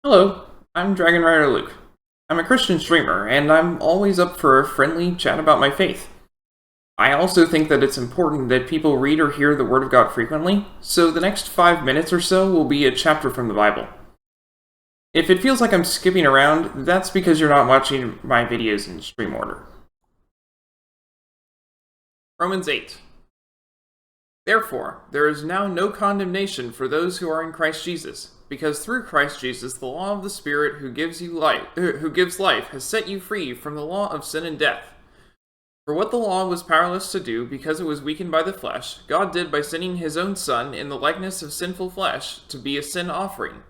Hello, I'm Dragon Rider Luke. I'm a Christian streamer, and I'm always up for a friendly chat about my faith. I also think that it's important that people read or hear the Word of God frequently, so the next 5 minutes or so will be a chapter from the Bible. If it feels like I'm skipping around, that's because you're not watching my videos in stream order. Romans 8. Therefore, there is now no condemnation for those who are in Christ Jesus, because through Christ Jesus the law of the Spirit who gives life has set you free from the law of sin and death. For what the law was powerless to do because it was weakened by the flesh, God did by sending his own Son in the likeness of sinful flesh to be a sin offering.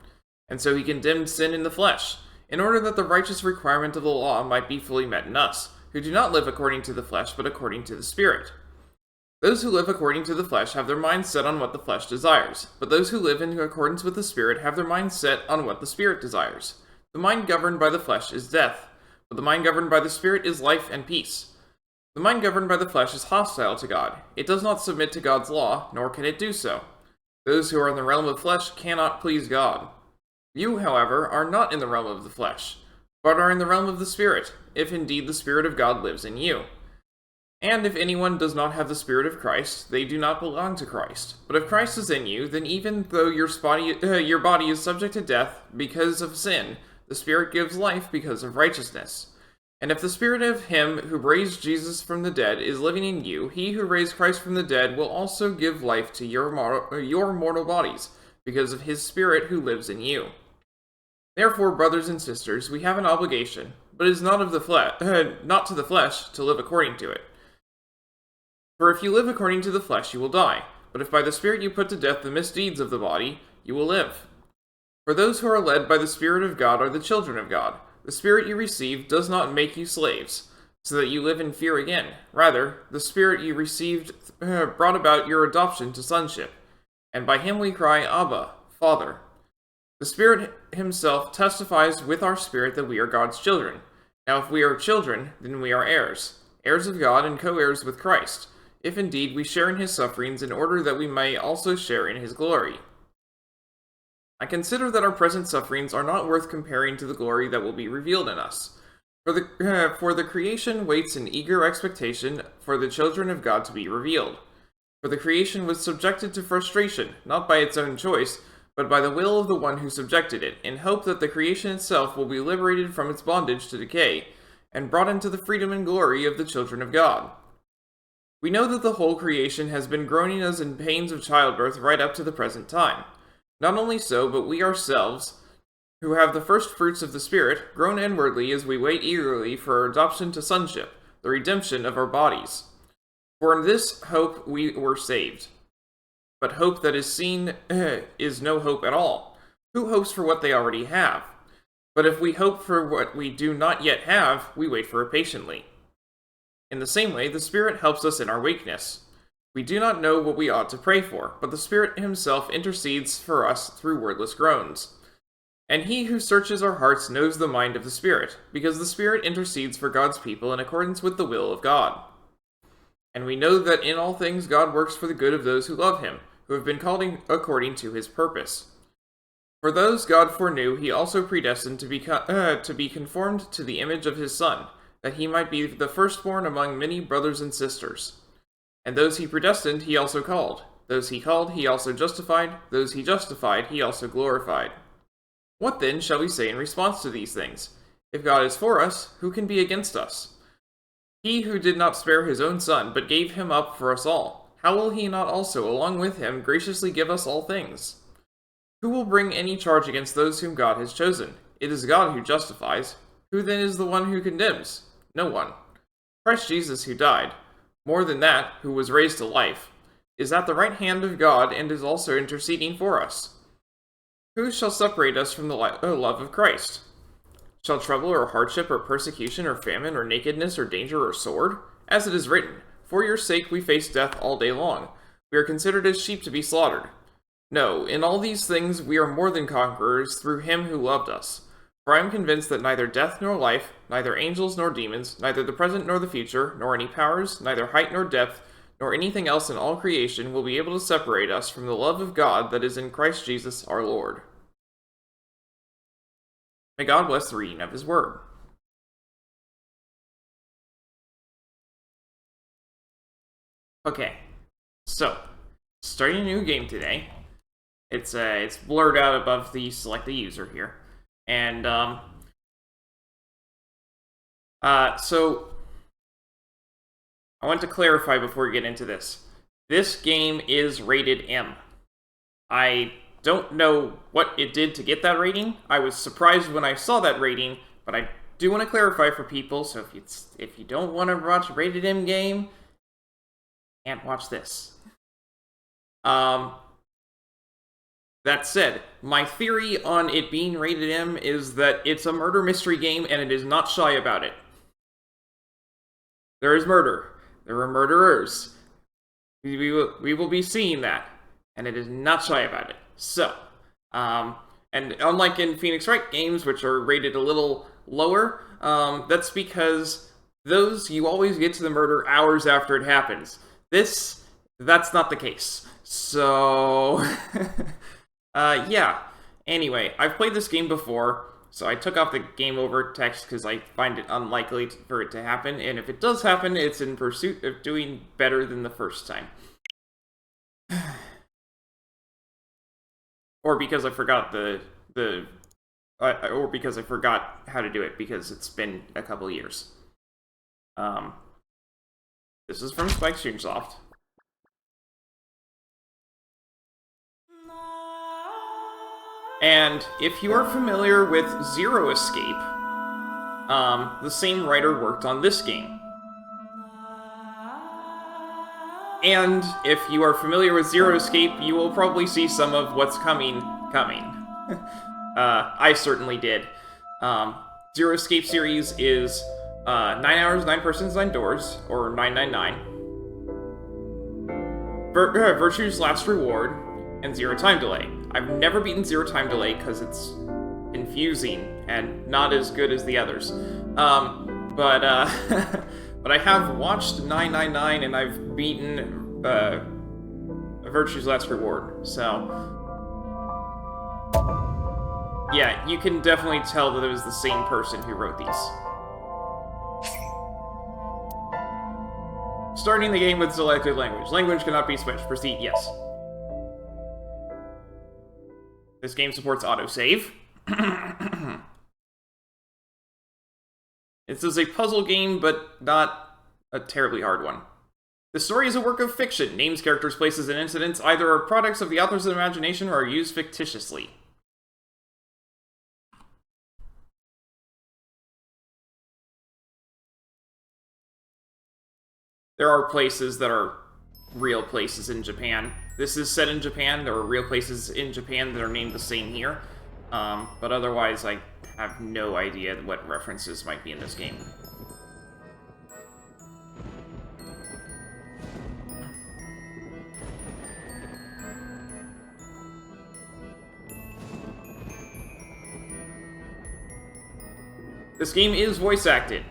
And so he condemned sin in the flesh, in order that the righteous requirement of the law might be fully met in us, who do not live according to the flesh but according to the Spirit. Those who live according to the flesh have their minds set on what the flesh desires, but those who live in accordance with the Spirit have their minds set on what the Spirit desires. The mind governed by the flesh is death, but the mind governed by the Spirit is life and peace. The mind governed by the flesh is hostile to God. It does not submit to God's law, nor can it do so. Those who are in the realm of flesh cannot please God. You, however, are not in the realm of the flesh, but are in the realm of the Spirit, if indeed the Spirit of God lives in you. And if anyone does not have the Spirit of Christ, they do not belong to Christ. But if Christ is in you, then even though your body is subject to death because of sin, the Spirit gives life because of righteousness. And if the Spirit of him who raised Jesus from the dead is living in you, he who raised Christ from the dead will also give life to your mortal bodies, because of his Spirit who lives in you. Therefore, brothers and sisters, we have an obligation, but it is not to the flesh, to live according to it. For if you live according to the flesh, you will die. But if by the Spirit you put to death the misdeeds of the body, you will live. For those who are led by the Spirit of God are the children of God. The Spirit you received does not make you slaves, so that you live in fear again. Rather, the Spirit you received brought about your adoption to sonship. And by him we cry, Abba, Father. The Spirit himself testifies with our spirit that we are God's children. Now if we are children, then we are heirs, heirs of God and co-heirs with Christ, if indeed we share in his sufferings, in order that we may also share in his glory. I consider that our present sufferings are not worth comparing to the glory that will be revealed in us. For the creation waits in eager expectation for the children of God to be revealed. For the creation was subjected to frustration, not by its own choice, but by the will of the one who subjected it, in hope that the creation itself will be liberated from its bondage to decay, and brought into the freedom and glory of the children of God. We know that the whole creation has been groaning as in pains of childbirth right up to the present time. Not only so, but we ourselves, who have the first fruits of the Spirit, groan inwardly as we wait eagerly for our adoption to sonship, the redemption of our bodies. For in this hope we were saved. But hope that is seen is no hope at all. Who hopes for what they already have? But if we hope for what we do not yet have, we wait for it patiently. In the same way, the Spirit helps us in our weakness. We do not know what we ought to pray for, but the Spirit himself intercedes for us through wordless groans. And he who searches our hearts knows the mind of the Spirit, because the Spirit intercedes for God's people in accordance with the will of God. And we know that in all things God works for the good of those who love him, who have been called according to his purpose. For those God foreknew, he also predestined to be conformed to the image of his Son, that he might be the firstborn among many brothers and sisters. And those he predestined, he also called. Those he called, he also justified. Those he justified, he also glorified. What then shall we say in response to these things? If God is for us, who can be against us? He who did not spare his own Son, but gave him up for us all, how will he not also, along with him, graciously give us all things? Who will bring any charge against those whom God has chosen? It is God who justifies. Who then is the one who condemns? No one. Christ Jesus, who died, more than that, who was raised to life, is at the right hand of God and is also interceding for us. Who shall separate us from the love of Christ? Shall trouble or hardship or persecution or famine or nakedness or danger or sword? As it is written, for your sake we face death all day long. We are considered as sheep to be slaughtered. No, in all these things we are more than conquerors through him who loved us. For I am convinced that neither death nor life, neither angels nor demons, neither the present nor the future, nor any powers, neither height nor depth, nor anything else in all creation will be able to separate us from the love of God that is in Christ Jesus our Lord. May God bless the reading of his word. Okay, so, starting a new game today. It's blurred out above the select the user here. And, so, I want to clarify before we get into this. This game is rated M. I don't know what it did to get that rating. I was surprised when I saw that rating, but I do want to clarify for people, so if you don't want to watch a rated M game, can't watch this. That said, my theory on it being rated M is that it's a murder mystery game and it is not shy about it. There is murder. There are murderers. We will be seeing that, and it is not shy about it. So, and unlike in Phoenix Wright games, which are rated a little lower, that's because those you always get to the murder hours after it happens. That's not the case. So, yeah. Anyway, I've played this game before, so I took off the game over text because I find it unlikely for it to happen, and if it does happen, it's in pursuit of doing better than the first time. Or because I forgot or because I forgot how to do it, because it's been a couple years. This is from Spike Chunsoft. And if you are familiar with Zero Escape, the same writer worked on this game. And if you are familiar with Zero Escape, you will probably see some of what's coming. I certainly did. Zero Escape series is 9 hours, 9 persons, 9 doors, or 999. Virtue's Last Reward, and Zero Time Delay. I've never beaten Zero Time Delay because it's confusing and not as good as the others. But I have watched 999 and I've beaten Virtue's Last Reward. So, yeah, you can definitely tell that it was the same person who wrote these. Starting the game with selected language. Language cannot be switched. Proceed, yes. This game supports autosave. This is a puzzle game, but not a terribly hard one. The story is a work of fiction. Names, characters, places, and incidents either are products of the author's imagination or are used fictitiously. There are places that are real places in Japan. This is set in Japan. There are real places in Japan that are named the same here. But otherwise, I have no idea what references might be in this game. This game is voice acted,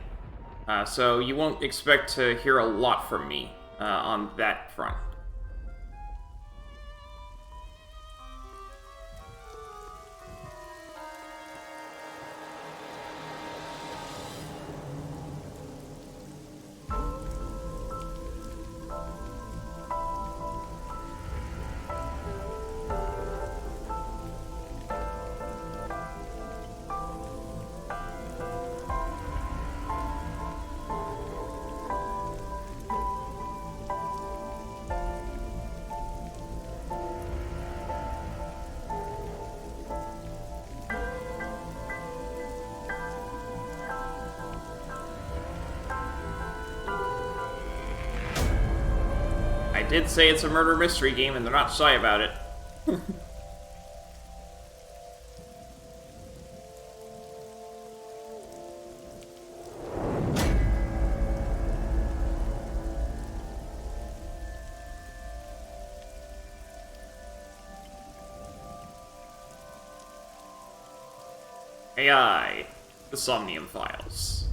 so you won't expect to hear a lot from me on that front. I did say it's a murder mystery game, and they're not shy about it. AI, the Somnium Files.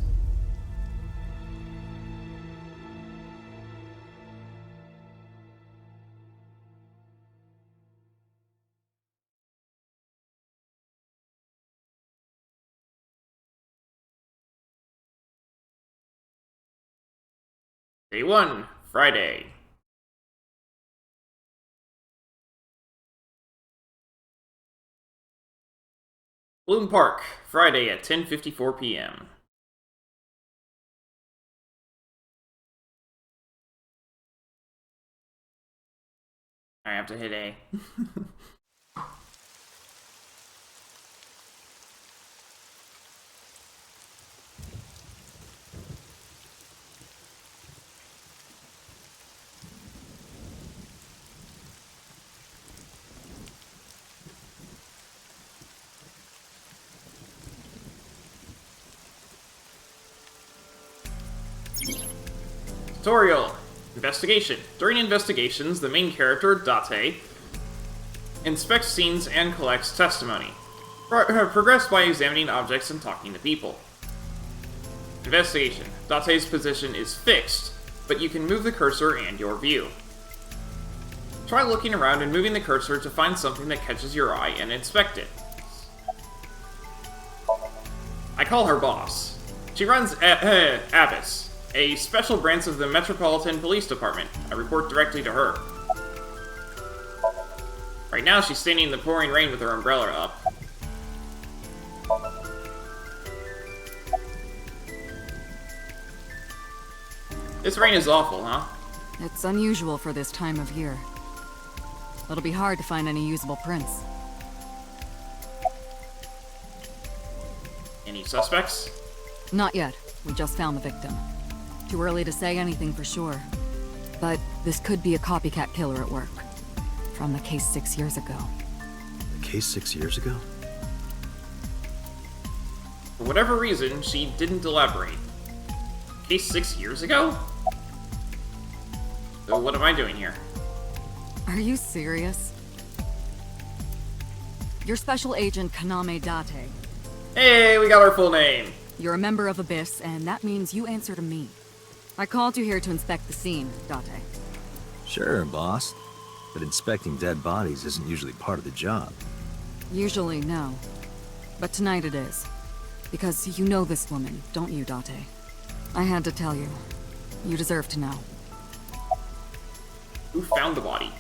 Day 1, Friday. Bloom Park, Friday at 10:54 p.m. I have to hit A. Tutorial. Investigation. During investigations, the main character, Date, inspects scenes and collects testimony. Progress by examining objects and talking to people. Investigation. Date's position is fixed, but you can move the cursor and your view. Try looking around and moving the cursor to find something that catches your eye and inspect it. I call her boss. She runs Abyss, a special branch of the Metropolitan Police Department. I report directly to her. Right now, she's standing in the pouring rain with her umbrella up. This rain is awful, huh? It's unusual for this time of year. It'll be hard to find any usable prints. Any suspects? Not yet. We just found the victim. Too early to say anything for sure. But this could be a copycat killer at work. From the case 6 years ago. The case 6 years ago? For whatever reason, she didn't elaborate. Case 6 years ago? So what am I doing here? Are you serious? You're Special Agent Kaname Date. Hey, we got our full name! You're a member of Abyss, and that means you answer to me. I called you here to inspect the scene, Date. Sure, boss. But inspecting dead bodies isn't usually part of the job. Usually, no. But tonight it is. Because you know this woman, don't you, Date? I had to tell you. You deserve to know. Who found the body?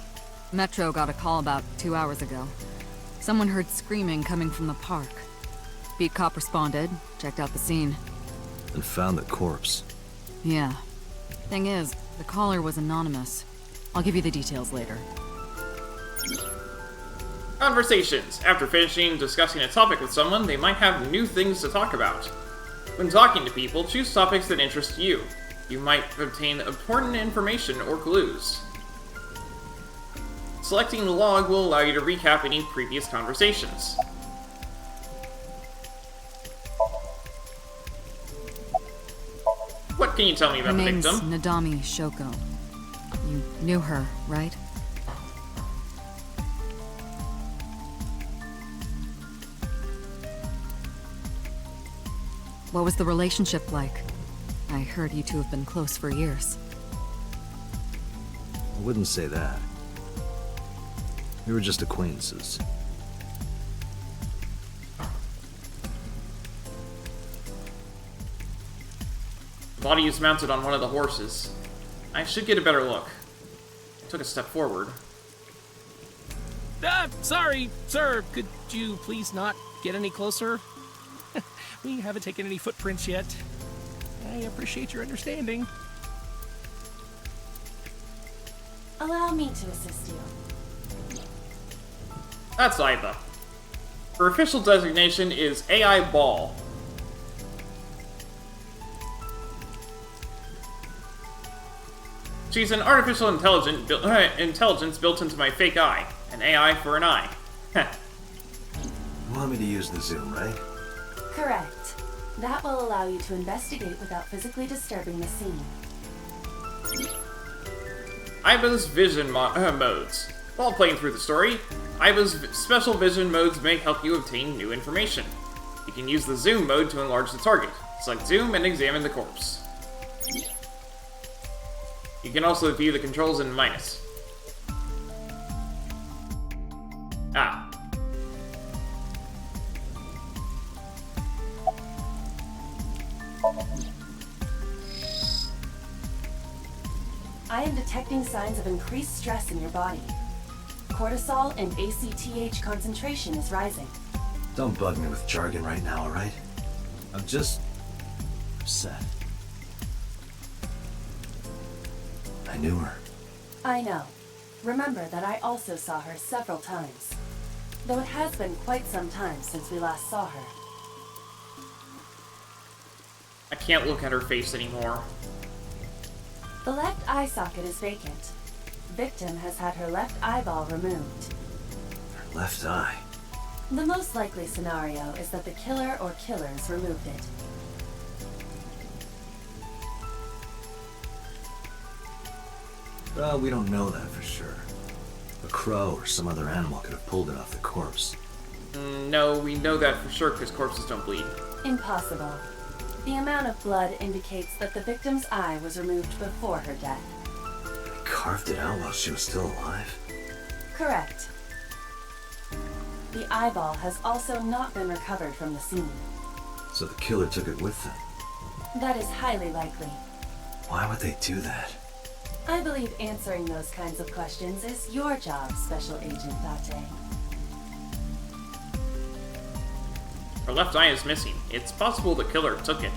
Metro got a call about 2 hours ago. Someone heard screaming coming from the park. Beat cop responded, checked out the scene. And found the corpse. Yeah. Thing is, the caller was anonymous. I'll give you the details later. Conversations. After finishing discussing a topic with someone, they might have new things to talk about. When talking to people, choose topics that interest you. You might obtain important information or clues. Selecting the log will allow you to recap any previous conversations. What can you tell me about the Her name's victim? Nadami Shoko. You knew her, right? What was the relationship like? I heard you two have been close for years. I wouldn't say that. We were just acquaintances. The body is mounted on one of the horses. I should get a better look. I took a step forward. Sorry, sir. Could you please not get any closer? We haven't taken any footprints yet. I appreciate your understanding. Allow me to assist you. That's Iva. Her official designation is AI Ball. She's an artificial intelligence built into my fake eye. An AI for an eye. You want me to use the zoom, right? Correct. That will allow you to investigate without physically disturbing the scene. Iva's vision modes. While playing through the story, Iva's special vision modes may help you obtain new information. You can use the zoom mode to enlarge the target. Select zoom and examine the corpse. You can also view the controls in minus. Ah. I am detecting signs of increased stress in your body. Cortisol and ACTH concentration is rising. Don't bug me with jargon right now, alright? I'm just... upset. I knew her. I know. Remember that I also saw her several times. Though it has been quite some time since we last saw her. I can't look at her face anymore. The left eye socket is vacant. Victim has had her left eyeball removed. Her left eye. The most likely scenario is that the killer or killers removed it. Well, we don't know that for sure. A crow or some other animal could have pulled it off the corpse. No, we know that for sure because corpses don't bleed. Impossible. The amount of blood indicates that the victim's eye was removed before her death. Carved it out while she was still alive? Correct. The eyeball has also not been recovered from the scene. So the killer took it with them. That is highly likely. Why would they do that? I believe answering those kinds of questions is your job, Special Agent Date. Her left eye is missing. It's possible the killer took it.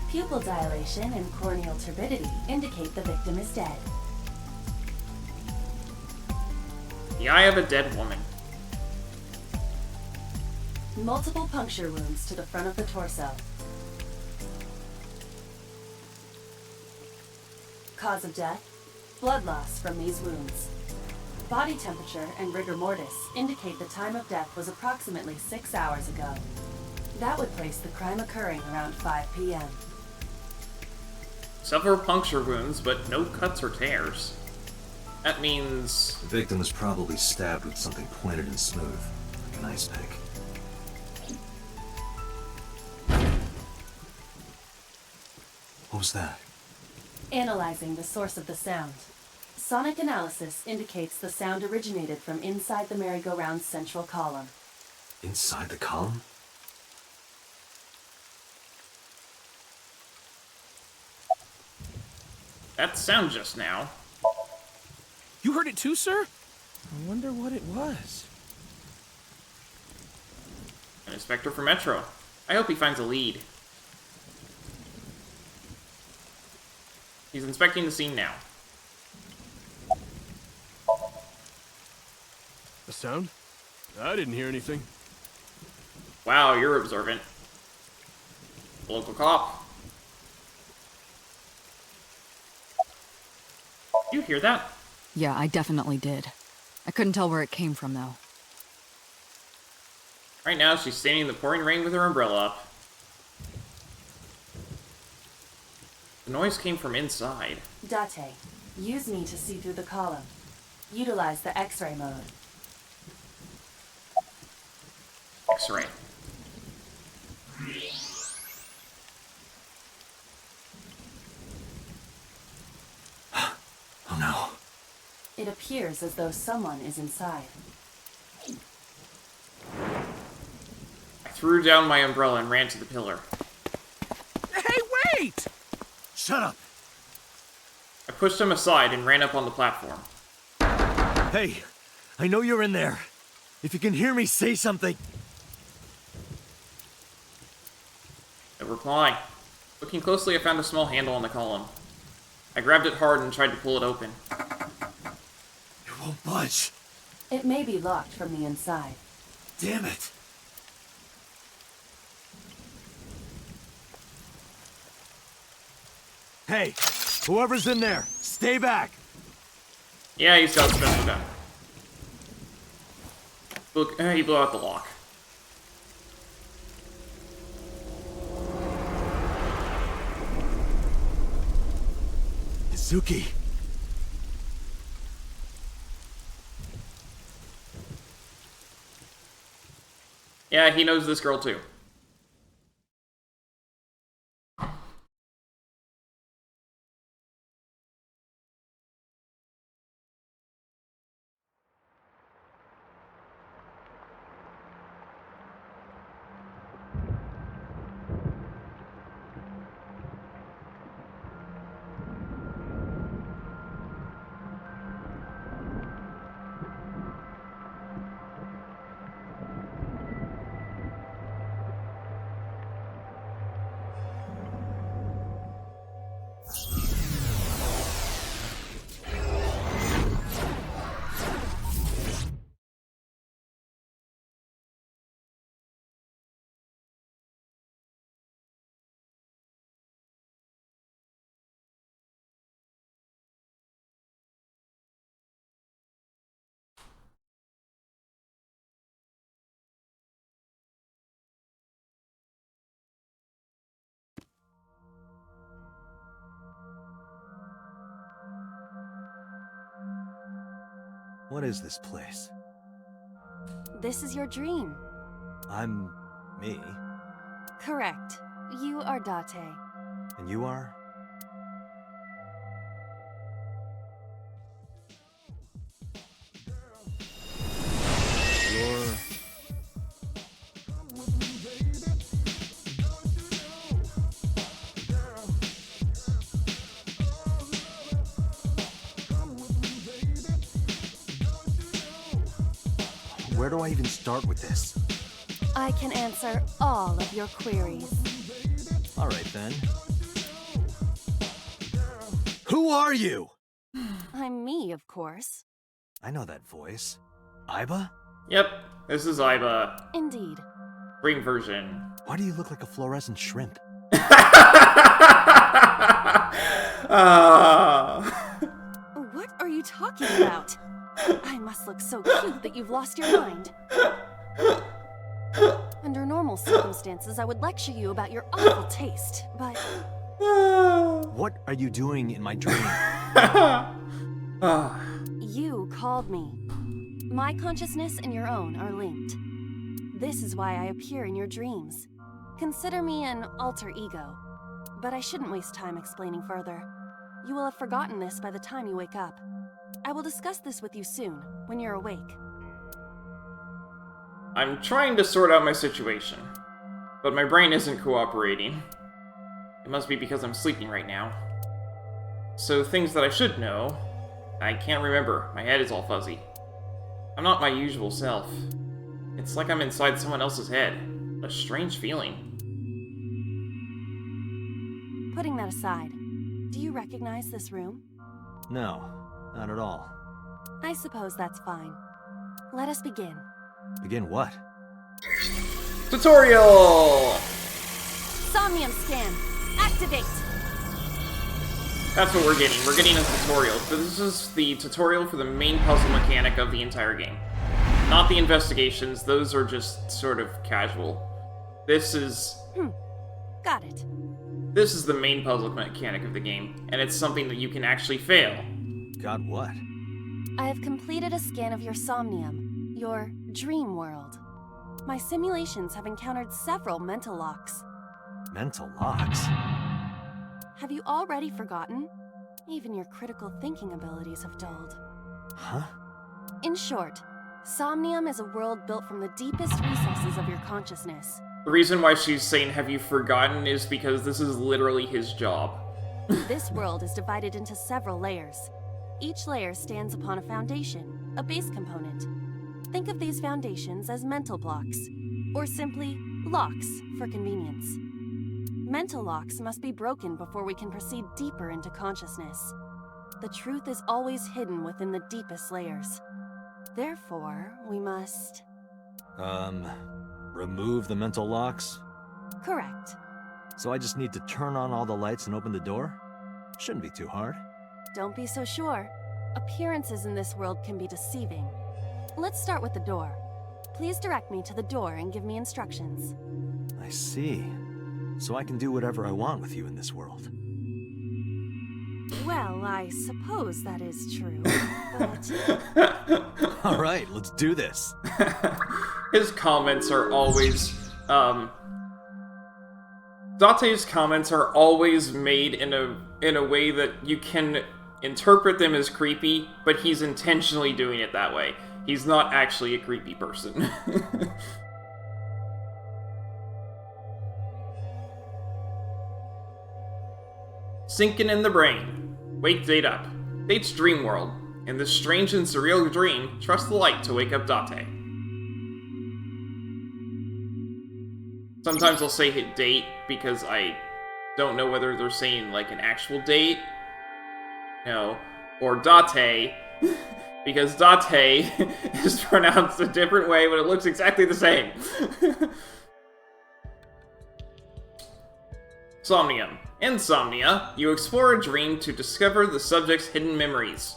Pupil dilation and corneal turbidity indicate the victim is dead. The eye of a dead woman. Multiple puncture wounds to the front of the torso. Cause of death: blood loss from these wounds. Body temperature and rigor mortis indicate the time of death was approximately 6 hours ago. That would place the crime occurring around 5 p.m. Several puncture wounds, but no cuts or tears. That means... The victim was probably stabbed with something pointed and smooth, like an ice pick. What was that? Analyzing the source of the sound. Sonic analysis indicates the sound originated from inside the merry-go-round's central column. Inside the column? that sound just now. You heard it too, sir? I wonder what it was. An inspector for Metro. I hope he finds a lead. He's inspecting the scene now. A sound? I didn't hear anything. Wow, you're observant. Local cop. You hear that? Yeah, I definitely did. I couldn't tell where it came from, though. Right now, she's standing in the pouring rain with her umbrella up. The noise came from inside. Date, use me to see through the column. Utilize the X-ray mode. X-ray. Oh no. It appears as though someone is inside. I threw down my umbrella and ran to the pillar. Hey, wait! Shut up! I pushed him aside and ran up on the platform. Hey, I know you're in there. If you can hear me, say something. No reply. Looking closely, I found a small handle on the column. I grabbed it hard and tried to pull it open. It won't budge. It may be locked from the inside. Damn it. Hey, whoever's in there, stay back. Yeah, he's got a special gun. Look, he blew out the lock. Izuki. Yeah, he knows this girl too. What is this place? This is your dream. I'm... me. Correct. You are Date. And you are? You're... Where do I even start with this? I can answer all of your queries. All right, then. Who are you? I'm me, of course. I know that voice. Iba? Yep, this is Iba. Indeed. Green version. Why do you look like a fluorescent shrimp? What are you talking about? I must look so cute that you've lost your mind. Under normal circumstances, I would lecture you about your awful taste, but... What are you doing in my dream? You called me. My consciousness and your own are linked. This is why I appear in your dreams. Consider me an alter ego. But I shouldn't waste time explaining further. You will have forgotten this by the time you wake up. I will discuss this with you soon, when you're awake. I'm trying to sort out my situation, but my brain isn't cooperating. It must be because I'm sleeping right now. So things that I should know, I can't remember. My head is all fuzzy. I'm not my usual self. It's like I'm inside someone else's head. A strange feeling. Putting that aside, do you recognize this room? No, not at all. I suppose that's fine. Let us begin. Begin what? Tutorial! Somnium scan! Activate! That's what we're getting. We're getting a tutorial. But this is the tutorial for the main puzzle mechanic of the entire game. Not the investigations, those are just sort of casual. This is... Got it. This is the main puzzle mechanic of the game, and it's something that you can actually fail. Got what? I have completed a scan of your Somnium, your dream world. My simulations have encountered several mental locks. Mental locks? Have you already forgotten? Even your critical thinking abilities have dulled. Huh? In short, Somnium is a world built from the deepest recesses of your consciousness. The reason why she's saying have you forgotten is because this is literally his job. This world is divided into several layers. Each layer stands upon a foundation, a base component. Think of these foundations as mental blocks, or simply locks for convenience. Mental locks must be broken before we can proceed deeper into consciousness. The truth is always hidden within the deepest layers. Therefore, we must... remove the mental locks? Correct. So I just need to turn on all the lights and open the door? Shouldn't be too hard. Don't be so sure. Appearances in this world can be deceiving. Let's start with the door. Please direct me to the door and give me instructions. I see. So I can do whatever I want with you in this world. Well, I suppose that is true, but... Alright, let's do this. His comments are always, Date's comments are always made in a way that you can interpret them as creepy, but he's intentionally doing it that way. He's not actually a creepy person. Sinking in the brain. Wake Date up. Date's dream world. In this strange and surreal dream, trust the light to wake up Date. Sometimes I'll say hit date because I don't know whether they're saying like an actual date. No. Or Date, because Date is pronounced a different way, but it looks exactly the same. Somnium. In Somnia, you explore a dream to discover the subject's hidden memories.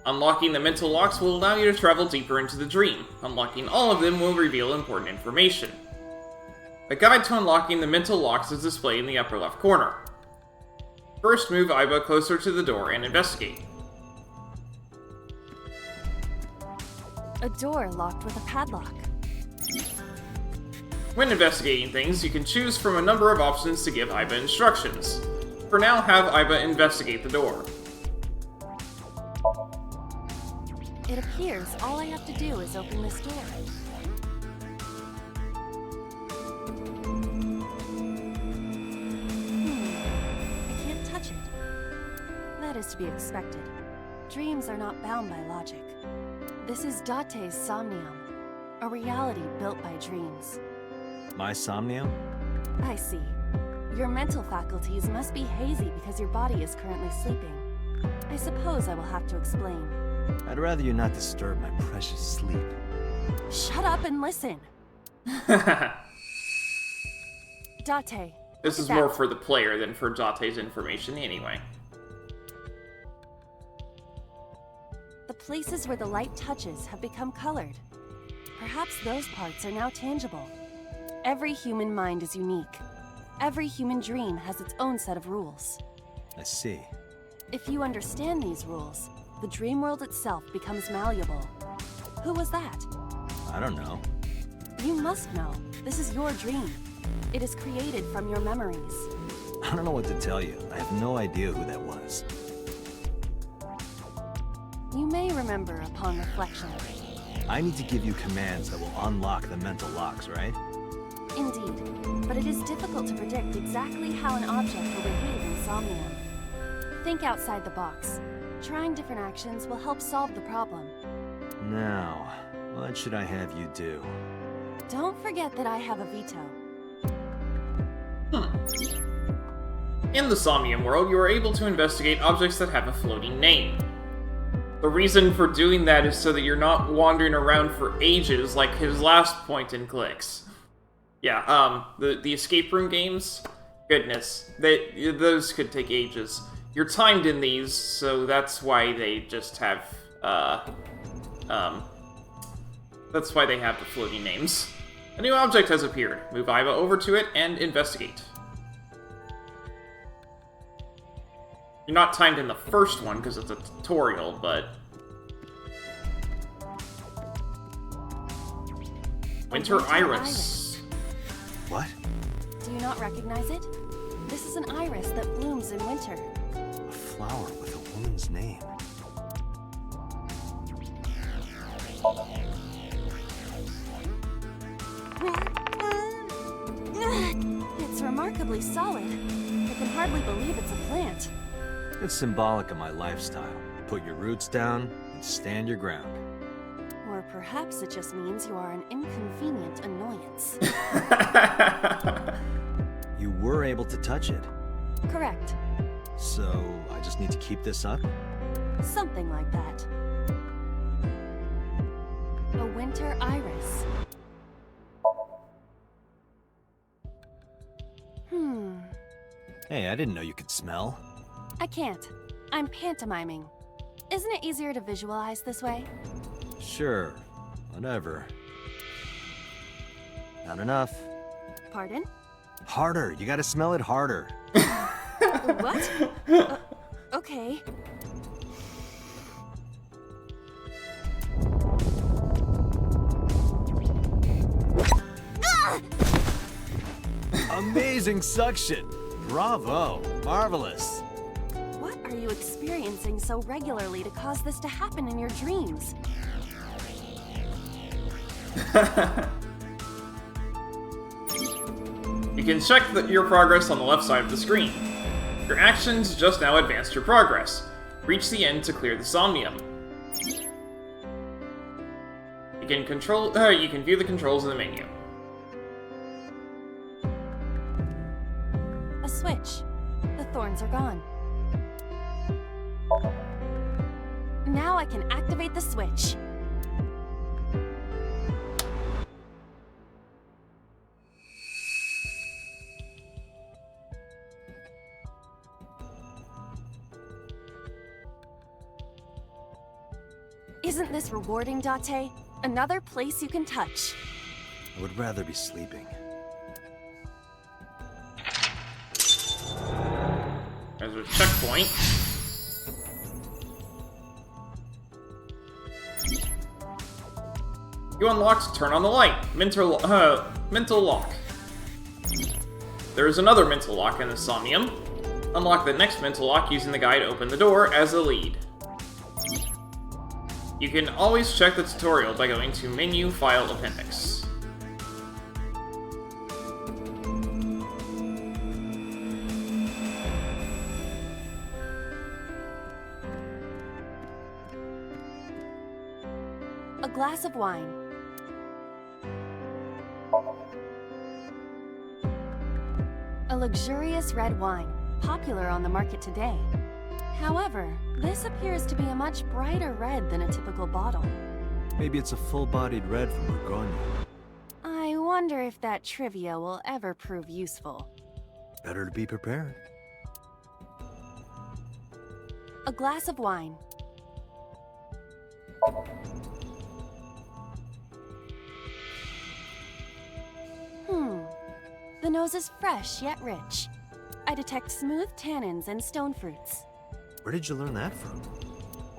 Unlocking the mental locks will allow you to travel deeper into the dream. Unlocking all of them will reveal important information. A guide to unlocking the mental locks is displayed in the upper left corner. First, move Iba closer to the door and investigate. A door locked with a padlock. When investigating things, you can choose from a number of options to give Iba instructions. For now, have Iba investigate the door. It appears all I have to do is open this door. I can't touch it. That is to be expected. Dreams are not bound by logic. This is Date's Somnium, a reality built by dreams. My Somnium? I see. Your mental faculties must be hazy because your body is currently sleeping. I suppose I will have to explain. I'd rather you not disturb my precious sleep. Shut up and listen! Date. This is more for the player than for Date's information anyway. The places where the light touches have become colored. Perhaps those parts are now tangible. Every human mind is unique. Every human dream has its own set of rules. I see. If you understand these rules, the dream world itself becomes malleable. Who was that? I don't know. You must know. This is your dream. It is created from your memories. I don't know what to tell you. I have no idea who that was. You may remember upon reflection. I need to give you commands that will unlock the mental locks, right? Indeed, but it is difficult to predict exactly how an object will behave in Somnium. Think outside the box. Trying different actions will help solve the problem. Now, what should I have you do? Don't forget that I have a veto. In the Somnium world, you are able to investigate objects that have a floating name. The reason for doing that is so that you're not wandering around for ages like his last point and clicks. Yeah, the escape room games, goodness, those could take ages. You're timed in these, so that's why they just have, that's why they have the floating names. A new object has appeared. Move Iva over to it and investigate. You're not timed in the first one because it's a tutorial, but... Winter Iris. What? Do you not recognize it? This is an iris that blooms in winter. A flower with a woman's name. It's remarkably solid. I can hardly believe it's a plant. It's symbolic of my lifestyle. Put your roots down and stand your ground. Or perhaps it just means you are an inconvenient annoyance. You were able to touch it. Correct. So, I just need to keep this up? Something like that. A winter iris. Hey, I didn't know you could smell. I can't. I'm pantomiming. Isn't it easier to visualize this way? Sure. Whatever. Not enough. Pardon? Harder. You gotta smell it harder. What? Okay. Amazing suction. Bravo. Marvelous. What are you experiencing so regularly to cause this to happen in your dreams? You can check your progress on the left side of the screen. Your actions just now advanced your progress. Reach the end to clear the Somnium. You can view the controls in the menu. A switch. The thorns are gone. Now I can activate the switch. Isn't this rewarding, Date? Another place you can touch. I would rather be sleeping. There's a checkpoint. You unlocked Turn on the Light, mental lock. There is another mental lock in the Somnium. Unlock the next mental lock using the guide Open the Door as a lead. You can always check the tutorial by going to Menu File Appendix. A glass of wine. A luxurious red wine, popular on the market today. However, this appears to be a much brighter red than a typical bottle. Maybe it's a full-bodied red from Bourgogne. I wonder if that trivia will ever prove useful. Better to be prepared. A glass of wine. The nose is fresh yet rich. I detect smooth tannins and stone fruits. Where did you learn that from?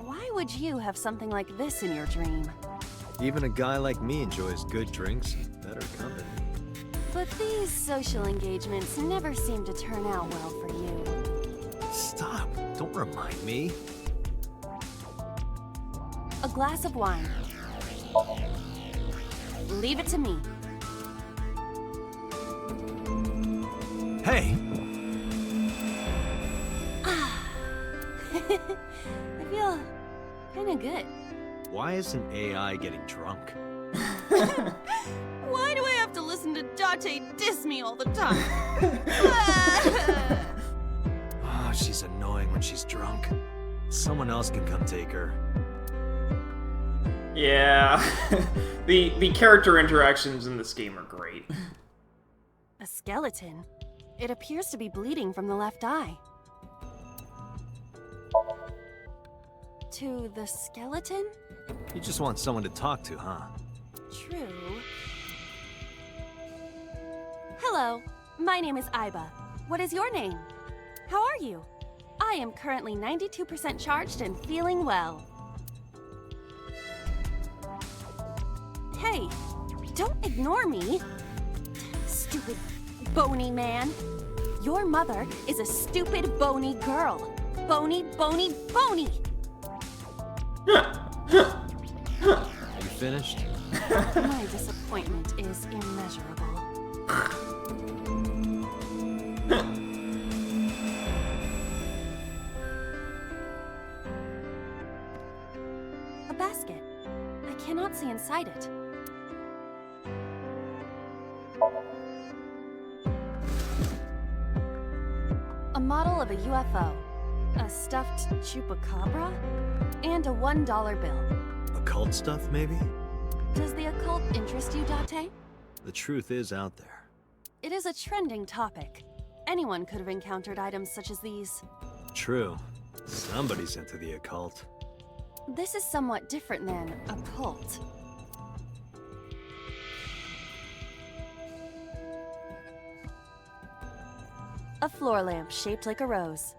Why would you have something like this in your dream? Even a guy like me enjoys good drinks and better company. But these social engagements never seem to turn out well for you. Stop! Don't remind me. A glass of wine. Leave it to me. Hey! I feel kinda good. Why isn't AI getting drunk? Why do I have to listen to Date diss me all the time? Oh, she's annoying when she's drunk. Someone else can come take her. Yeah, the character interactions in this game are great. A skeleton? It appears to be bleeding from the left eye. To the skeleton? You just want someone to talk to, huh? True. Hello, my name is Aiba. What is your name? How are you? I am currently 92% charged and feeling well. Hey, don't ignore me. Stupid bony man. Your mother is a stupid bony girl. Bony, bony, bony. You finished? My disappointment is immeasurable. A basket. I cannot see inside it. A model of a UFO, a stuffed chupacabra, and a $1 bill. Occult stuff, maybe? Does the occult interest you, Date? The truth is out there. It is a trending topic. Anyone could have encountered items such as these. True. Somebody's into the occult. This is somewhat different than a cult. A floor lamp shaped like a rose.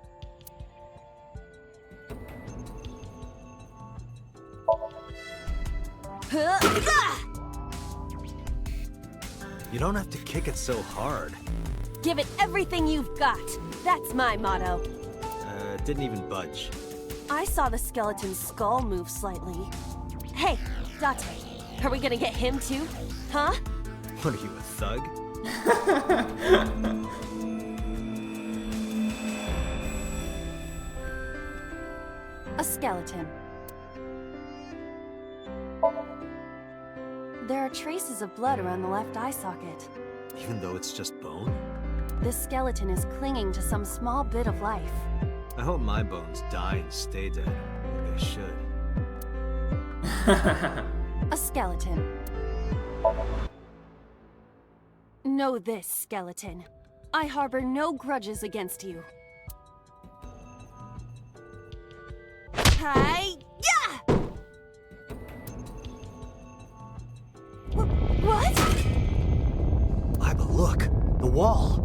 You don't have to kick it so hard. Give it everything you've got. That's my motto. Didn't even budge. I saw the skeleton's skull move slightly. Hey, Date, are we gonna get him too? Huh? What are you, a thug? A skeleton. There are traces of blood around the left eye socket. Even though it's just bone? This skeleton is clinging to some small bit of life. I hope my bones die and stay dead, like they should. A skeleton. Know this, skeleton. I harbor no grudges against you. Hi-ya! What? Iba, look! The wall!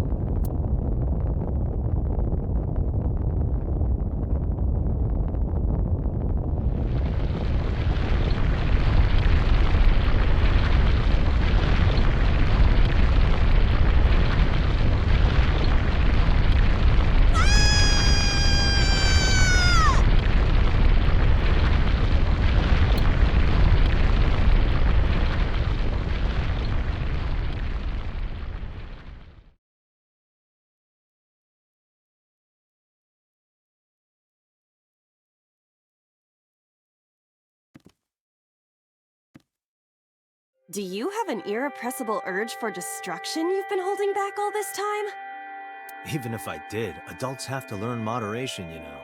Do you have an irrepressible urge for destruction you've been holding back all this time? Even if I did, adults have to learn moderation, you know.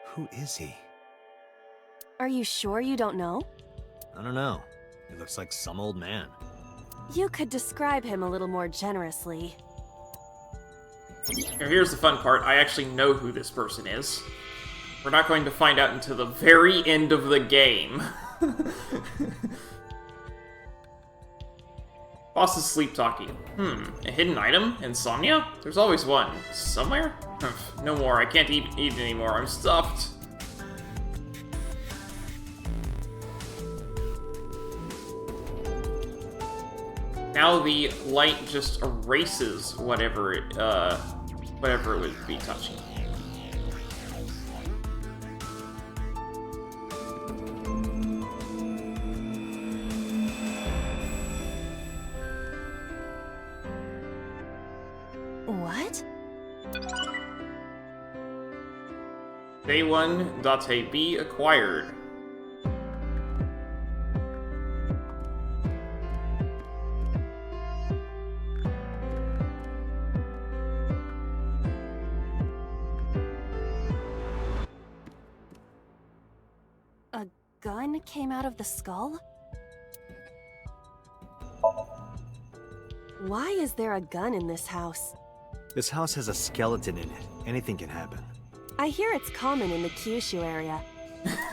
Who is he? Are you sure you don't know? I don't know. He looks like some old man. You could describe him a little more generously. Now, here's the fun part. I actually know who this person is. We're not going to find out until the very end of the game. Boss is sleep-talking. A hidden item? Insomnia? There's always one. Somewhere? No more. I can't eat anymore. I'm stuffed. Now the light just erases whatever it would be touching. What? Day 1, Date B acquired. A gun came out of the skull? Why is there a gun in this house? This house has a skeleton in it. Anything can happen. I hear it's common in the Kyushu area.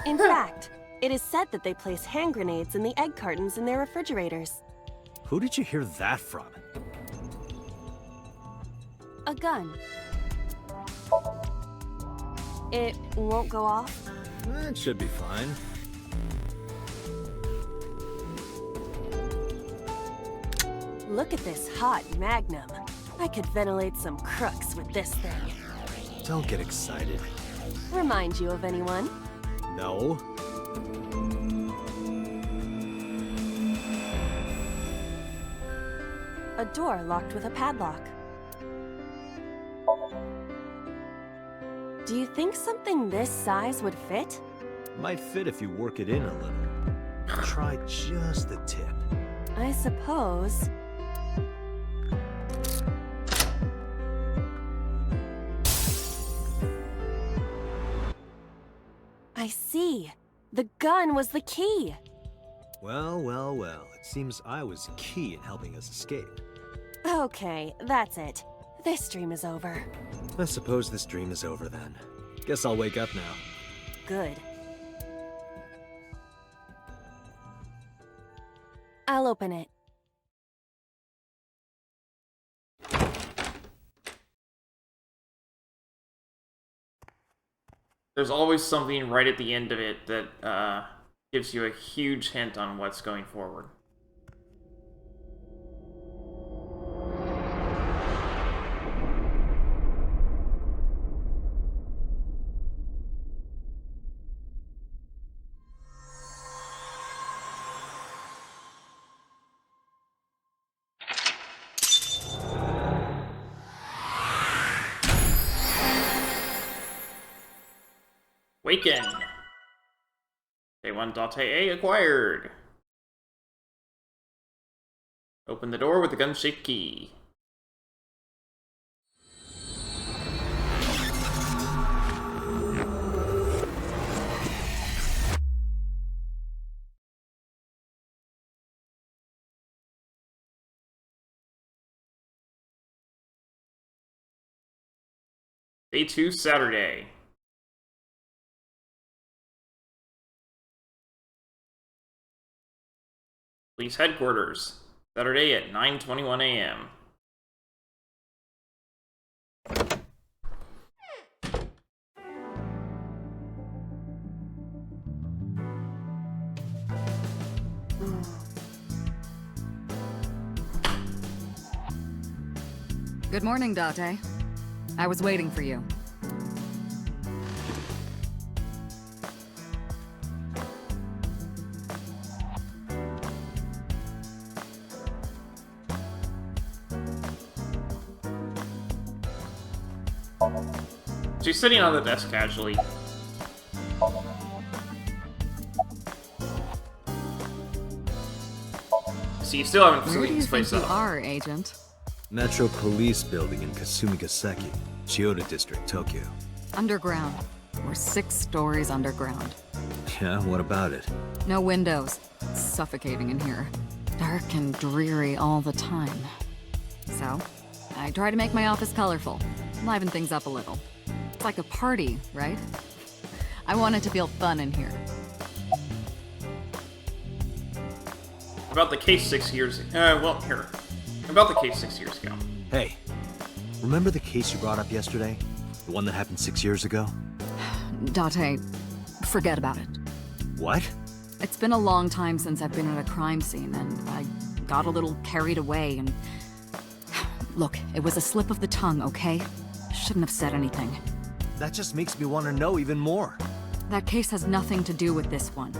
In fact, it is said that they place hand grenades in the egg cartons in their refrigerators. Who did you hear that from? A gun. It won't go off? It should be fine. Look at this hot magnum. I could ventilate some crooks with this thing. Don't get excited. Remind you of anyone? No. A door locked with a padlock. Do you think something this size would fit? Might fit if you work it in a little. Try just the tip. I suppose. I see. The gun was the key. Well, well, well. It seems I was key in helping us escape. Okay, that's it. This dream is over. I suppose this dream is over then. Guess I'll wake up now. Good. I'll open it. There's always something right at the end of it that gives you a huge hint on what's going forward. Waken! Day 1 Date A acquired. Open the door with the gun-shaped key. Day 2 Saturday. Police headquarters, Saturday at 9:21 a.m. Good morning, Date. I was waiting for you. She's sitting on the desk casually. So you still haven't Where do sweetened you this place think you up. are, Agent? Metro Police Building in Kasumigaseki, Chiyoda District, Tokyo. Underground. We're 6 stories underground. Yeah, what about it? No windows. It's suffocating in here. Dark and dreary all the time. So, I try to make my office colorful, liven things up a little. It's like a party, right? I want it to feel fun in here. About the case 6 years... well, here. About the case 6 years ago. Hey, remember the case you brought up yesterday? The one that happened 6 years ago? Date, forget about it. What? It's been a long time since I've been at a crime scene, and I got a little carried away, and... Look, it was a slip of the tongue, okay? Shouldn't have said anything. That just makes me want to know even more. That case has nothing to do with this one.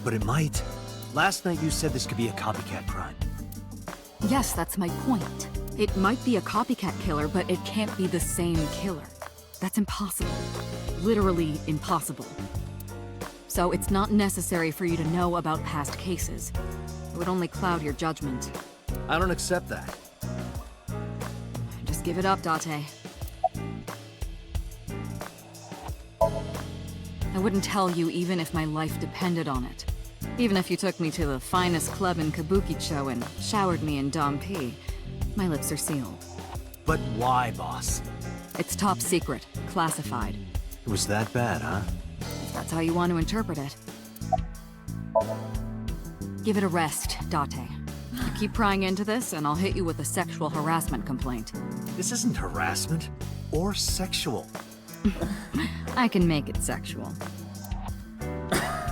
But it might. Last night you said this could be a copycat crime. Yes, that's my point. It might be a copycat killer, but it can't be the same killer. That's impossible. Literally impossible. So it's not necessary for you to know about past cases. It would only cloud your judgment. I don't accept that. Just give it up, Date. I wouldn't tell you even if my life depended on it. Even if you took me to the finest club in Kabukicho and showered me in Dompi, my lips are sealed. But why, boss? It's top secret, classified. It was that bad, huh? If that's how you want to interpret it. Give it a rest, Date. You keep prying into this, and I'll hit you with a sexual harassment complaint. This isn't harassment or sexual. I can make it sexual.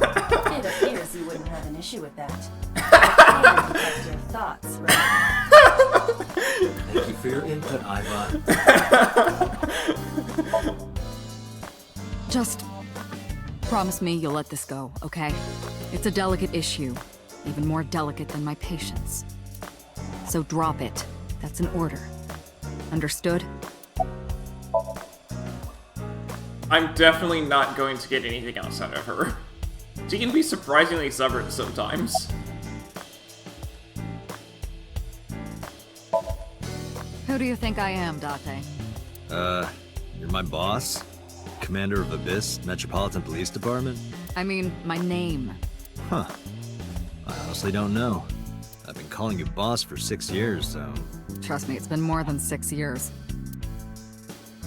It appears you wouldn't have an issue with that. And that's your thoughts, right? Thank you for your input, Iva. Just promise me you'll let this go, okay? It's a delicate issue, even more delicate than my patience. So drop it. That's an order. Understood? I'm definitely not going to get anything else out of her. She can be surprisingly stubborn sometimes. Who do you think I am, Date? You're my boss? Commander of Abyss Metropolitan Police Department? I mean, my name. Huh. I honestly don't know. I've been calling you boss for 6 years, so... Trust me, it's been more than 6 years.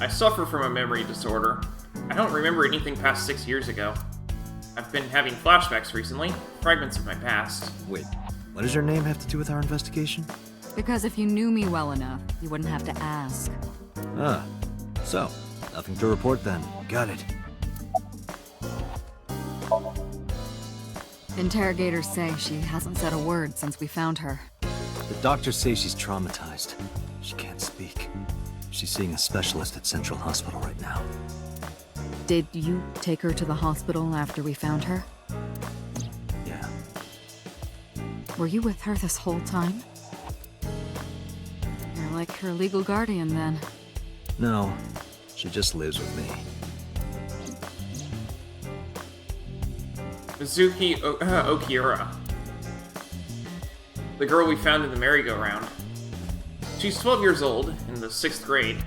I suffer from a memory disorder. I don't remember anything past 6 years ago. I've been having flashbacks recently, fragments of my past. Wait, what does your name have to do with our investigation? Because if you knew me well enough, you wouldn't have to ask. Ah, so, nothing to report then. Got it. Interrogators say she hasn't said a word since we found her. The doctors say she's traumatized. She can't speak. She's seeing a specialist at Central Hospital right now. Did you take her to the hospital after we found her? Yeah. Were you with her this whole time? You're like her legal guardian, then. No, she just lives with me. Mizuki Okiura. The girl we found in the merry-go-round. She's 12 years old, in the 6th grade.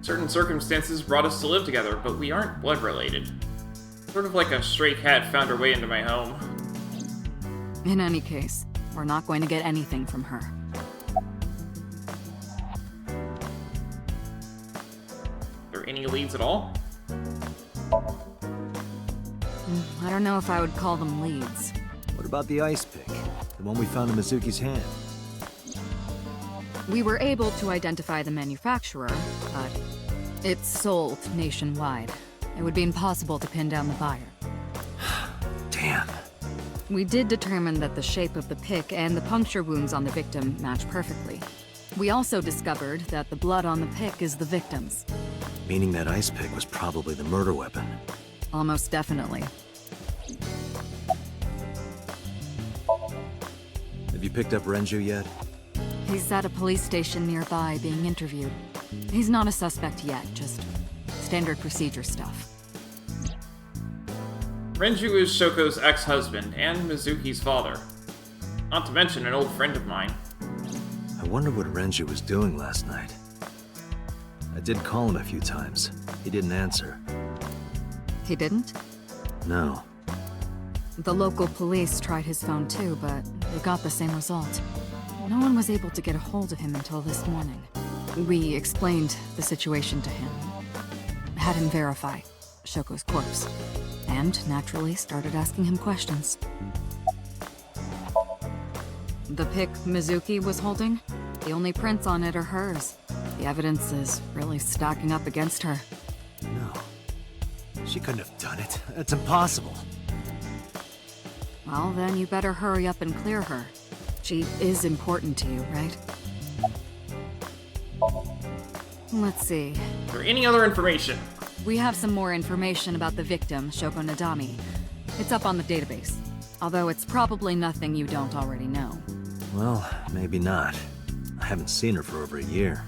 Certain circumstances brought us to live together, but we aren't blood-related. Sort of like a stray cat found her way into my home. In any case, we're not going to get anything from her. Are there any leads at all? I don't know if I would call them leads. What about the ice pick? The one we found in Mizuki's hand? We were able to identify the manufacturer, but it's sold nationwide. It would be impossible to pin down the buyer. Damn. We did determine that the shape of the pick and the puncture wounds on the victim match perfectly. We also discovered that the blood on the pick is the victim's. Meaning that ice pick was probably the murder weapon. Almost definitely. Have you picked up Renju yet? He's at a police station nearby being interviewed. He's not a suspect yet, just standard procedure stuff. Renju is Shoko's ex-husband and Mizuki's father. Not to mention an old friend of mine. I wonder what Renju was doing last night. I did call him a few times. He didn't answer. He didn't? No. The local police tried his phone too, but they got the same result. No one was able to get a hold of him until this morning. We explained the situation to him. Had him verify Shoko's corpse. And naturally started asking him questions. The pic Mizuki was holding? The only prints on it are hers. The evidence is really stacking up against her. No. She couldn't have done it. It's impossible. Well, then you better hurry up and clear her. She is important to you, right? Let's see. Is there any other information? We have some more information about the victim, Shoko Nadami. It's up on the database. Although it's probably nothing you don't already know. Well, maybe not. I haven't seen her for over a year.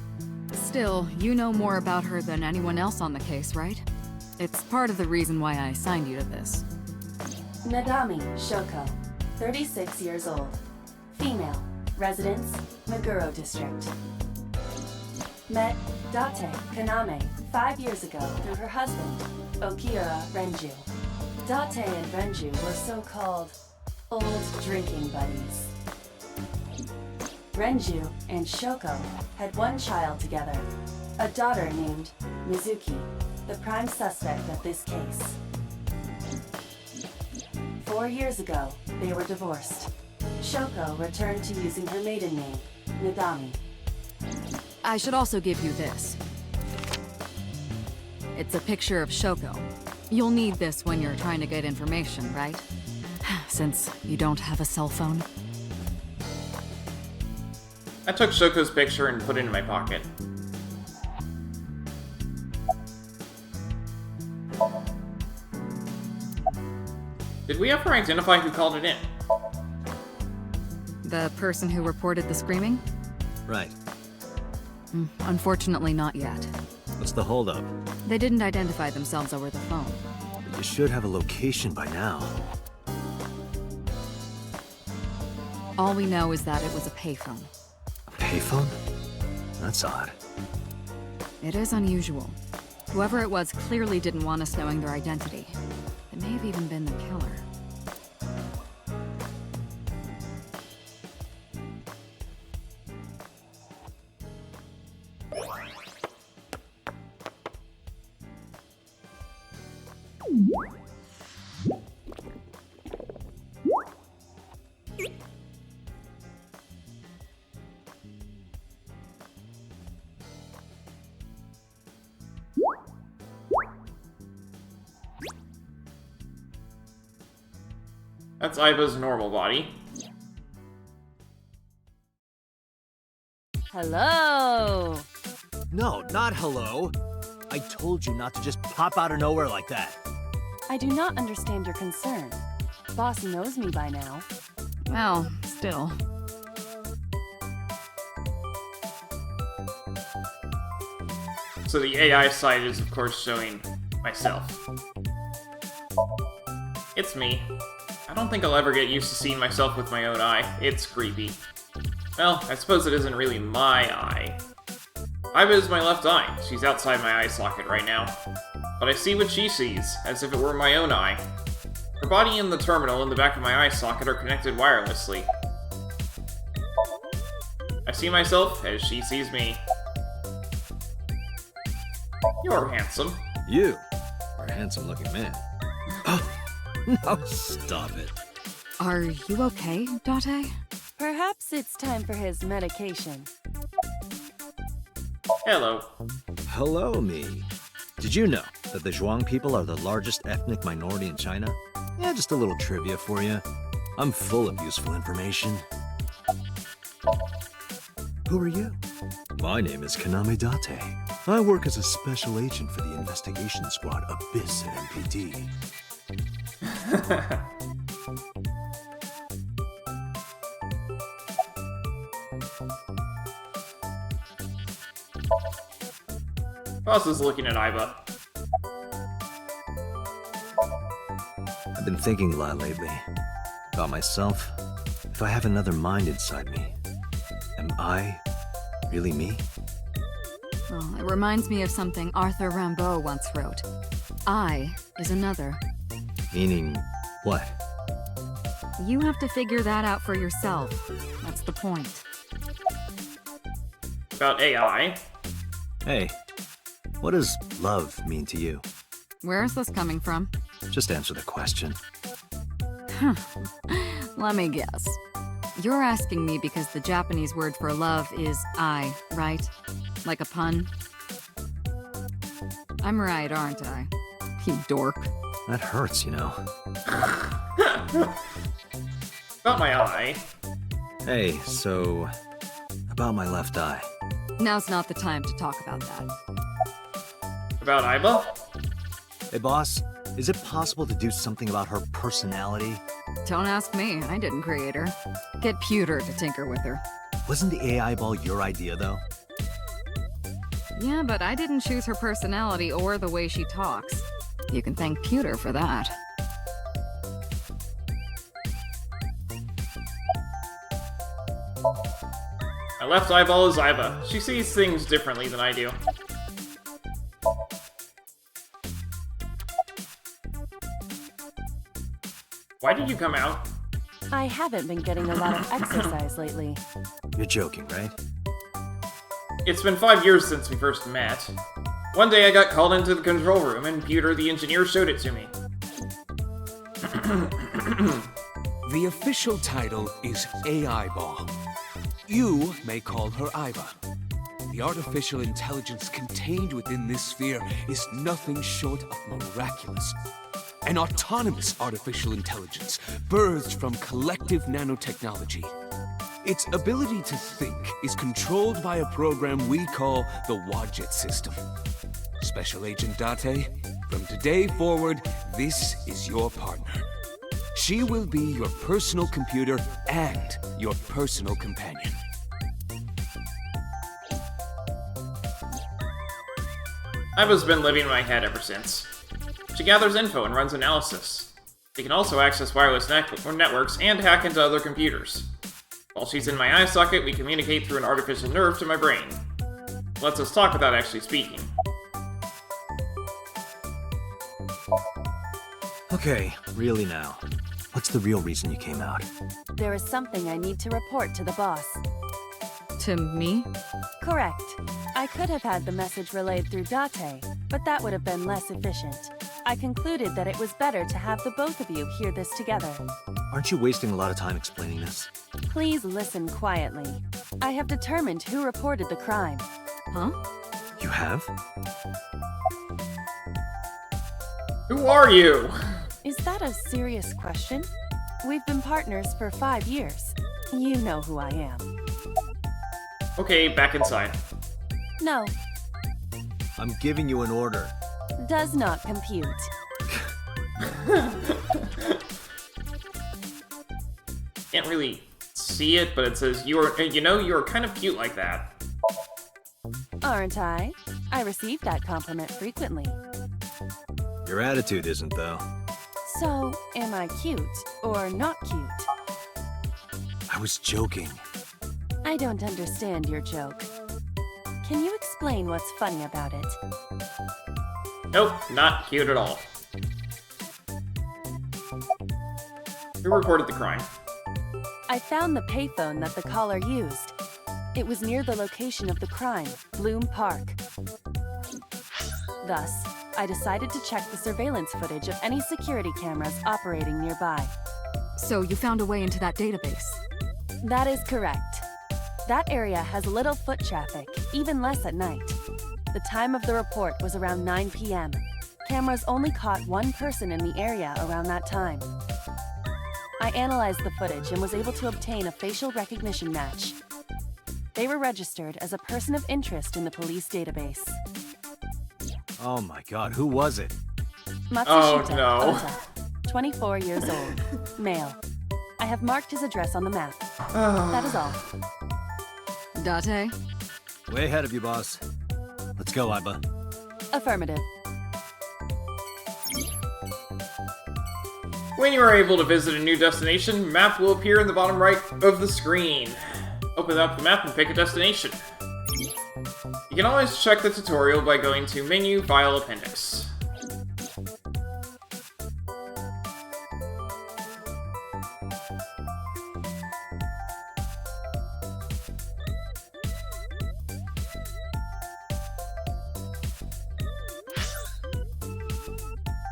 Still, you know more about her than anyone else on the case, right? It's part of the reason why I assigned you to this. Nadami Shoko, 36 years old. Female. Residence, Meguro District. Met Date Kaname 5 years ago through her husband, Okiura Renju. Date and Renju were so-called old drinking buddies. Renju and Shoko had one child together, a daughter named Mizuki, the prime suspect of this case. 4 years ago, they were divorced. Shoko returned to using her maiden name, Nadami. I should also give you this. It's a picture of Shoko. You'll need this when you're trying to get information, right? Since you don't have a cell phone. I took Shoko's picture and put it in my pocket. Did we ever identify who called it in? The person who reported the screaming? Right. Unfortunately not yet. What's the holdup? They didn't identify themselves over the phone. But you should have a location by now. All we know is that it was a payphone. A payphone? That's odd. It is unusual. Whoever it was clearly didn't want us knowing their identity. It may have even been the killer. That's Aiba's normal body. Hello! No, not hello. I told you not to just pop out of nowhere like that. I do not understand your concern. Boss knows me by now. Well, still. So the AI side is, of course, showing myself. It's me. I don't think I'll ever get used to seeing myself with my own eye. It's creepy. Well, I suppose it isn't really my eye. Aiba is my left eye. She's outside my eye socket right now. But I see what she sees, as if it were my own eye. Her body and the terminal in the back of my eye socket are connected wirelessly. I see myself as she sees me. You're handsome. You are a handsome-looking man. Oh, no, stop it. Are you okay, Date? Perhaps it's time for his medication. Hello. Hello, me. Did you know that the Zhuang people are the largest ethnic minority in China? Yeah, just a little trivia for you. I'm full of useful information. Who are you? My name is Kaname Date. I work as a special agent for the investigation squad Abyss at MPD. Boss is looking at Aiba. I've been thinking a lot lately. About myself If I have another mind inside me, am I really me? Well, it reminds me of something Arthur Rimbaud once wrote. I is another. Meaning what? You have to figure that out for yourself. That's the point. About AI. Hey, what does love mean to you? Where is this coming from? Just answer the question. Let me guess. You're asking me because the Japanese word for love is ai, right? Like a pun? I'm right, aren't I? You dork. That hurts, you know. About my eye. Hey, so about my left eye. Now's not the time to talk about that. About Iba? Hey, boss, is it possible to do something about her personality? Don't ask me, I didn't create her. Get Pewter to tinker with her. Wasn't the AI ball your idea, though? Yeah, but I didn't choose her personality or the way she talks. You can thank Pewter for that. My left eyeball is Iba. She sees things differently than I do. Why did you come out? I haven't been getting a lot of exercise lately. You're joking, right? It's been 5 years since we first met. One day I got called into the control room and Pewter, the engineer, showed it to me. The official title is AI Ball. You may call her Iva. The artificial intelligence contained within this sphere is nothing short of miraculous. An autonomous artificial intelligence birthed from collective nanotechnology. Its ability to think is controlled by a program we call the Wadjet system. Special Agent Date, from today forward, this is your partner. She will be your personal computer and your personal companion. Iba's been living in my head ever since. She gathers info and runs analysis. She can also access wireless networks and hack into other computers. While she's in my eye socket, we communicate through an artificial nerve to my brain. It lets us talk without actually speaking. Okay, really now. What's the real reason you came out? There is something I need to report to the boss. To me? Correct. I could have had the message relayed through Date, but that would have been less efficient. I concluded that it was better to have the both of you hear this together. Aren't you wasting a lot of time explaining this? Please listen quietly. I have determined who reported the crime. Huh? You have? Who are you? Is that a serious question? We've been partners for 5 years. You know who I am. Okay, back inside. No, I'm giving you an order. does not compute. Can't really see it, but it says you're kind of cute like that. Aren't I? I receive that compliment frequently. Your attitude isn't, though. So, am I cute or not cute? I was joking. I don't understand your joke. Can you explain what's funny about it? Nope, not cute at all. Who reported the crime? I found the payphone that the caller used. It was near the location of the crime, Bloom Park. Thus, I decided to check the surveillance footage of any security cameras operating nearby. So you found a way into that database? That is correct. That area has little foot traffic, even less at night. The time of the report was around 9 p.m. Cameras only caught one person in the area around that time. I analyzed the footage and was able to obtain a facial recognition match. They were registered as a person of interest in the police database. Oh my god, who was it? Matsushita Oh, no. Ota, 24 years old, male. I have marked his address on the map. That is all. Date? Way ahead of you, boss. Let's go, Iba. When you are able to visit a new destination, map will appear in the bottom right of the screen. Open up the map and pick a destination. You can always check the tutorial by going to Menu, File, Appendix.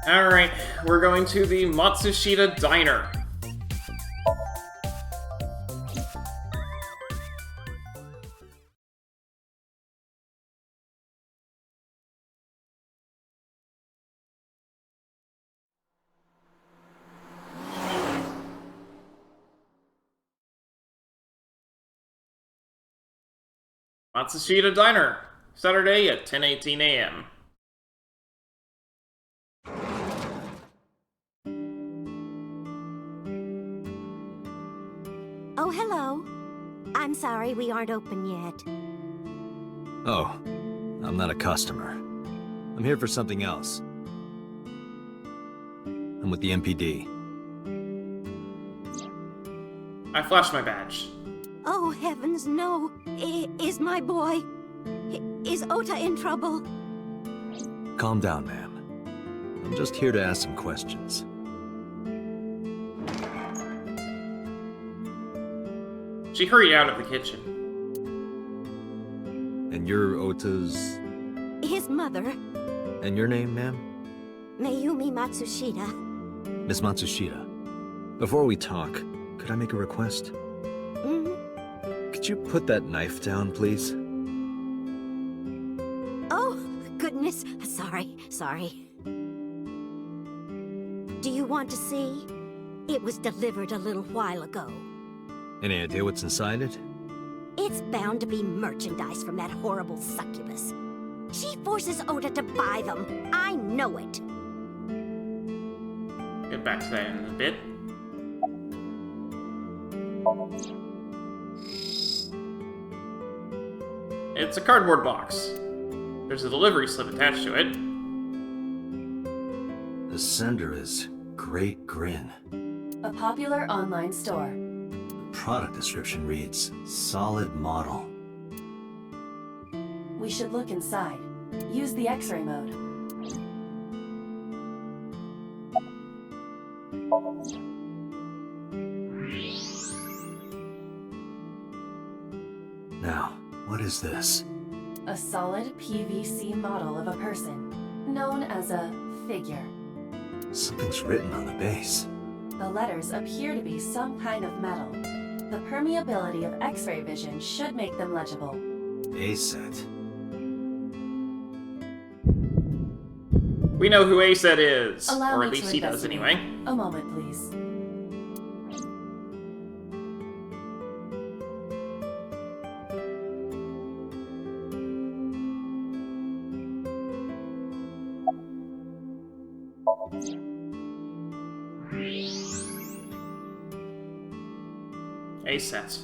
Alright, we're going to the Matsushita Diner. Matsushita Diner, Saturday at 10:18 a.m. Oh, hello. I'm sorry we aren't open yet. Oh, I'm not a customer. I'm here for something else. I'm with the MPD. I flashed my badge. Oh, heavens, no. Is my boy... Is Ota in trouble? Calm down, ma'am. I'm just here to ask some questions. She hurried out of the kitchen. And you're Ota's... His mother, And your name, ma'am? Mayumi Matsushita. Miss Matsushita. Before we talk, could I make a request? Could you put that knife down, please? Oh, goodness. Sorry. Do you want to see? It was delivered a little while ago. Any idea what's inside it? It's bound to be merchandise from that horrible succubus. She forces Ota to buy them. I know it. Get back to that in a bit. It's a cardboard box. There's a delivery slip attached to it. The sender is Great Grin. A popular online store. The product description reads, solid model. We should look inside. Use the X-ray mode. Now, what is this? A solid PVC model of a person, known as a figure. Something's written on the base. The letters appear to be some kind of metal. The permeability of X-ray vision should make them legible. A-set. We know who A-set is. Allow or me at least to he does investigate. anyway. A moment, please. A-set.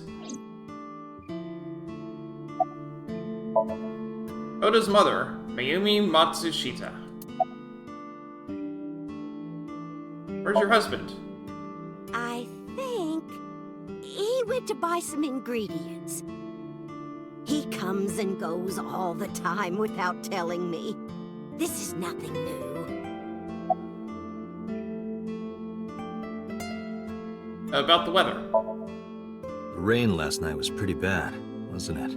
Ota's mother, Mayumi Matsushita. Where's your husband? I think he went to buy some ingredients. He comes and goes all the time without telling me. This is nothing new. About the weather. The rain last night was pretty bad, wasn't it?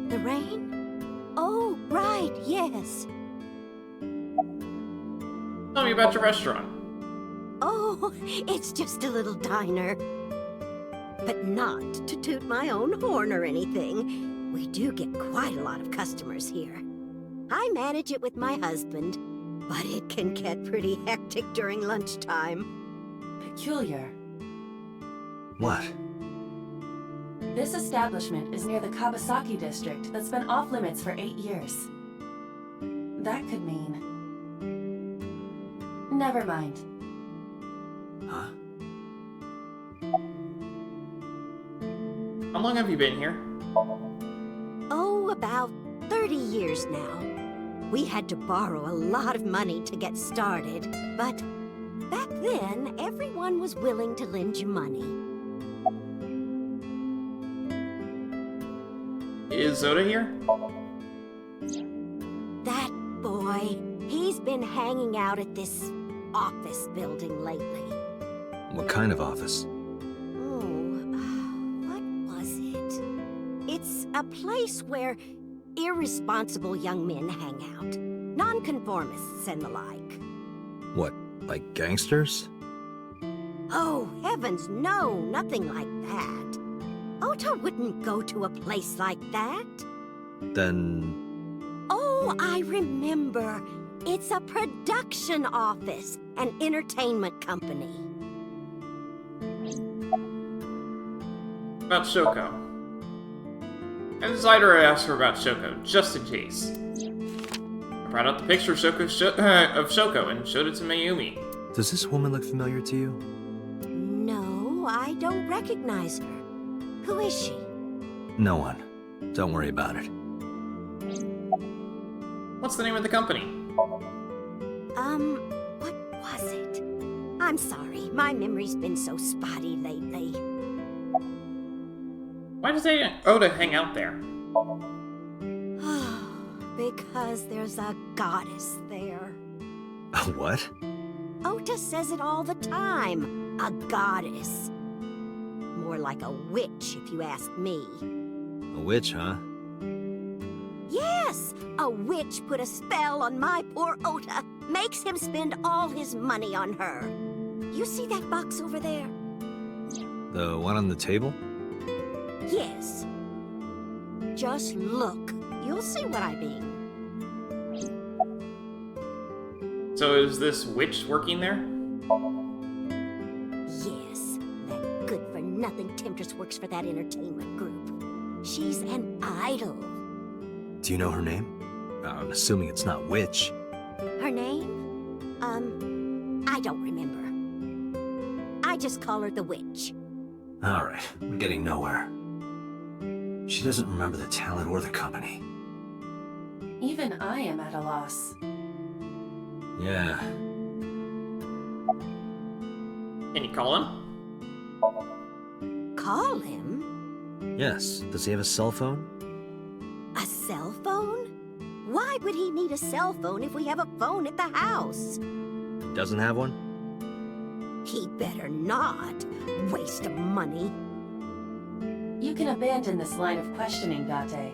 The rain? Oh, right, yes. Tell me about your restaurant. Oh, it's just a little diner. But not to toot my own horn or anything. We do get quite a lot of customers here. I manage it with my husband, but it can get pretty hectic during lunchtime. Peculiar. What? This establishment is near the Kawasaki district that's been off limits for 8 years. That could mean... Never mind. Huh? How long have you been here? Oh, about 30 years now. We had to borrow a lot of money to get started, but Back then, everyone was willing to lend you money. Is Oda here? That boy, he's been hanging out at this office building lately. What kind of office? Oh, what was it? It's a place where irresponsible young men hang out. Nonconformists and the like. What, like gangsters? Oh, heavens, no, nothing like that. Ota wouldn't go to a place like that. Then... Oh, I remember. It's a production office, an entertainment company. About Shoko. I decided to ask her about Shoko, just in case. I brought out the picture of Shoko and showed it to Mayumi. Does this woman look familiar to you? No, I don't recognize her. Who is she? No one. Don't worry about it. What's the name of the company? What was it? I'm sorry, my memory's been so spotty lately. Why does Oda hang out there? Because there's a goddess there. What? Ota says it all the time. A goddess. More like a witch, if you ask me. A witch, huh? Yes! A witch put a spell on my poor Ota. Makes him spend all his money on her. You see that box over there? The one on the table? Yes. Just look. You'll see what I mean. So is this witch working there? Yes. That good-for-nothing temptress works for that entertainment group. She's an idol. Do you know her name? I'm assuming it's not witch. Her name? I don't remember. I just call her the witch. Alright, we're getting nowhere. She doesn't remember the talent or the company. Even I am at a loss. Yeah. Can you call him? Call him? Yes. Does he have a cell phone? A cell phone? Why would he need a cell phone if we have a phone at the house? Doesn't have one? He better not. Waste of money. You can abandon this line of questioning, Date.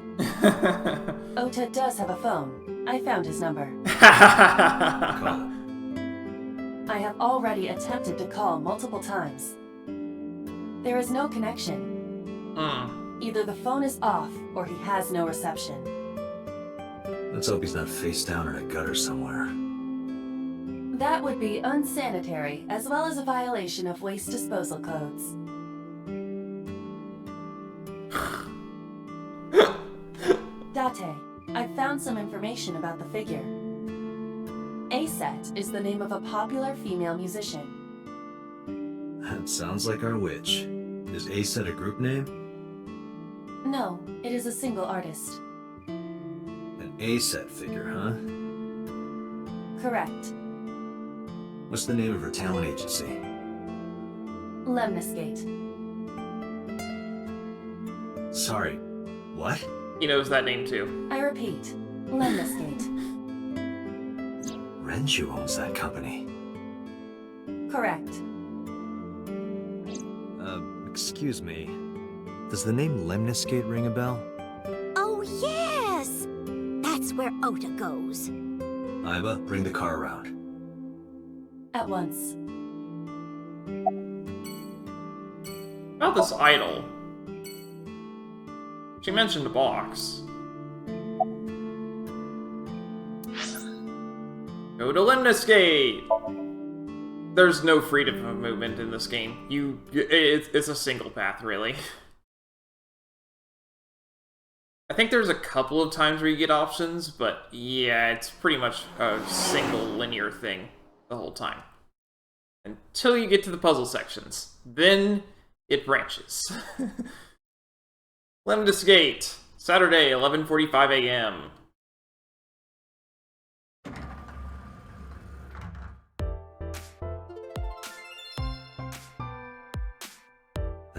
Ota does have a phone. I found his number. Call it. I have already attempted to call multiple times. There is no connection. Either the phone is off, or he has no reception. Let's hope he's not face down in a gutter somewhere. That would be unsanitary, as well as a violation of waste disposal codes. Date, I've found some information about the figure. A-Set is the name of a popular female musician. That sounds like our witch. Is A-Set a group name? No, it is a single artist. An A-Set figure, huh? Correct. What's the name of her talent agency? Lemniscate. Sorry, what? He knows that name too. I repeat, Lemniscate. Renju owns that company. Correct. Excuse me. Does the name Lemniscate ring a bell? Oh, yes! That's where Ota goes. Iba, bring the car around. At once. About this idol. She mentioned a box. Go to Lemniscate! There's no freedom of movement in this game. It's a single path, really. I think there's a couple of times where you get options, but yeah, it's pretty much a single linear thing the whole time. Until you get to the puzzle sections. Then it branches. Lemniscate, Saturday, 11:45 a.m.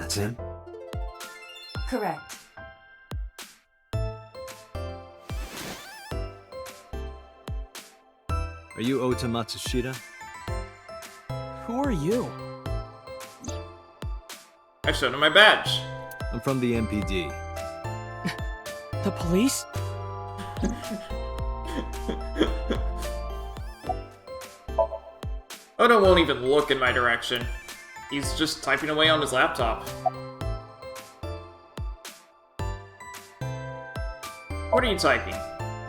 That's him? Correct. Are you Ota Matsushita? Who are you? I showed him my badge. I'm from the MPD. The police? Oda won't even look in my direction. He's just typing away on his laptop. What are you typing?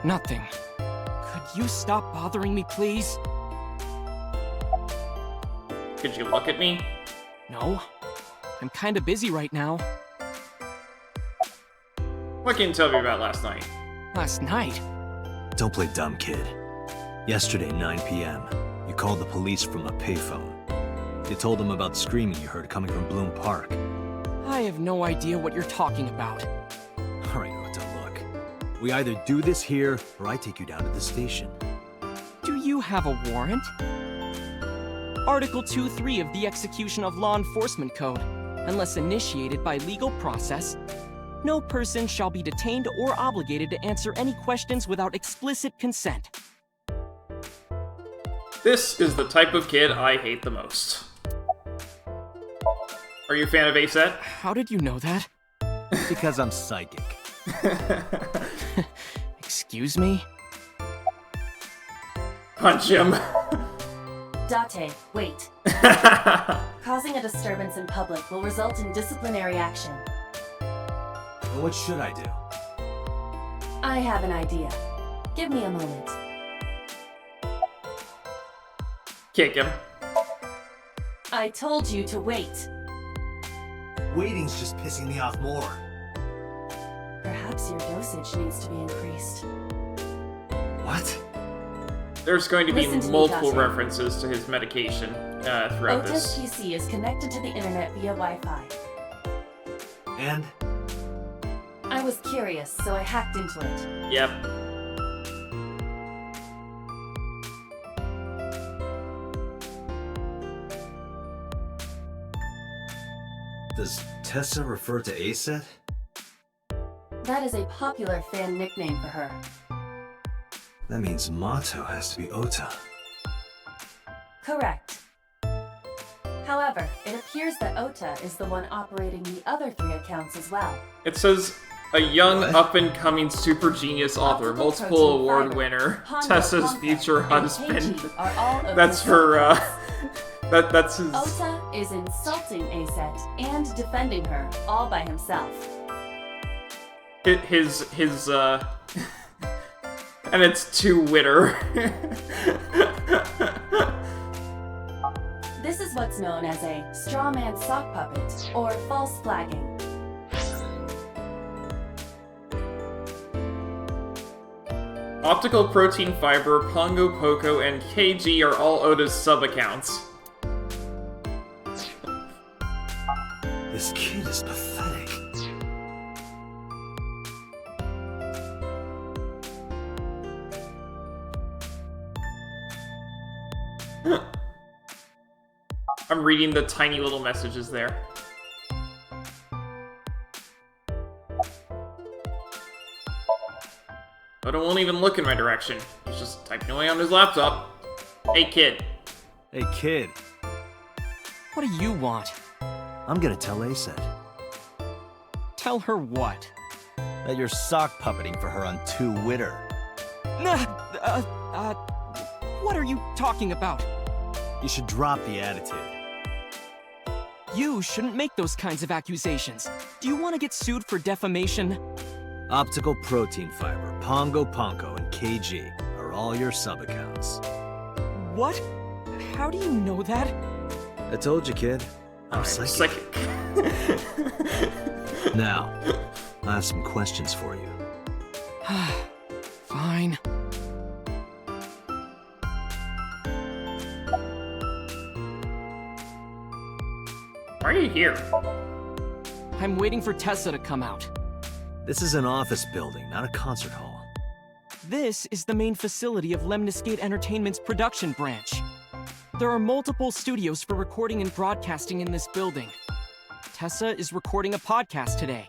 Nothing. Could you stop bothering me, please? Could you look at me? No. I'm kinda busy right now. What can you tell me about last night? Last night? Don't play dumb, kid. Yesterday, 9 p.m., you called the police from a payphone. You told them about screaming you heard coming from Bloom Park. I have no idea what you're talking about. Alright, Ota, look. We either do this here, or I take you down to the station. Do you have a warrant? Article 2.3 of the Execution of Law Enforcement Code. Unless initiated by legal process, no person shall be detained or obligated to answer any questions without explicit consent. This is the type of kid I hate the most. Are you a fan of ASET? How did you know that? Because I'm psychic. Excuse me? Punch him. Date, wait. Causing a disturbance in public will result in disciplinary action. Well, what should I do? I have an idea. Give me a moment. Kick him. I told you to wait. Waiting's just pissing me off more. Perhaps your dosage needs to be increased. What? There's going to be Listen to me, multiple Date. references to his medication throughout Ota's this. PC is connected to the internet via Wi-Fi. And? I was curious, so I hacked into it. Yep. Does Tessa refer to ASET? That is a popular fan nickname for her. That means Mato has to be Ota. Correct. However, it appears that Ota is the one operating the other 3 accounts as well. It says a young, What? up-and-coming super genius author, Optical multiple protein award fiber, winner, Pongo, Tessa's Ponca, future and husband. KG are all open That's her, subjects. that's his... Ota is insulting Aset and defending her all by himself. His, and it's to Witter. This is what's known as a straw man sock puppet, or false flagging. Optical protein fiber, Pongo Poco, and KG are all Oda's sub-accounts. This kid is pathetic. I'm reading the tiny little messages there. Oda won't even look in my direction. He's just typing away on his laptop. Hey kid. Hey, kid. What do you want? I'm gonna tell ASET Tell her what? that you're sock puppeting for her on Twitter. What are you talking about? You should drop the attitude. You shouldn't make those kinds of accusations. Do you want to get sued for defamation? Optical protein fiber, Pongo Ponko, and KG are all your sub-accounts. What? How do you know that? I told you, kid. I'm psychic. Now, I have some questions for you. Fine. Why are you here? I'm waiting for Tessa to come out. This is an office building, not a concert hall. This is the main facility of Lemniscate Entertainment's production branch. There are multiple studios for recording and broadcasting in this building. Tessa is recording a podcast today.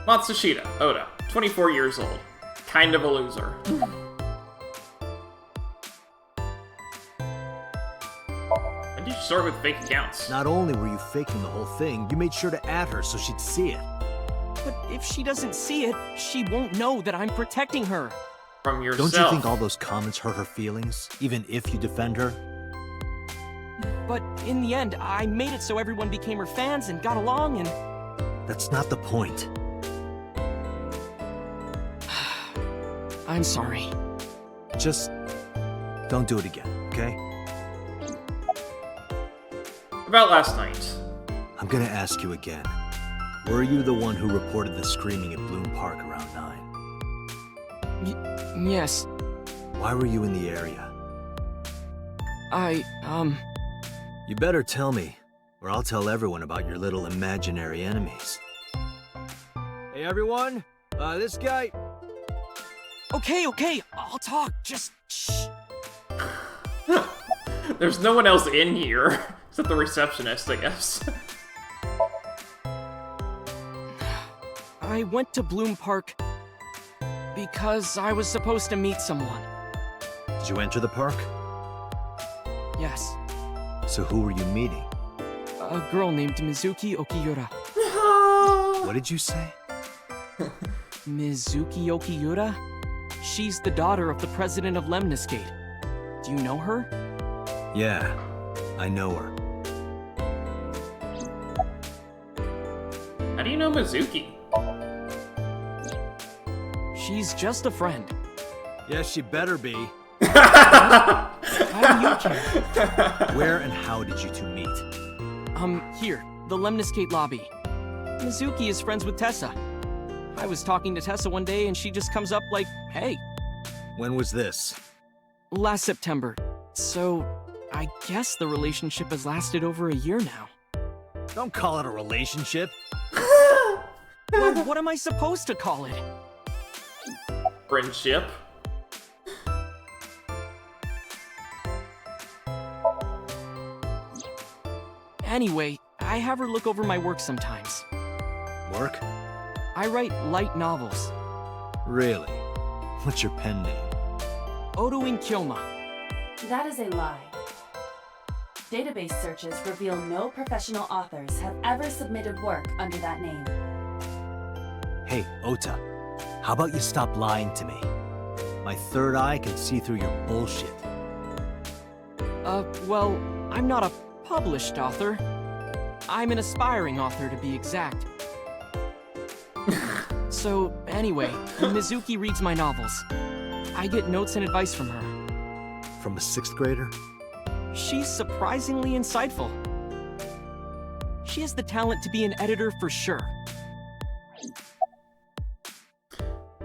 Matsushita, Oda, 24 years old. Kind of a loser. When did you start with fake accounts? Not only were you faking the whole thing, you made sure to add her so she'd see it. But if she doesn't see it, she won't know that I'm protecting her. From yourself. Don't you think all those comments hurt her feelings, even if you defend her? But in the end, I made it so everyone became her fans and got along and... That's not the point. I'm sorry. Just don't do it again, okay? About last night. I'm gonna ask you again. Were you the one who reported the screaming at Bloom Park around 9? Yes. Why were you in the area? You You better tell me, or I'll tell everyone about your little imaginary enemies. Hey everyone, this guy... Okay, I'll talk, just shh. There's no one else in here, except the receptionist, I guess. I went to Bloom Park because I was supposed to meet someone. Did you enter the park? Yes, So who were you meeting? a girl named Mizuki Okiura. What did you say? Mizuki Okiura? She's the daughter of the president of Lemniscate. Do you know her? Yeah, I know her. How do you know Mizuki? She's just a friend. Yes, she better be. How do you care? Where and how did you two meet? Here, the Lemniscate lobby. Mizuki is friends with Tessa. I was talking to Tessa one day and she just comes up like, hey. When was this? Last September. So, I guess the relationship has lasted over a year now. Don't call it a relationship. Well, what am I supposed to call it? Friendship. Anyway, I have her look over my work sometimes. Work? I write light novels. Really? What's your pen name? Odoin Kyoma. That is a lie. Database searches reveal no professional authors have ever submitted work under that name. Hey, Ota. How about you stop lying to me? My third eye can see through your bullshit. Well, I'm not a published author. I'm an aspiring author, to be exact. So, anyway, Mizuki reads my novels. I get notes and advice from her. From a 6th grader? She's surprisingly insightful. She has the talent to be an editor for sure.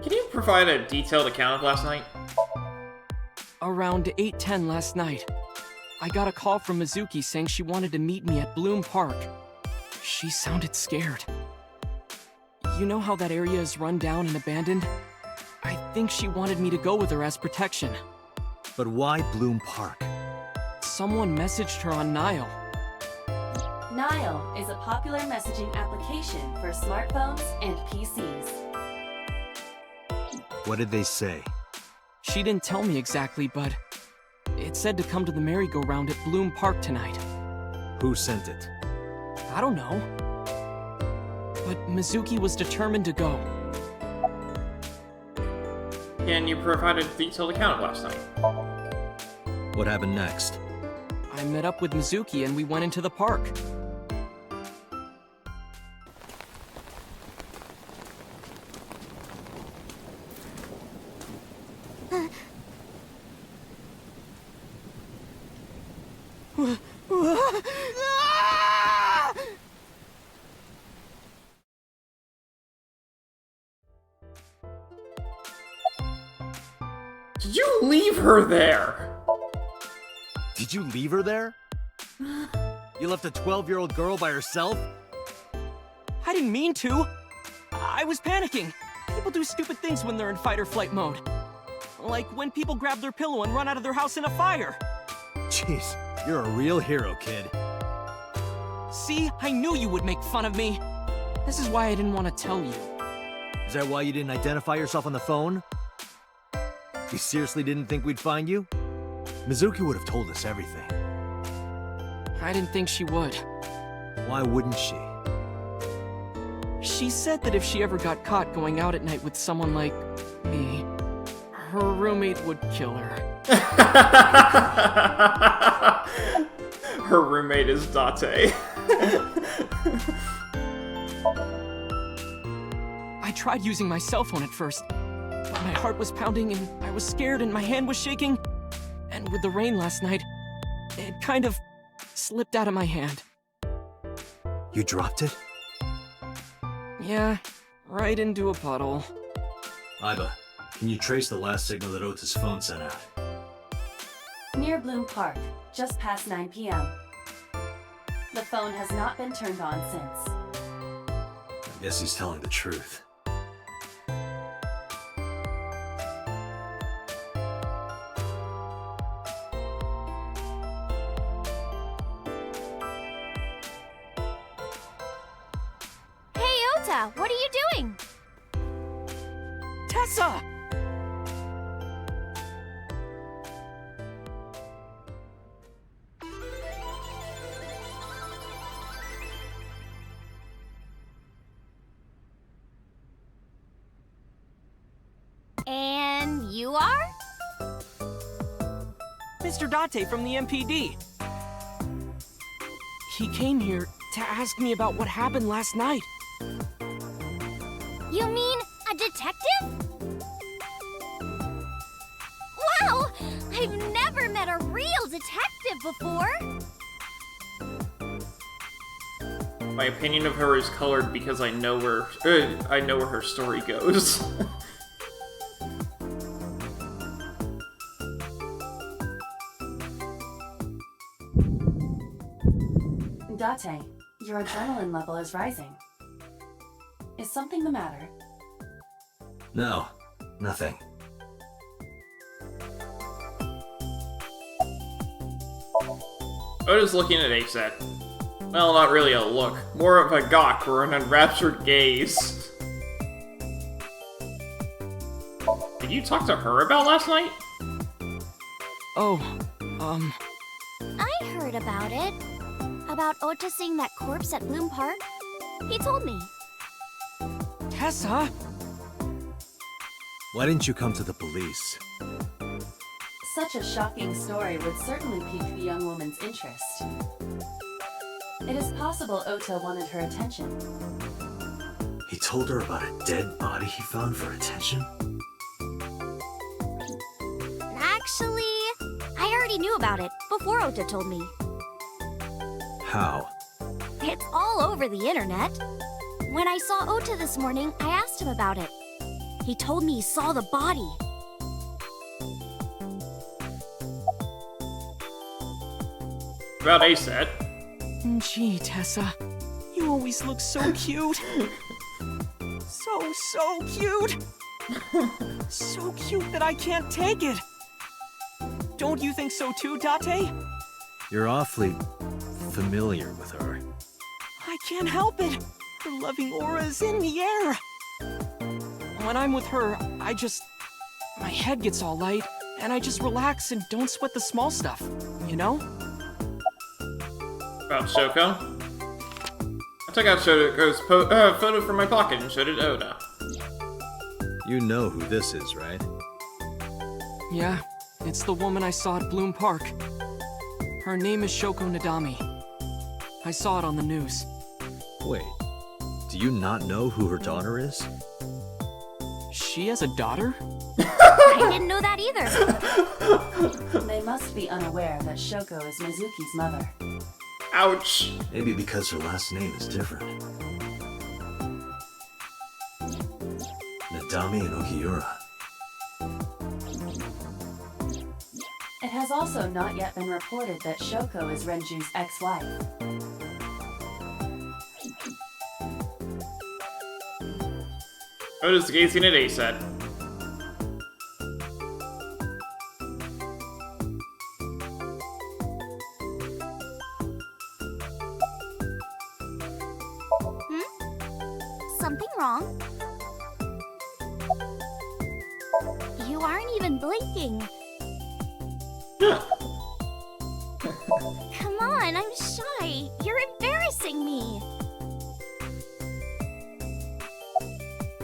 Can you provide a detailed account of last night? Around 8:10 last night, I got a call from Mizuki saying she wanted to meet me at Bloom Park. She sounded scared. You know how that area is run down and abandoned? I think she wanted me to go with her as protection. But why Bloom Park? Someone messaged her on Nile. Nile is a popular messaging application for smartphones and PCs. What did they say? She didn't tell me exactly, but it said to come to the merry-go-round at Bloom Park tonight. Who sent it? I don't know. But Mizuki was determined to go. Can you provide a detailed account of last night? What happened next? I met up with Mizuki and we went into the park. Did you leave her there? Did you leave her there? You left a 12-year-old girl by herself? I didn't mean to. I was panicking. People do stupid things when they're in fight or flight mode. Like when people grab their pillow and run out of their house in a fire. Jeez, You're a real hero, kid. See? I knew you would make fun of me. This is why I didn't want to tell you. Is that why you didn't identify yourself on the phone? You seriously didn't think we'd find you? Mizuki would have told us everything. I didn't think she would. Why wouldn't she? She said that if she ever got caught going out at night with someone like me, her roommate would kill her. Her roommate is Date. I tried using my cell phone at first, but my heart was pounding and I was scared and my hand was shaking. And with the rain last night, it kind of slipped out of my hand. You dropped it? Yeah, right into a puddle. Aiba, can you trace the last signal that Ota's phone sent out? Near Bloom Park, just past 9 p.m. The phone has not been turned on since. I guess he's telling the truth. Hey, Ota, what are you doing? Tessa! And you are? Mr. Date from the MPD. He came here to ask me about what happened last night. You mean a detective? Wow! I've never met a real detective before! My opinion of her is colored because I know where her story goes. Date, your adrenaline level is rising. Is something the matter? No, nothing. Ota's looking at Aset. Well, not really a look. More of a gawk or an enraptured gaze. Did you talk to her about last night? Oh, I heard about it. About Ota seeing that corpse at Bloom Park. He told me. Tessa? Why didn't you come to the police? Such a shocking story would certainly pique the young woman's interest. It is possible Ota wanted her attention. He told her about a dead body he found for attention? Actually, I already knew about it before Ota told me. How? It's all over the internet. When I saw Ota this morning, I asked him about it. He told me he saw the body. About Aset. Gee, Tessa. You always look so cute. So cute. So cute that I can't take it. Don't you think so too, Date? You're awfully familiar with her. I can't help it. Her loving aura is in the air. When I'm with her, my head gets all light, and I just relax and don't sweat the small stuff, you know? About Shoko? I took out Shoko's photo from my pocket and showed it to Ota. You know who this is, right? Yeah, it's the woman I saw at Bloom Park. Her name is Shoko Nadami. I saw it on the news. Wait, do you not know who her daughter is? She has a daughter? I didn't know that either. They must be unaware that Shoko is Mizuki's mother. Ouch! Maybe because her last name is different. Nadami and Okiura. It has also not yet been reported that Shoko is Renju's ex-wife. Ota's gazing at Aset. something wrong? You aren't even blinking. Come on, I'm shy. You're embarrassing me.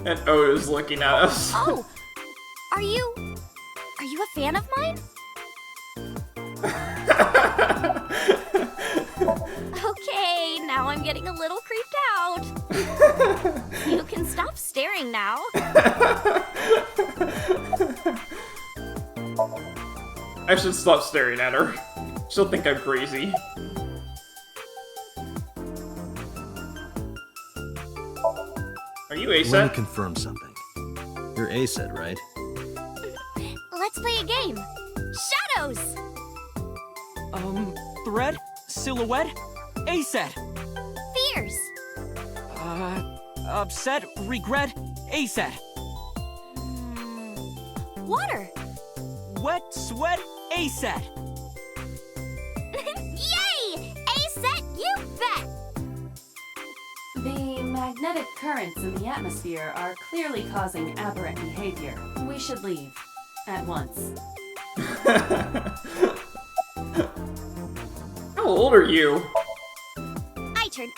And Oda's looking at us. Oh, are you a fan of mine? Okay, now I'm getting a little creeped out. You can stop staring now. I should stop staring at her. She'll think I'm crazy. Are you Let me ASAT? confirm something. You're ASAT, right? Let's play a game. Shadows! Thread? Silhouette? ASAT! Fears! Upset? Regret? ASAT! Water! Wet? Sweat? ASAT! Yay! ASAT, you bet! The magnetic currents in the atmosphere are clearly causing aberrant behavior. We should leave. At once. How old are you? I turned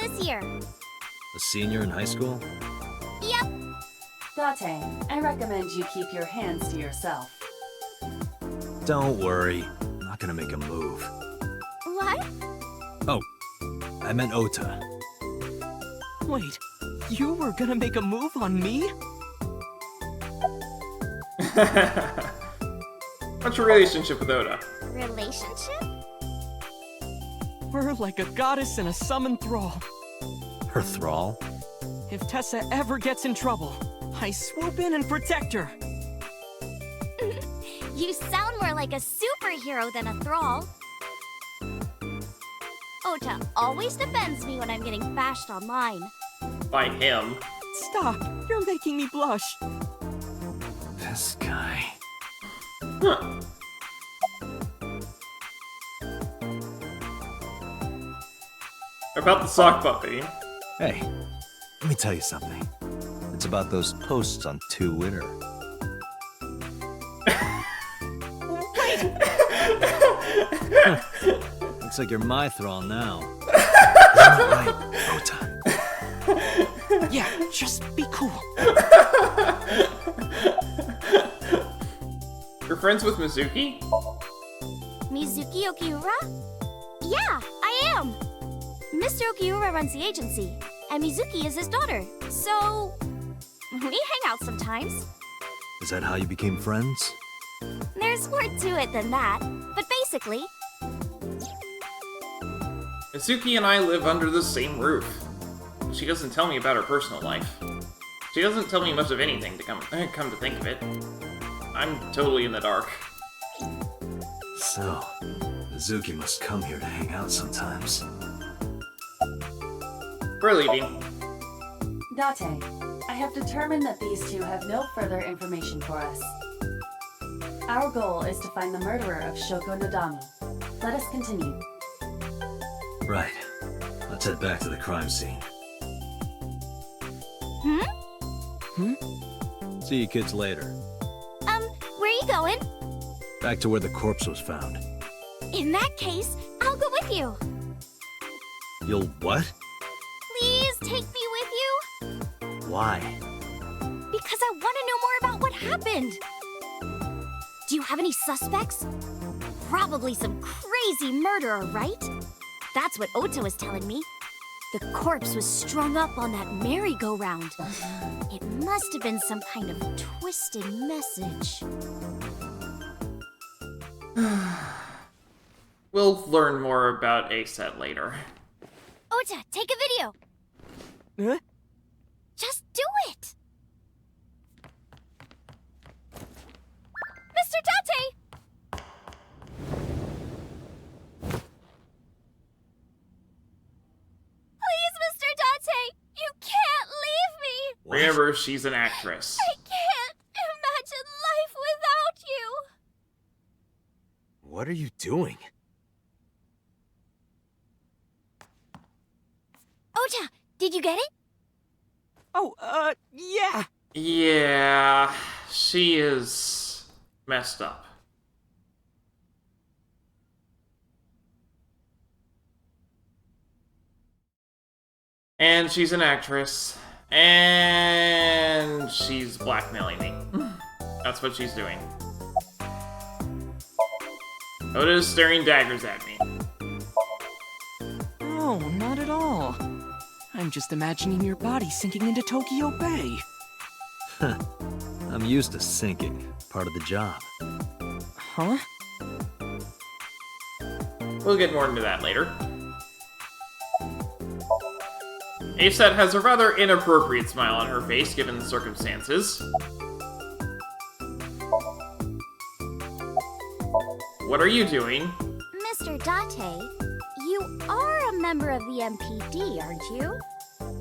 18 this year. A senior in high school? Yep. Date, I recommend you keep your hands to yourself. Don't worry. I'm not gonna make a move. What? Oh, I meant Ota. Wait, you were gonna make a move on me? What's your relationship with Oda? Relationship? We're like a goddess and a summoned thrall. Her thrall? If Tessa ever gets in trouble, I swoop in and protect her. You sound more like a superhero than a thrall. Ota always defends me when I'm getting bashed online. By him. Stop, you're making me blush. This guy. Huh. About the sock puppy. Hey, let me tell you something. It's about those posts on Twitter. Looks like you're my thrall now. Right, Ota. Yeah, just be cool. You're friends with Mizuki? Mizuki Okiura? Yeah, I am. Mr. Okiura runs the agency, and Mizuki is his daughter, so we hang out sometimes. Is that how you became friends? There's more to it than that, but basically, Mizuki and I live under the same roof. She doesn't tell me about her personal life. She doesn't tell me much of anything to come to think of it. I'm totally in the dark. So, Mizuki must come here to hang out sometimes. We're leaving. Date, I have determined that these two have no further information for us. Our goal is to find the murderer of Shoko Nodami. Let us continue. Right. Let's head back to the crime scene. See you kids later. where are you going? Back to where the corpse was found. In that case, I'll go with you. You'll what? Please take me with you, Why? because I want to know more about what happened. Do you have any suspects? Probably some crazy murderer, right? That's what Ota was telling me. The corpse was strung up on that merry-go-round. It must have been some kind of twisted message. We'll learn more about ASAT later. Ota, take a video. Huh? Just do it. Mr. Tate! Please, Mr. Tate! You can't leave me! Remember, she's an actress. I can't imagine life without you! What are you doing? Ota, did you get it? Oh, yeah. Yeah, she is messed up. And she's an actress. And she's blackmailing me. That's what she's doing. Oda is staring daggers at me. Oh, not at all. I'm just imagining your body sinking into Tokyo Bay. I'm used to sinking. Part of the job. Huh? We'll get more into that later. Aset has a rather inappropriate smile on her face given the circumstances. What are you doing? Mr. Date, you are a member of the MPD, aren't you?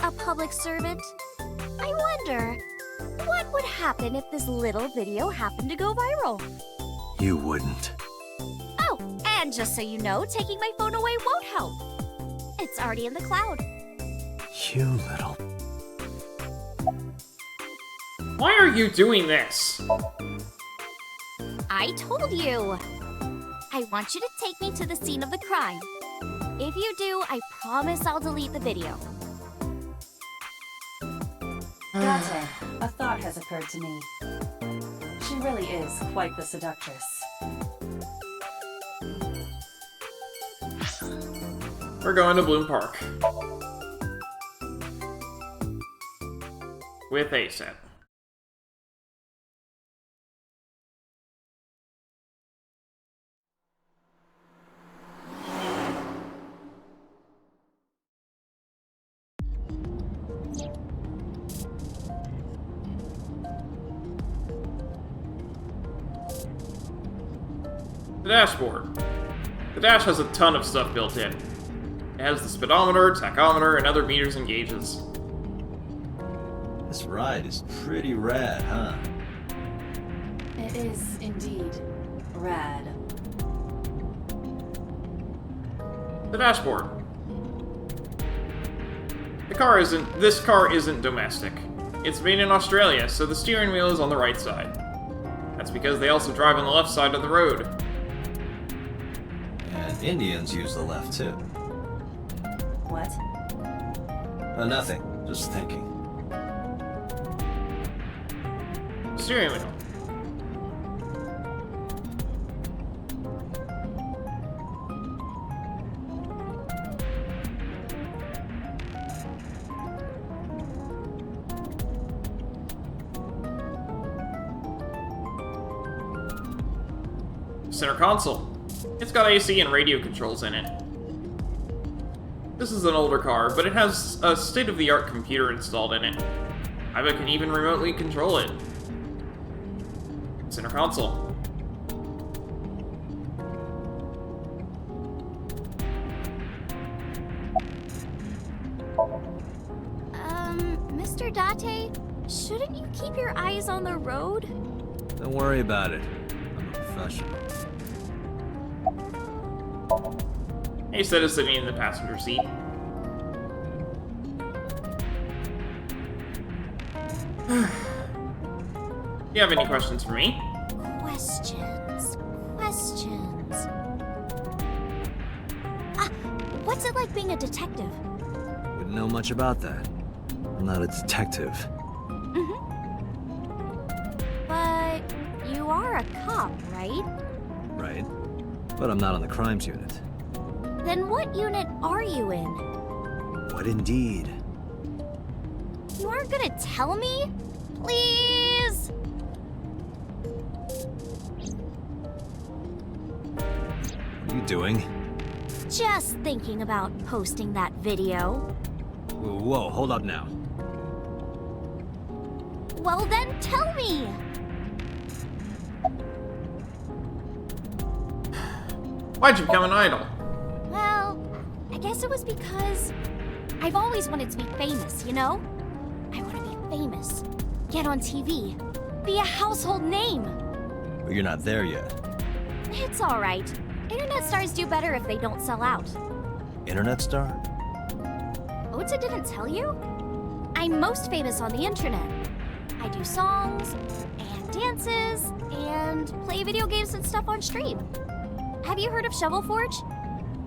A public servant? I wonder, what would happen if this little video happened to go viral? You wouldn't. Oh, and just so you know, taking my phone away won't help. It's already in the cloud. You little... Why are you doing this? I told you. I want you to take me to the scene of the crime. If you do, I promise I'll delete the video. Date, a thought has occurred to me. She really is quite the seductress. We're going to Bloom Park. With Aset. The dashboard. The dash has a ton of stuff built in. It has the speedometer, tachometer, and other meters and gauges. This ride is pretty rad, huh? It is indeed rad. The dashboard. This car isn't domestic. It's made in Australia, so the steering wheel is on the right side. That's because they also drive on the left side of the road. And Indians use the left, too. What? Nothing. Just thinking. Steering wheel. Center console. It's got AC and radio controls in it. This is an older car, but it has a state-of-the-art computer installed in it. Iva can even remotely control it. Center console. Mr. Date, shouldn't you keep your eyes on the road? Don't worry about it. I'm a professional. Aset is sitting in the passenger seat. Do you have any questions for me? Questions. What's it like being a detective? Wouldn't know much about that. I'm not a detective. But you are a cop, right? Right. But I'm not on the crimes unit. Then what unit are you in? What indeed? You aren't gonna tell me? Please? What are you doing? Just thinking about posting that video. Whoa, hold up now. Well then, tell me! Why'd you become an idol? Well, I guess it was because I've always wanted to be famous, you know? I want to be famous, get on TV, be a household name. But you're not there yet. It's alright. Internet stars do better if they don't sell out. Internet star? Ota didn't tell you? I I'm most famous on the internet. I do songs, and dances, and play video games and stuff on stream. Have you heard of Shovel Forge?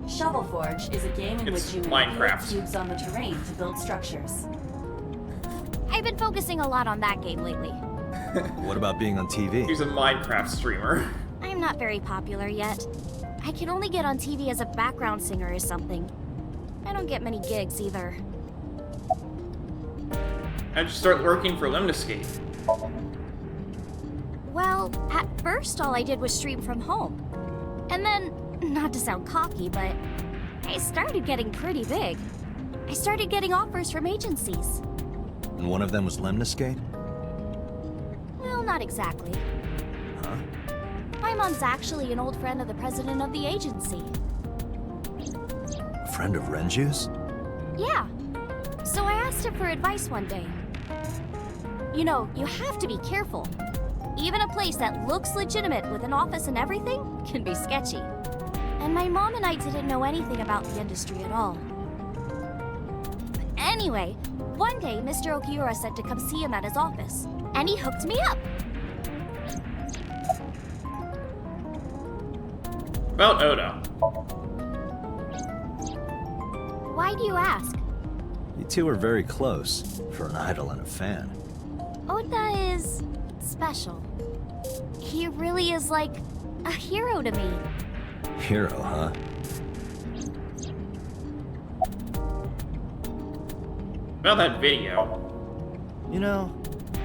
Shovel Forge is a game in It's which you Minecraft. manipulate cubes on the terrain to build structures. I've been focusing a lot on that game lately. What about being on TV? He's a Minecraft streamer. I'm not very popular yet. I can only get on TV as a background singer or something. I don't get many gigs either. How'd you start working for Lemniscate? Well, at first all I did was stream from home. And then, not to sound cocky, but I started getting pretty big. I started getting offers from agencies. And one of them was Lemniscate? Well, not exactly. Huh? My mom's actually an old friend of the president of the agency. A friend of Renju's? Yeah. So I asked him for advice one day. You know, you have to be careful. Even a place that looks legitimate with an office and everything can be sketchy. And my mom and I didn't know anything about the industry at all. But anyway, one day Mr. Okiura said to come see him at his office, and he hooked me up. About Oda. Why do you ask? You two are very close, for an idol and a fan. Ota is special. He really is like a hero to me. Hero, huh? About that video. You know,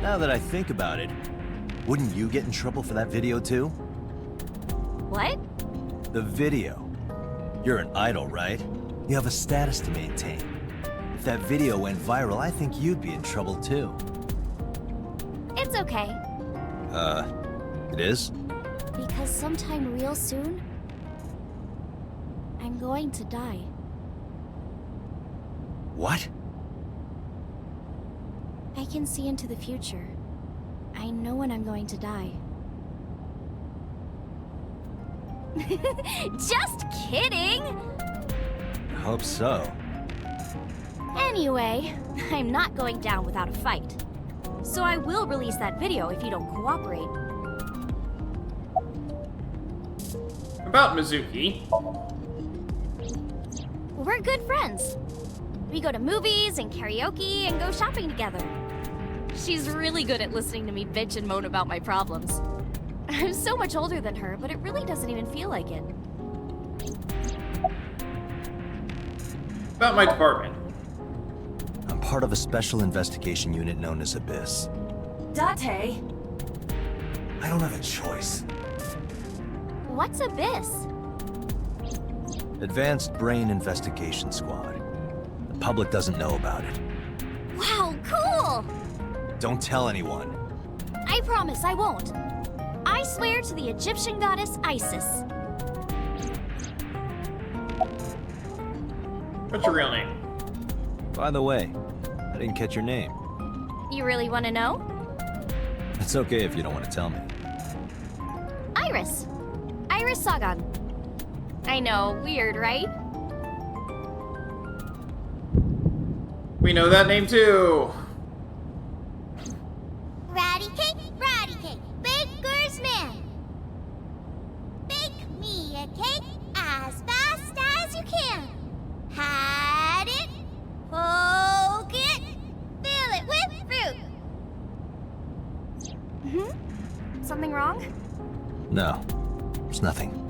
now that I think about it, wouldn't you get in trouble for that video too? What? The video. You're an idol, right? You have a status to maintain. If that video went viral, I think you'd be in trouble too. It's okay. It is? Because sometime real soon, I'm going to die. What? I can see into the future. I know when I'm going to die. Just kidding! I hope so. Anyway, I'm not going down without a fight. So I will release that video if you don't cooperate. About Mizuki. We're good friends. We go to movies and karaoke and go shopping together. She's really good at listening to me bitch and moan about my problems. I'm so much older than her, but it really doesn't even feel like it. About my department. I'm part of a special investigation unit known as Abyss. Date! I don't have a choice. What's Abyss? Advanced Brain Investigation Squad. The public doesn't know about it. Wow, cool! Don't tell anyone. I promise I won't. I swear to the Egyptian goddess Isis. What's your real name? By the way, I didn't catch your name. You really want to know? It's okay if you don't want to tell me. Iris. Iris Sagan. I know, weird, right? We know that name too. Ratty cake, baker's man. Bake me a cake as fast as you can. Had it, poke it, fill it with fruit. Something wrong? No, it's nothing.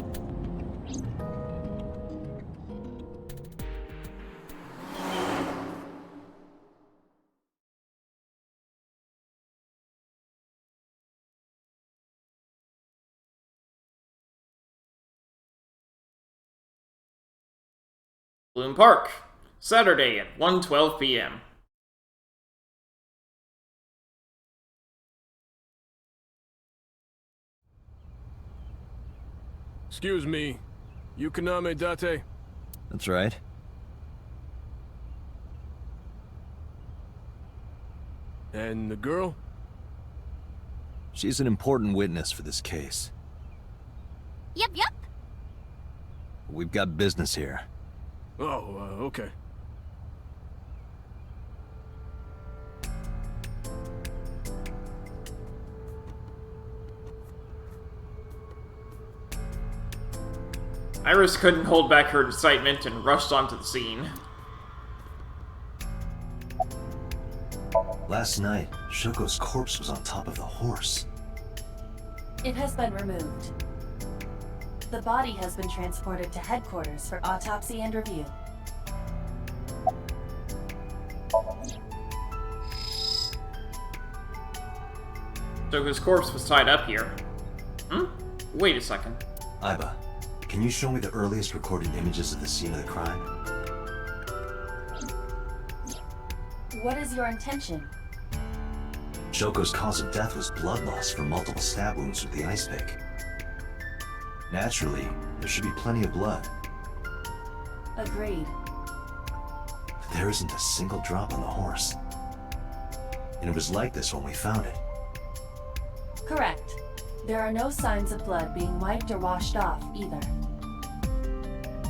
Bloom Park. Saturday at 1:12 p.m. Excuse me. Yukaname Date? That's right. And the girl? She's an important witness for this case. Yep. We've got business here. Oh, okay. Iris couldn't hold back her excitement and rushed onto the scene. Last night, Shoko's corpse was on top of the horse. It has been removed. The body has been transported to headquarters for autopsy and review. Shoko's corpse was tied up here. Wait a second. Aiba, can you show me the earliest recorded images of the scene of the crime? What is your intention? Shoko's cause of death was blood loss from multiple stab wounds with the ice pick. Naturally, there should be plenty of blood. Agreed. But there isn't a single drop on the horse. And it was like this when we found it. Correct. There are no signs of blood being wiped or washed off, either.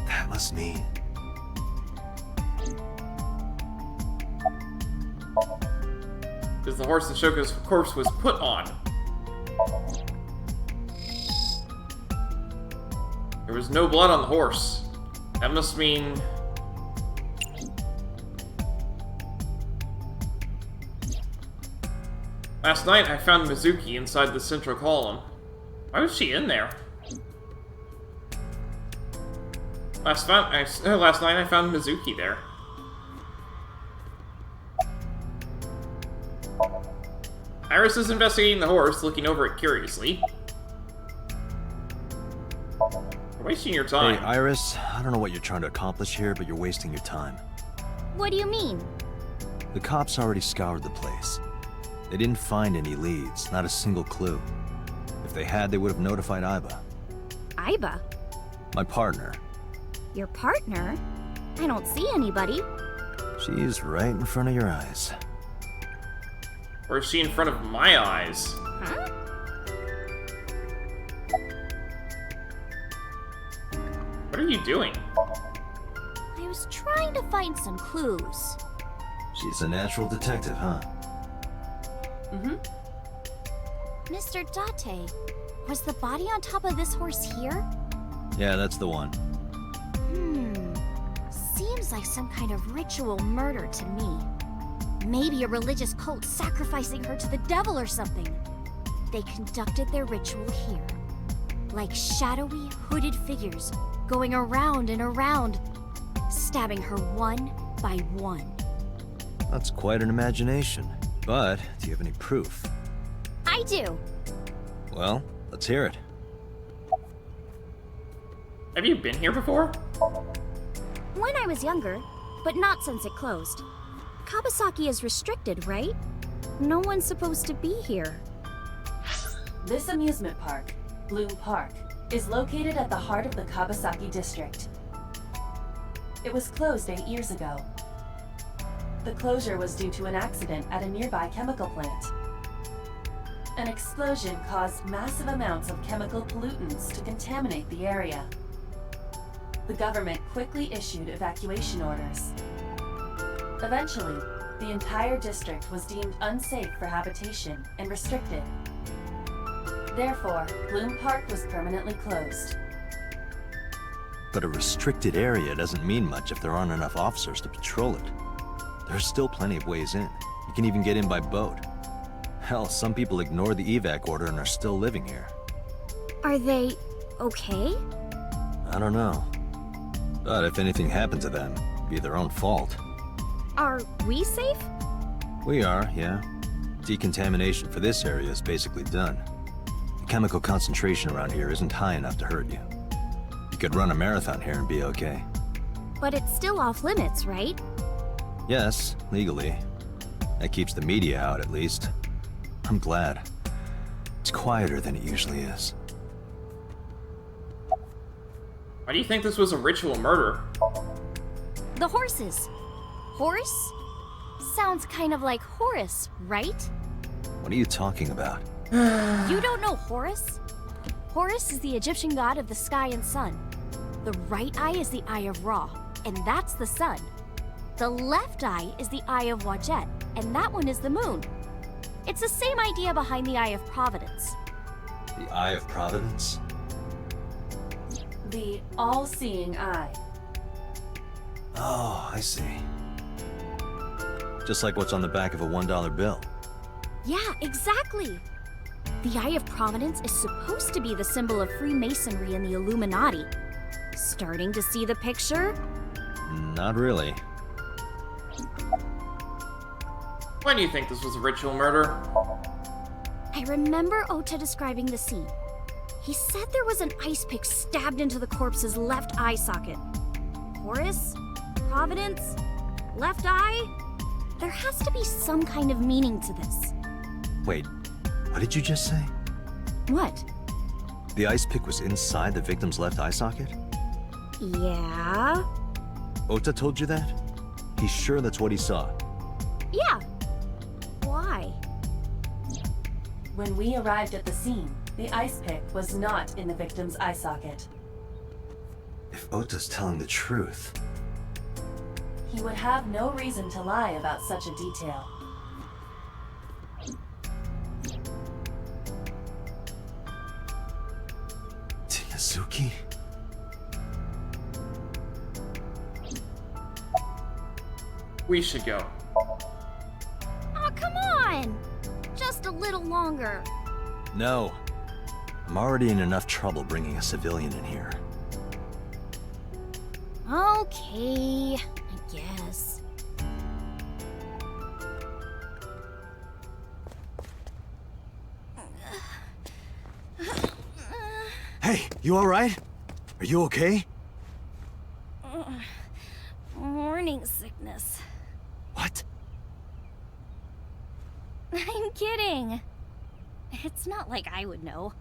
That must mean... Because the horse that Shoko's corpse was put on. There was no blood on the horse. That must mean... Last night, I found Mizuki inside the central column. Why was she in there? Last night, I found Mizuki there. Iris is investigating the horse, looking over it curiously. You're wasting your time. Hey, Iris, I don't know what you're trying to accomplish here, but you're wasting your time. What do you mean? The cops already scoured the place. They didn't find any leads, not a single clue. If they had, they would have notified Aiba. Aiba? My partner. Your partner? I don't see anybody. She's right in front of your eyes. Or is she in front of my eyes? Huh? What are you doing? I was trying to find some clues. She's a natural detective, huh? Mr. Date, was the body on top of this horse here? Yeah, that's the one. Seems like some kind of ritual murder to me. Maybe a religious cult sacrificing her to the devil or something. They conducted their ritual here. Like shadowy, hooded figures, going around and around, stabbing her one by one. That's quite an imagination. But, do you have any proof? I do. Well, let's hear it. Have you been here before? When I was younger, but not since it closed. Kabasaki is restricted, right? No one's supposed to be here. This amusement park, Bloom Park, is located at the heart of the Kabasaki district. It was closed 8 years ago. The closure was due to an accident at a nearby chemical plant. An explosion caused massive amounts of chemical pollutants to contaminate the area. The government quickly issued evacuation orders. Eventually, the entire district was deemed unsafe for habitation and restricted. Therefore, Bloom Park was permanently closed. But a restricted area doesn't mean much if there aren't enough officers to patrol it. There's still plenty of ways in. You can even get in by boat. Hell, some people ignore the evac order and are still living here. Are they okay? I don't know. But if anything happened to them, it'd be their own fault. Are we safe? We are, yeah. Decontamination for this area is basically done. The chemical concentration around here isn't high enough to hurt you. You could run a marathon here and be okay. But it's still off limits, right? Yes, legally. That keeps the media out, at least. I'm glad. It's quieter than it usually is. Why do you think this was a ritual murder? The horses. Horse? Sounds kind of like Horus, right? What are you talking about? You don't know Horus? Horus is the Egyptian god of the sky and sun. The right eye is the eye of Ra, and that's the sun. The left eye is the eye of Wadjet, and that one is the moon. It's the same idea behind the Eye of Providence. The Eye of Providence? The all-seeing eye. Oh, I see. Just like what's on the back of a $1 bill. Yeah, exactly. The Eye of Providence is supposed to be the symbol of Freemasonry and the Illuminati. Starting to see the picture? Not really. Why do you think this was a ritual murder? I remember Ota describing the scene. He said there was an ice pick stabbed into the corpse's left eye socket. Horus? Providence? Left eye? There has to be some kind of meaning to this. Wait, what did you just say? What? The ice pick was inside the victim's left eye socket? Yeah? Ota told you that? He's sure that's what he saw? Yeah. Why? When we arrived at the scene, the ice pick was not in the victim's eye socket. If Ota's telling the truth... He would have no reason to lie about such a detail. Tinazuki? We should go. Oh, come on! Just a little longer. No. I'm already in enough trouble bringing a civilian in here. Okay, I guess. Hey, you alright? Are you okay? Morning sickness. What? I'm kidding. It's not like I would know.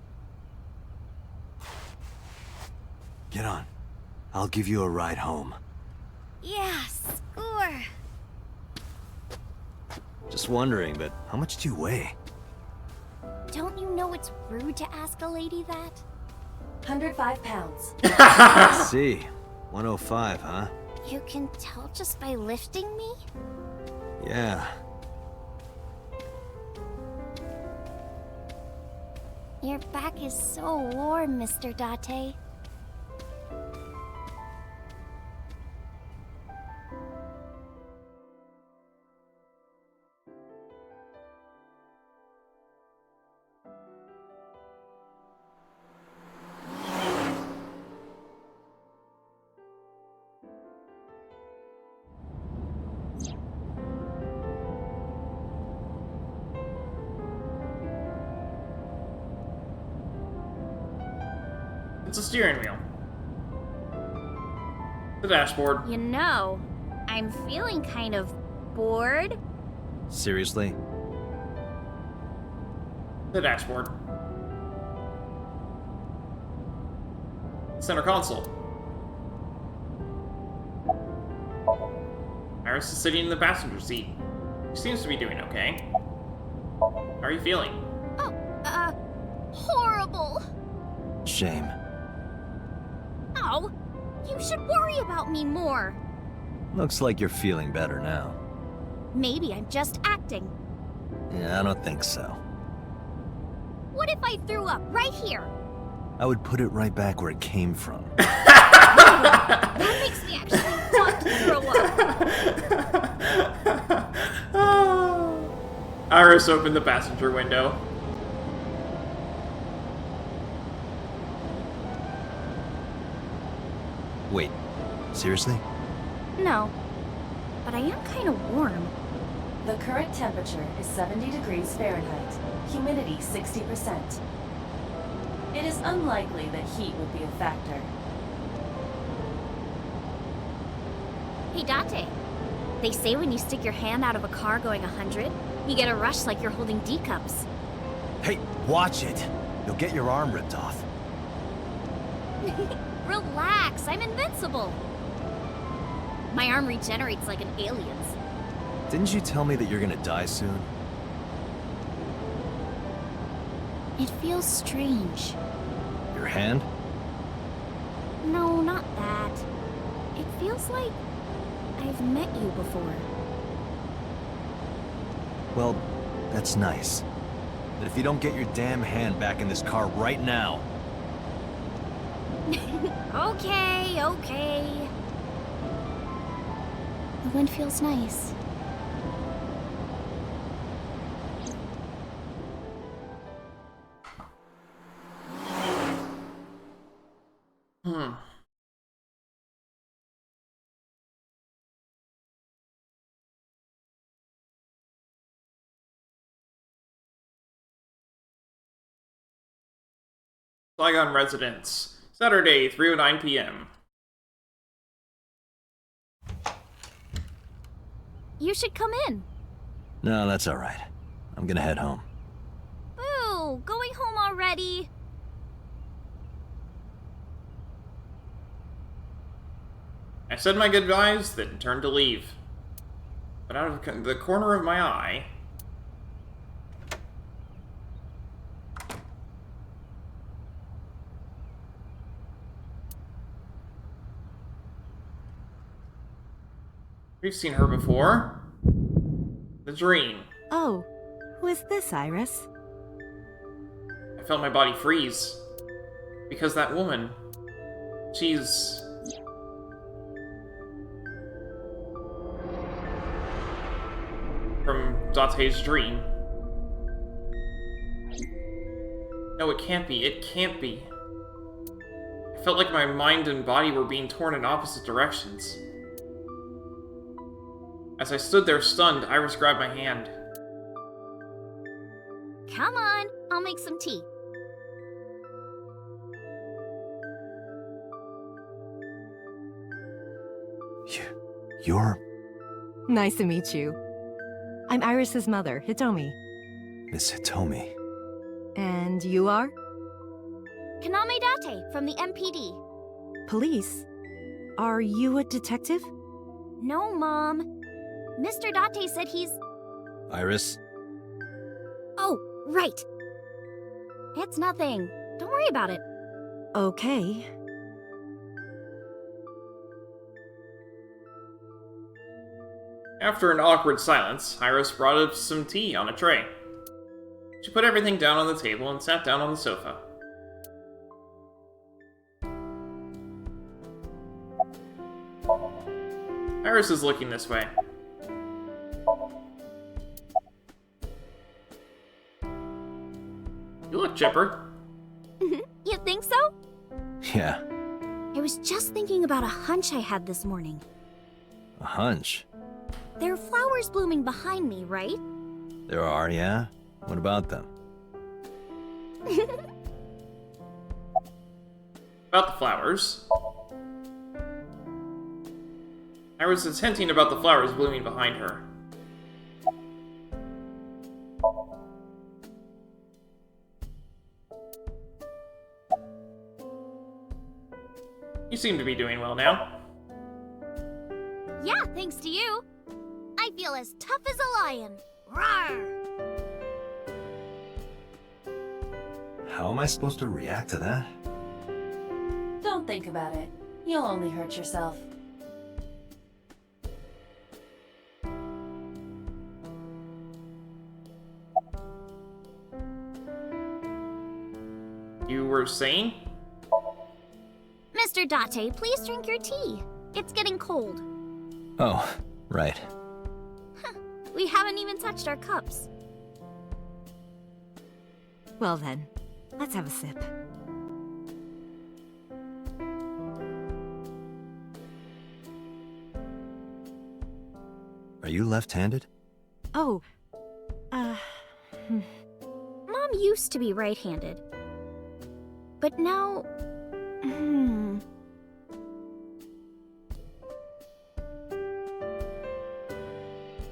Get on. I'll give you a ride home. Yeah, score. Just wondering, but how much do you weigh? Don't you know it's rude to ask a lady that? 105 pounds. I see. 105, huh? You can tell just by lifting me? Yeah. Your back is so warm, Mr. Date. It's a steering wheel. The dashboard. You know, I'm feeling kind of bored. Seriously? The dashboard. Center console. Iris is sitting in the passenger seat. She seems to be doing okay. How are you feeling? Oh, horrible. Shame. Oh, you should worry about me more. Looks like you're feeling better now. Maybe I'm just acting. Yeah, I don't think so. What if I threw up right here? I would put it right back where it came from. That makes me actually want to throw up. Iris opened the passenger window. Wait, seriously? No, but I am kind of warm. The current temperature is 70 degrees Fahrenheit, humidity 60%. It is unlikely that heat would be a factor. Hey, Date. They say when you stick your hand out of a car going 100, you get a rush like you're holding D cups. Hey, watch it! You'll get your arm ripped off. Relax, I'm invincible. My arm regenerates like an alien's. Didn't you tell me that you're gonna die soon? It feels strange. Your hand? No, not that. It feels like I've met you before. Well, that's nice. But if you don't get your damn hand back in this car right now... Okay, okay. The wind feels nice. Saigon residence. Saturday, 3:09 p.m. You should come in. No, that's all right. I'm gonna head home. Boo! Going home already? I said my goodbyes, then turned to leave. But out of the corner of my eye... We've seen her before. The dream. Oh, who is this, Iris? I felt my body freeze. Because that woman... She's... from Date's dream. No, it can't be. It can't be. I felt like my mind and body were being torn in opposite directions. As I stood there stunned, Iris grabbed my hand. Come on, I'll make some tea. You're... Nice to meet you. I'm Iris's mother, Hitomi. Miss Hitomi. And you are? Kaname Date from the MPD. Police? Are you a detective? No, Mom. Mr. Date said he's... Iris? Oh, right. It's nothing. Don't worry about it. Okay. After an awkward silence, Iris brought up some tea on a tray. She put everything down on the table and sat down on the sofa. Iris is looking this way. You look chipper. You think so? Yeah. I was just thinking about a hunch I had this morning. A hunch? There are flowers blooming behind me, right? There are, yeah? What about them? About the flowers. Iris is hinting about the flowers blooming behind her. You seem to be doing well now. Yeah, thanks to you. I feel as tough as a lion. Rawr! How am I supposed to react to that? Don't think about it. You'll only hurt yourself. You were saying? Mr. Date, please drink your tea. It's getting cold. Oh, right. We haven't even touched our cups. Well then, let's have a sip. Are you left-handed? Oh, Mom used to be right-handed. But now...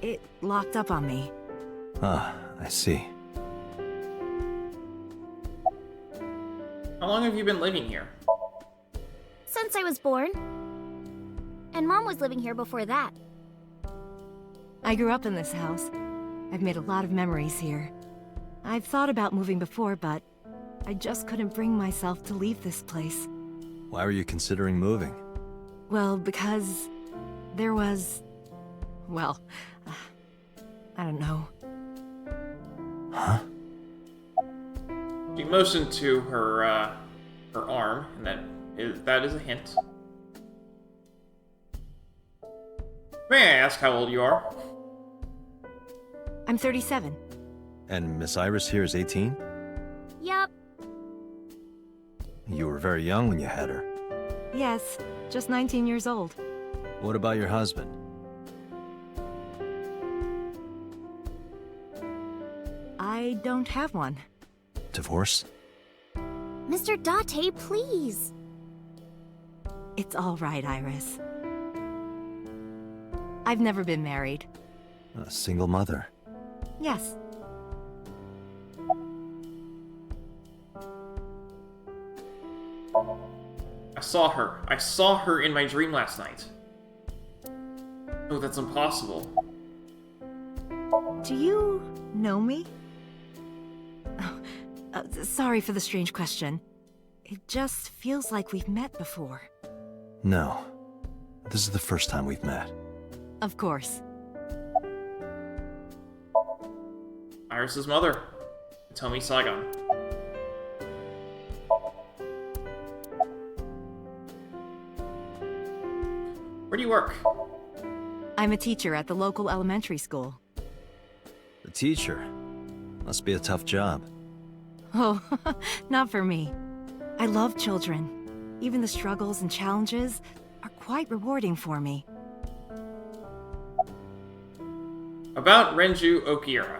It locked up on me. Ah, I see. How long have you been living here? Since I was born. And Mom was living here before that. I grew up in this house. I've made a lot of memories here. I've thought about moving before, but I just couldn't bring myself to leave this place. Why were you considering moving? Well, because there was... well, I don't know. Huh? She motioned to her arm, and that That is a hint. May I ask how old you are? I'm 37. And Miss Iris here is 18? Yup. You were very young when you had her. Yes, just 19 years old. What about your husband? I don't have one. Divorce? Mr. Date, please. It's all right, Iris. I've never been married. A single mother. Yes. I saw her. I saw her in my dream last night. Oh, that's impossible. Do you know me? Oh, sorry for the strange question. It just feels like we've met before. No. This is the first time we've met. Of course. Iris's mother, Hitomi Saigon. Where do you work? I'm a teacher at the local elementary school. The teacher? Must be a tough job. Oh, not for me. I love children. Even the struggles and challenges are quite rewarding for me. About Renju Okiura.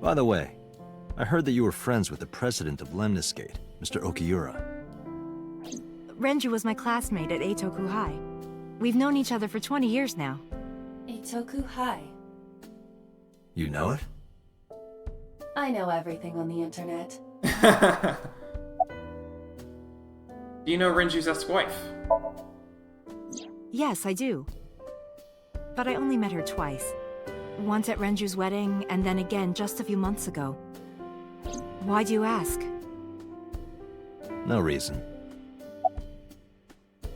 By the way, I heard that you were friends with the president of Lemniscate, Mr. Okiura. Renju was my classmate at Eitoku High. We've known each other for 20 years now. Eitoku High. You know it? I know everything on the internet. Do you know Renju's ex-wife? Yes, I do. But I only met her twice. Once at Renju's wedding, and then again just a few months ago. Why do you ask? No reason.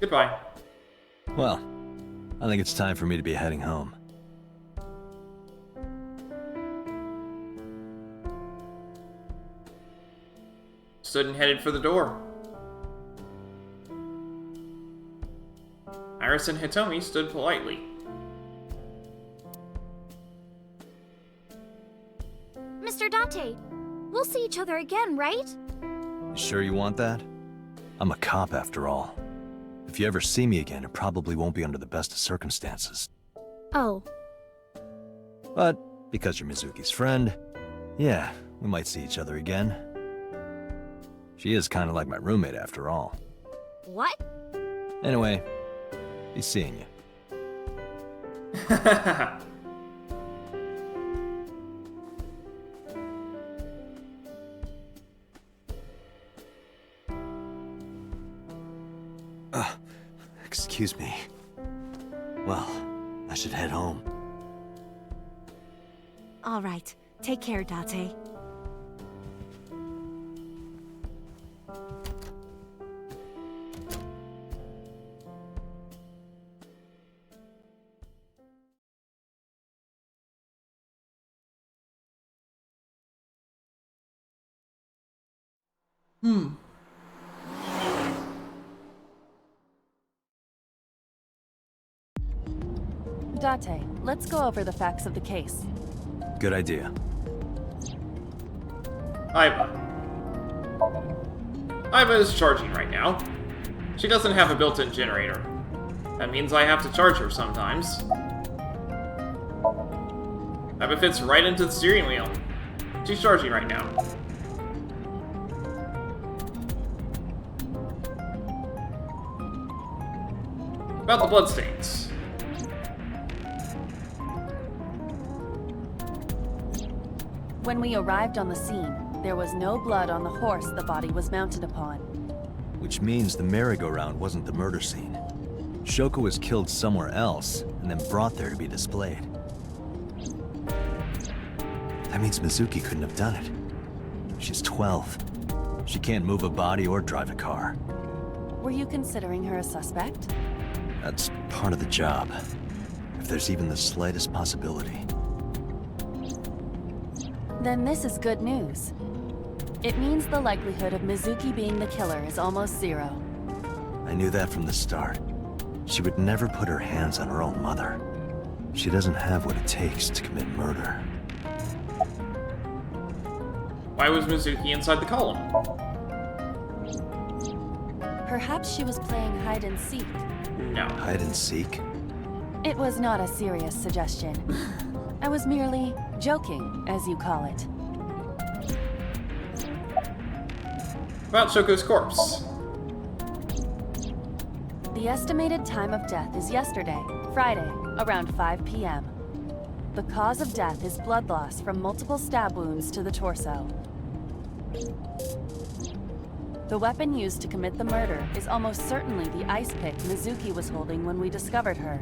Goodbye. Well, I think it's time for me to be heading home. Stood and headed for the door. Iris and Hitomi stood politely. Mr. Date, we'll see each other again, right? You sure you want that? I'm a cop after all. If you ever see me again, it probably won't be under the best of circumstances. Oh. But, because you're Mizuki's friend, yeah, we might see each other again. She is kind of like my roommate after all. What? Anyway, be seeing you. Excuse me. Well, I should head home. All right. Take care, Date. Date, let's go over the facts of the case. Good idea. Aiba. Aiba is charging right now. She doesn't have a built-in generator. That means I have to charge her sometimes. Aiba fits right into the steering wheel. She's charging right now. About the bloodstains. When we arrived on the scene, there was no blood on the horse the body was mounted upon. Which means the merry-go-round wasn't the murder scene. Shoko was killed somewhere else, and then brought there to be displayed. That means Mizuki couldn't have done it. She's 12. She can't move a body or drive a car. Were you considering her a suspect? That's part of the job. If there's even the slightest possibility. Then this is good news. It means the likelihood of Mizuki being the killer is almost zero. I knew that from the start. She would never put her hands on her own mother. She doesn't have what it takes to commit murder. Why was Mizuki inside the column? Perhaps she was playing hide and seek. No. Hide and seek? It was not a serious suggestion. I was merely joking, as you call it. About Shoko's corpse. The estimated time of death is yesterday, Friday, around 5 p.m. The cause of death is blood loss from multiple stab wounds to the torso. The weapon used to commit the murder is almost certainly the ice pick Mizuki was holding when we discovered her.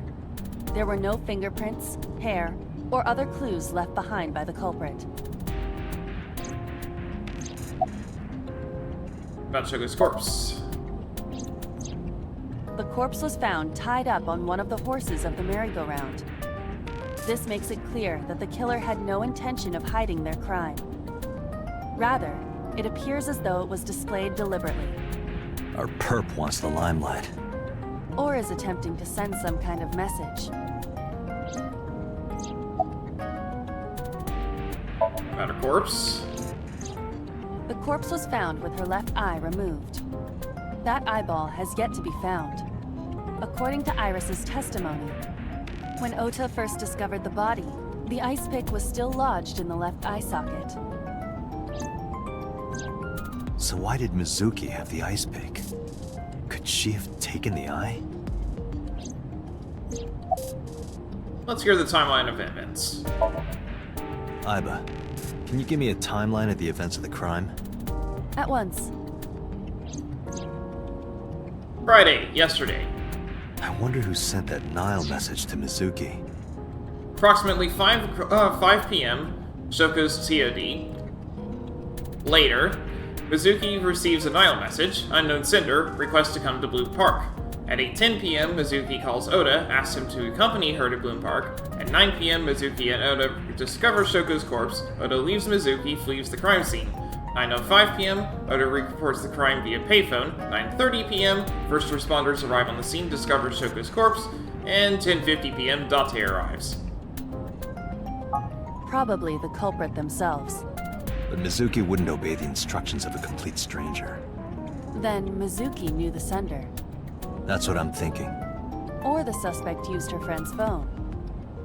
There were no fingerprints, hair, or other clues left behind by the culprit. About Shoko's corpse. The corpse was found tied up on one of the horses of the merry-go-round. This makes it clear that the killer had no intention of hiding their crime. Rather, it appears as though it was displayed deliberately. Our perp wants the limelight. Or is attempting to send some kind of message. About her corpse. The corpse was found with her left eye removed. That eyeball has yet to be found. According to Iris's testimony, when Ota first discovered the body, the ice pick was still lodged in the left eye socket. So why did Mizuki have the ice pick? Could she have taken the eye? Let's hear the timeline of events. Aiba, can you give me a timeline of the events of the crime? At once. Friday, yesterday. I wonder who sent that Nile message to Mizuki. Approximately 5 p.m., Shoko's COD. Later, Mizuki receives a Nile message, unknown sender, requests to come to Bloom Park. At 8:10 p.m., Mizuki calls Oda, asks him to accompany her to Bloom Park. At 9 p.m., Mizuki and Oda discover Shoko's corpse. Oda leaves Mizuki, flees the crime scene. 9:05 p.m., Oda reports the crime via payphone. 9:30 p.m., first responders arrive on the scene, discover Shoko's corpse. And 10:50 p.m., Date arrives. Probably the culprit themselves. But Mizuki wouldn't obey the instructions of a complete stranger. Then Mizuki knew the sender. That's what I'm thinking. Or the suspect used her friend's phone.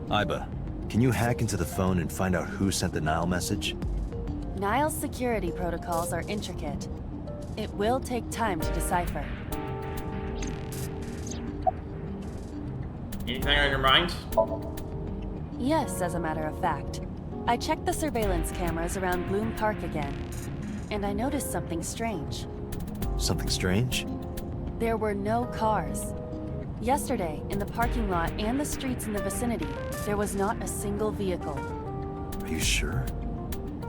Aiba, can you hack into the phone and find out who sent the Nile message? Nile's security protocols are intricate. It will take time to decipher. Anything on your mind? Yes, as a matter of fact. I checked the surveillance cameras around Bloom Park again, and I noticed something strange. Something strange? There were no cars. Yesterday, in the parking lot and the streets in the vicinity, there was not a single vehicle. Are you sure?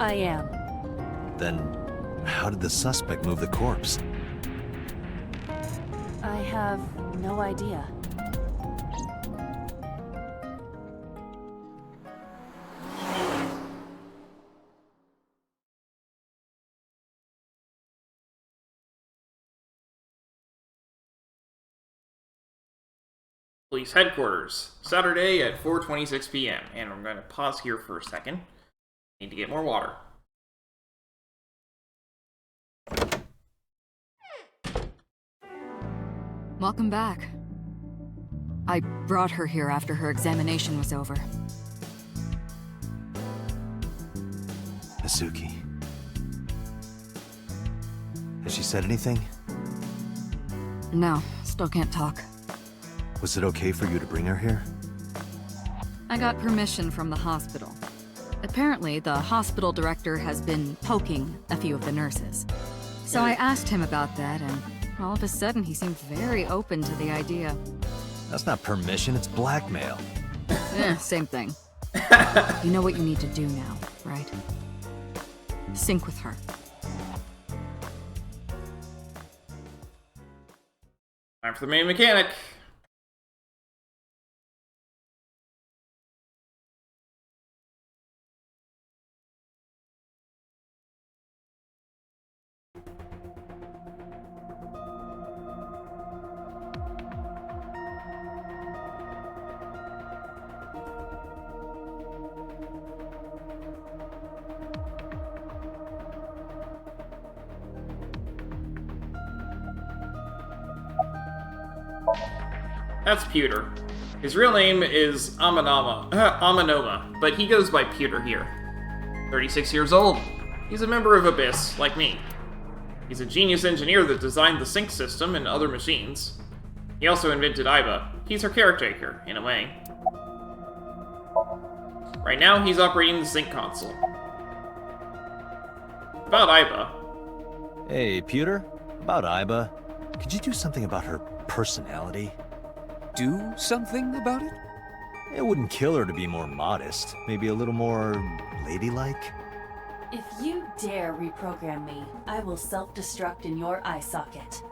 I am. Then, how did the suspect move the corpse? I have no idea. Police headquarters, Saturday at 4:26 p.m. And I'm going to pause here for a second. Need to get more water. Welcome back. I brought her here after her examination was over. Mizuki. Has she said anything? No, still can't talk. Was it okay for you to bring her here? I got permission from the hospital. Apparently, the hospital director has been poking a few of the nurses. So I asked him about that, and all of a sudden he seemed very open to the idea. That's not permission, it's blackmail. Same thing. You know what you need to do now, right? Sync with her. Time for the main mechanic. That's Pewter. His real name is Amanoma, but he goes by Pewter here. 36 years old. He's a member of Abyss, like me. He's a genius engineer that designed the sync system and other machines. He also invented Iba. He's her caretaker, in a way. Right now, he's operating the sync console. About Iba. Hey, Pewter? About Iba. Could you do something about her personality? Do something about it? It wouldn't kill her to be more modest. Maybe a little more ladylike? If you dare reprogram me, I will self-destruct in your eye socket.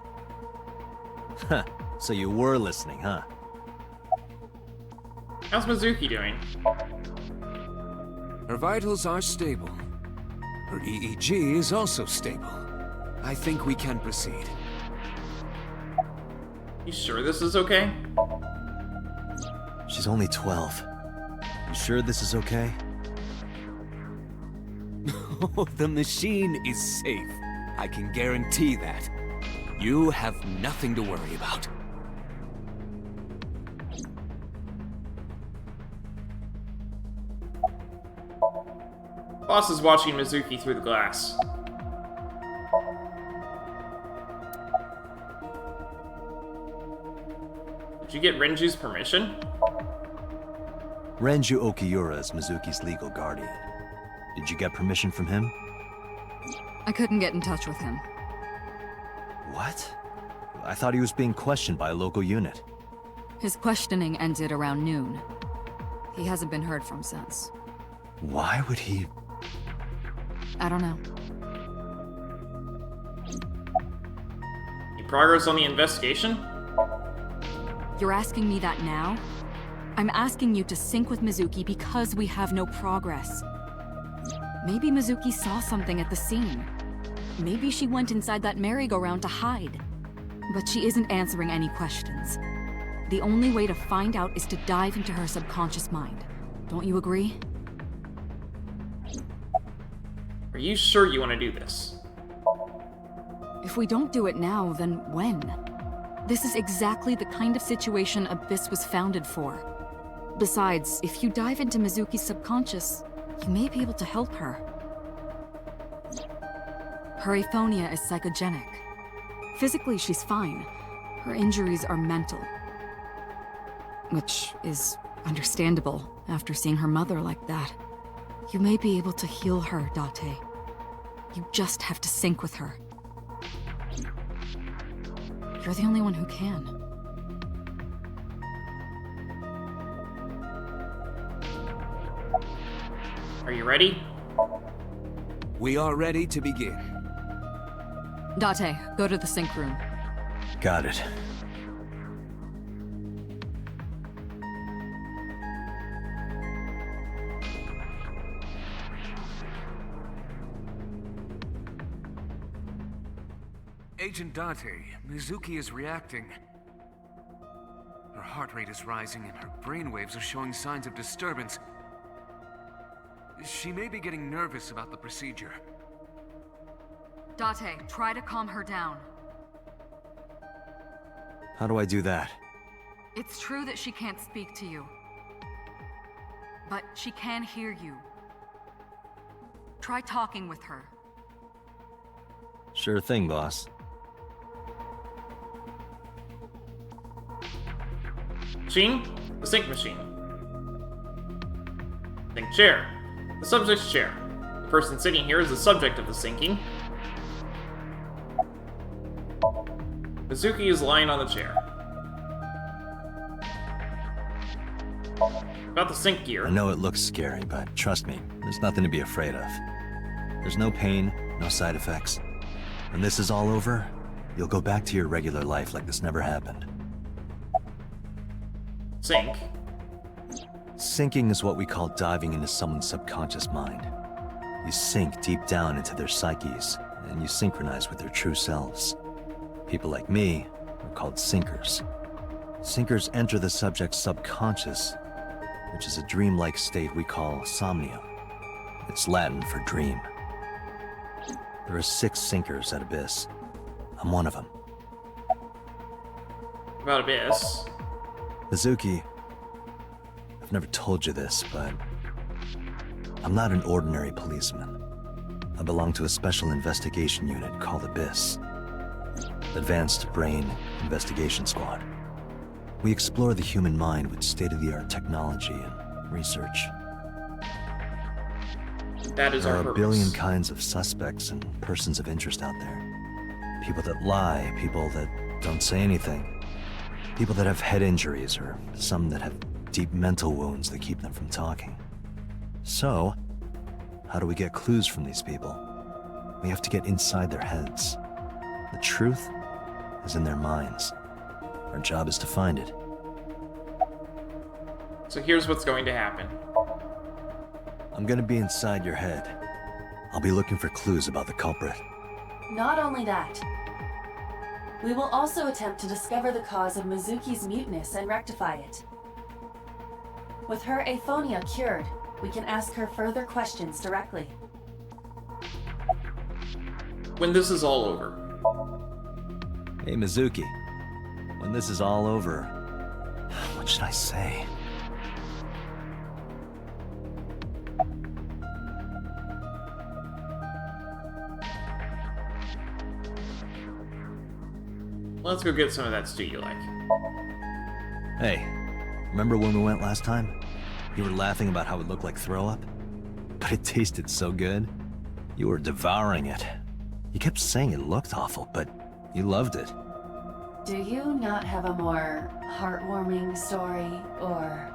Huh. So you were listening, huh? How's Mizuki doing? Her vitals are stable. Her EEG is also stable. I think we can proceed. You sure this is okay? She's only 12. You sure this is okay? The machine is safe. I can guarantee that. You have nothing to worry about. Boss is watching Mizuki through the glass. Did you get Renju's permission? Renju Okiura is Mizuki's legal guardian. Did you get permission from him? I couldn't get in touch with him. What? I thought he was being questioned by a local unit. His questioning ended around noon. He hasn't been heard from since. Why would he... I don't know. Any progress on the investigation? You're asking me that now? I'm asking you to sync with Mizuki because we have no progress. Maybe Mizuki saw something at the scene. Maybe she went inside that merry-go-round to hide. But she isn't answering any questions. The only way to find out is to dive into her subconscious mind. Don't you agree? Are you sure you want to do this? If we don't do it now, then when? This is exactly the kind of situation Abyss was founded for. Besides, if you dive into Mizuki's subconscious, you may be able to help her. Her aphonia is psychogenic. Physically, she's fine. Her injuries are mental. Which is understandable after seeing her mother like that. You may be able to heal her, Date. You just have to sync with her. You're the only one who can. Are you ready? We are ready to begin. Date, go to the sync room. Got it. Agent Date, Mizuki is reacting. Her heart rate is rising and her brainwaves are showing signs of disturbance. She may be getting nervous about the procedure. Date, try to calm her down. How do I do that? It's true that she can't speak to you. But she can hear you. Try talking with her. Sure thing, boss. Machine? The sync machine. Sync chair. The subject's chair. The person sitting here is the subject of the syncing. Mizuki is lying on the chair. About the sync gear. I know it looks scary, but trust me, there's nothing to be afraid of. There's no pain, no side effects. When this is all over, you'll go back to your regular life like this never happened. Sync. Sinking is what we call diving into someone's subconscious mind. You sink deep down into their psyches, and you synchronize with their true selves. People like me are called sinkers. Sinkers enter the subject's subconscious, which is a dreamlike state we call Somnium. It's Latin for dream. There are 6 sinkers at Abyss. I'm one of them. About Abyss. Mizuki, I've never told you this, but I'm not an ordinary policeman. I belong to a special investigation unit called Abyss. Advanced Brain Investigation Squad. We explore the human mind with state-of-the-art technology and research. That is There our are a purpose. billion kinds of suspects and persons of interest out there. People that lie, people that don't say anything, people that have head injuries, or some that have deep mental wounds that keep them from talking. So, how do we get clues from these people? We have to get inside their heads. The truth is in their minds. Our job is to find it. So here's what's going to happen. I'm gonna be inside your head. I'll be looking for clues about the culprit. Not only that, we will also attempt to discover the cause of Mizuki's muteness and rectify it. With her aphonia cured, we can ask her further questions directly. When this is all over. Hey, Mizuki. When this is all over, what should I say? Let's go get some of that stew you like. Hey, remember when we went last time? You were laughing about how it looked like throw up? But it tasted so good. You were devouring it. You kept saying it looked awful, but you loved it. Do you not have a more heartwarming story, or...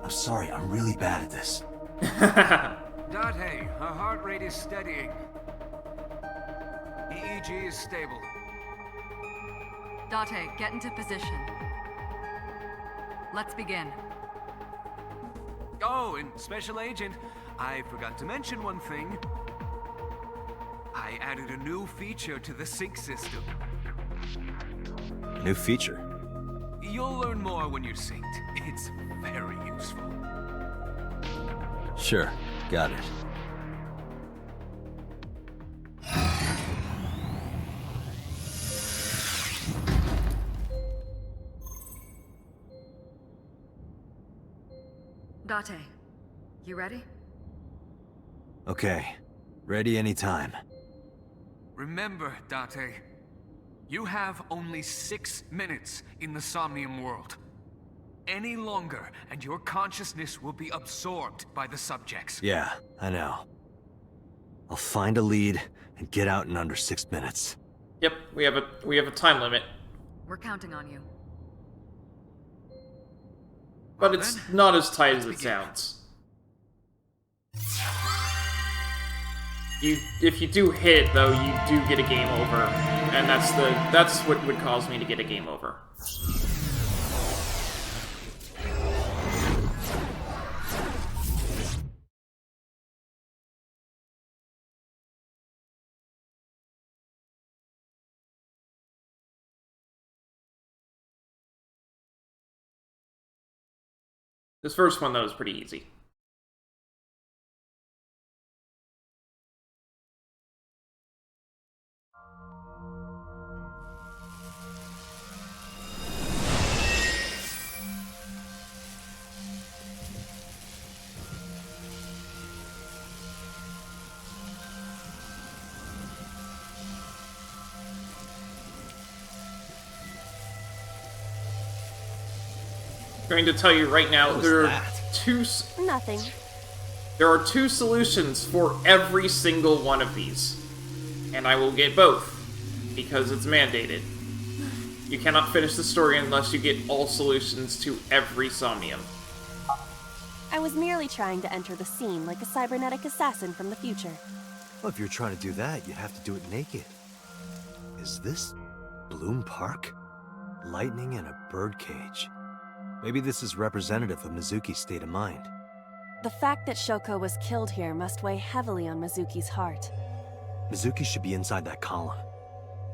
I'm sorry, I'm really bad at this. Date, her heart rate is steadying. EEG is stable. Date, get into position. Let's begin. Oh, and Special Agent, I forgot to mention one thing. I added a new feature to the sync system. A new feature? You'll learn more when you're synced. It's very useful. Sure, got it. Date, you ready? Okay, ready anytime. Remember, Date, you have only 6 minutes in the Somnium world. Any longer, and your consciousness will be absorbed by the subjects. Yeah, I know. I'll find a lead and get out in under 6 minutes. Yep, we have a time limit. We're counting on you. But Well it's then, not as tight as it begin. sounds. If you do hit it though, you do get a game over. And that's what would cause me to get a game over. This first one, though, is pretty easy. Going to tell you right now, there are Nothing. there are 2 solutions for every single one of these. And I will get both, because it's mandated. You cannot finish the story unless you get all solutions to every Somnium. I was merely trying to enter the scene like a cybernetic assassin from the future. Well, if you're trying to do that, you have to do it naked. Is this Bloom Park? Lightning in a birdcage. Maybe this is representative of Mizuki's state of mind. The fact that Shoko was killed here must weigh heavily on Mizuki's heart. Mizuki should be inside that column.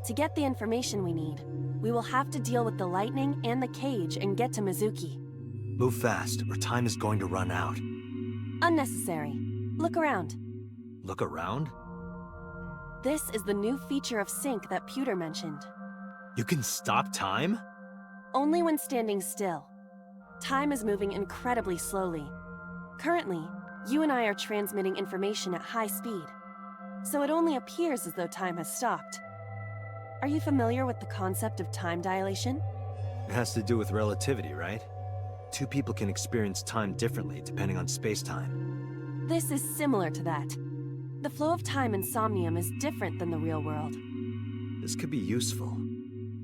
To get the information we need, we will have to deal with the lightning and the cage and get to Mizuki. Move fast, or time is going to run out. Unnecessary. Look around. Look around? This is the new feature of Sync that Pewter mentioned. You can stop time? Only when standing still. Time is moving incredibly slowly. Currently, you and I are transmitting information at high speed, so it only appears as though time has stopped. Are you familiar with the concept of time dilation? It has to do with relativity, right? Two people can experience time differently depending on space-time. This is similar to that. The flow of time in Somnium is different than the real world. This could be useful.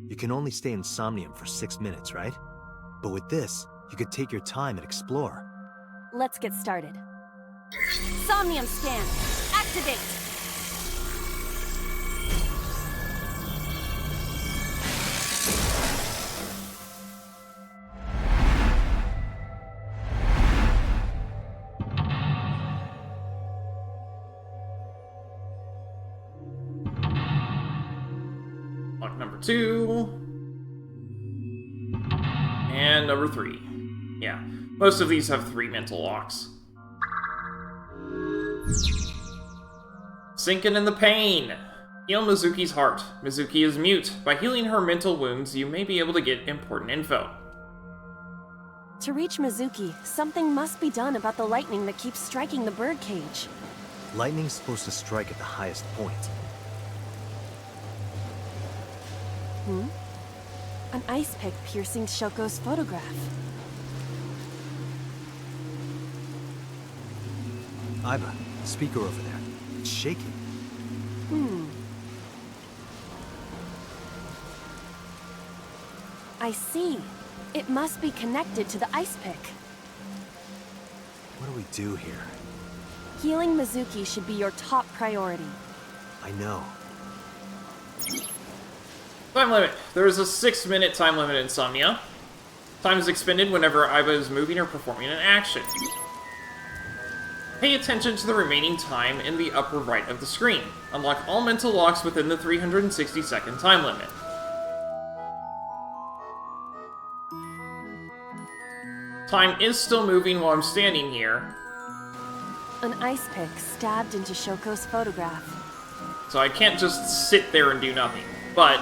You can only stay in Somnium for 6 minutes, right? But with this, you could take your time and explore. Let's get started. Somnium scan! Activate! Lock number 2. And number 3. Yeah, most of these have 3 mental locks. Sinking in the pain! Heal Mizuki's heart. Mizuki is mute. By healing her mental wounds, you may be able to get important info. To reach Mizuki, something must be done about the lightning that keeps striking the birdcage. Lightning's supposed to strike at the highest point. An ice pick piercing Shoko's photograph. Aiba, the speaker over there. It's shaking. I see. It must be connected to the ice pick. What do we do here? Healing Mizuki should be your top priority. I know. Time limit. There is a 6-minute time limit in Somnia. Time is expended whenever Aiba is moving or performing an action. Pay attention to the remaining time in the upper right of the screen. Unlock all mental locks within the 360-second time limit. Time is still moving while I'm standing here, An ice pick stabbed into Shoko's photograph. so I can't just sit there and do nothing. But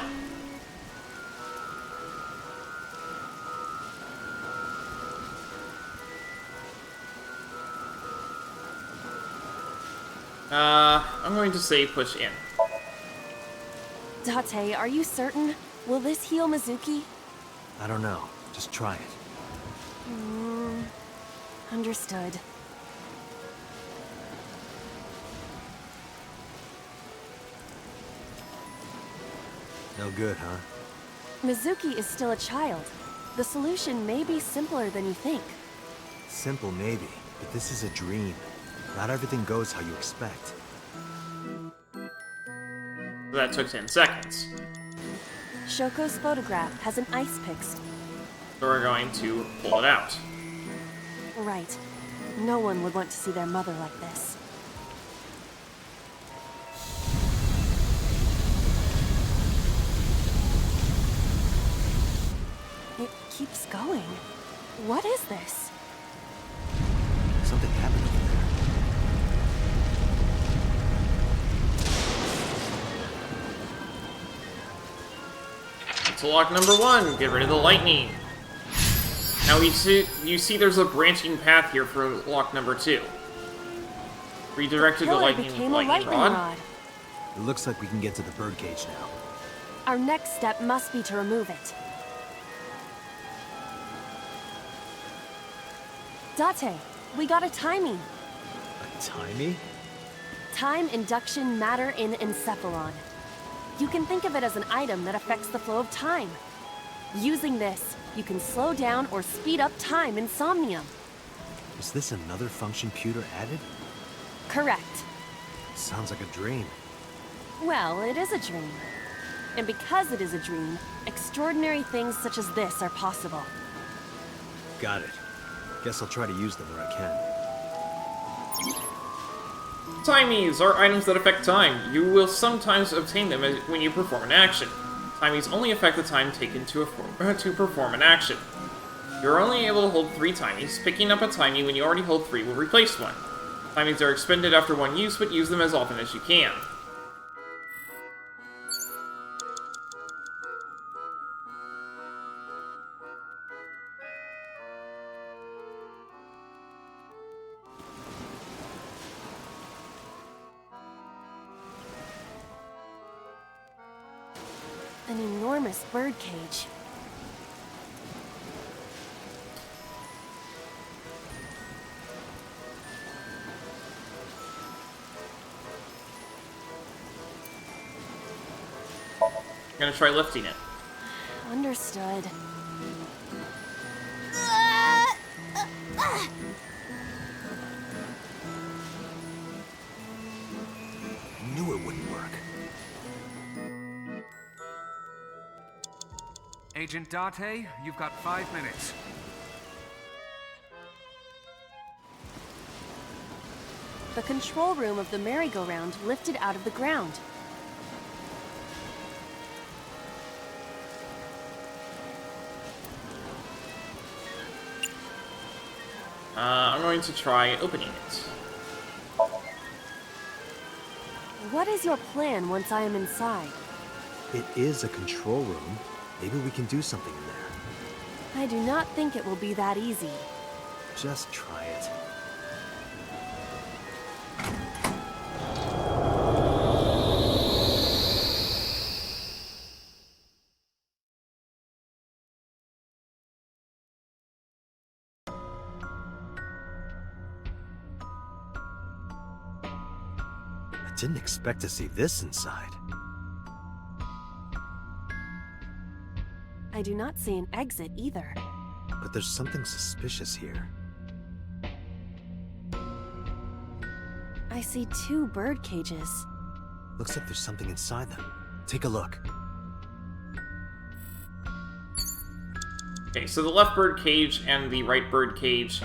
I'm going to say push in. Date, are you certain? Will this heal Mizuki? I don't know. Just try it. Understood. No good, huh? Mizuki is still a child. The solution may be simpler than you think. Simple, maybe. But this is a dream. Not everything goes how you expect. That took 10 seconds. Shoko's photograph has an ice pick. So we're going to pull it out. Right. No one would want to see their mother like this. It keeps going. What is this? Something happened over there. To lock number 1, get rid of the lightning. Now you see there's a branching path here for lock number 2. Redirected the lightning with lightning rod. It looks like we can get to the birdcage now. Our next step must be to remove it. Date, we got a timing. A timey? Time induction matter in encephalon. You can think of it as an item that affects the flow of time. Using this, you can slow down or speed up time in Somnium. Is this another function Pewter added? Correct. Sounds like a dream. Well, it is a dream. And because it is a dream, extraordinary things such as this are possible. Got it. Guess I'll try to use them where I can. Timies are items that affect time. You will sometimes obtain them when you perform an action. Timies only affect the time taken to perform an action. You're only able to hold 3 timies. Picking up a timie when you already hold 3 will replace one. Timies are expended after one use, but use them as often as you can. An enormous birdcage. I'm gonna try lifting it. Understood. Knew it wouldn't work. Agent Date, you've got 5 minutes. The control room of the merry-go-round lifted out of the ground. I'm going to try opening it. What is your plan once I am inside? It is a control room. Maybe we can do something in there. I do not think it will be that easy. Just try it. I didn't expect to see this inside. I do not see an exit either. But there's something suspicious here. I see 2 bird cages. Looks like there's something inside them. Take a look. Okay, so the left bird cage and the right bird cage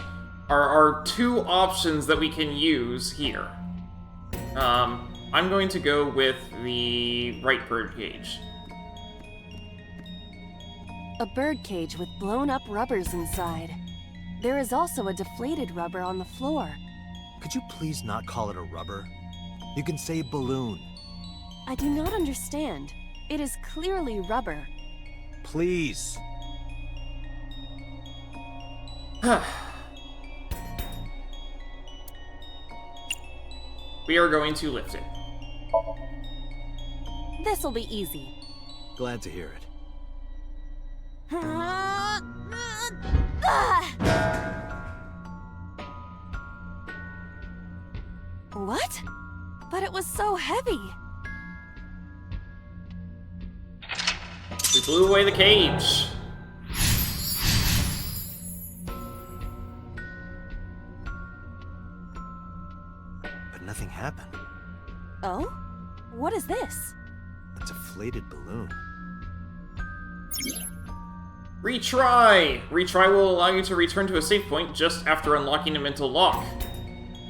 are 2 options that we can use here. I'm going to go with the right bird cage. A bird cage with blown-up rubbers inside. There is also a deflated rubber on the floor. Could you please not call it a rubber? You can say balloon. I do not understand. It is clearly rubber. Please. We are going to lift it. This'll be easy. Glad to hear it. What? But it was so heavy. We blew away the cage. But nothing happened. Oh? What is this? A deflated balloon. Retry! Retry will allow you to return to a save point just after unlocking a mental lock.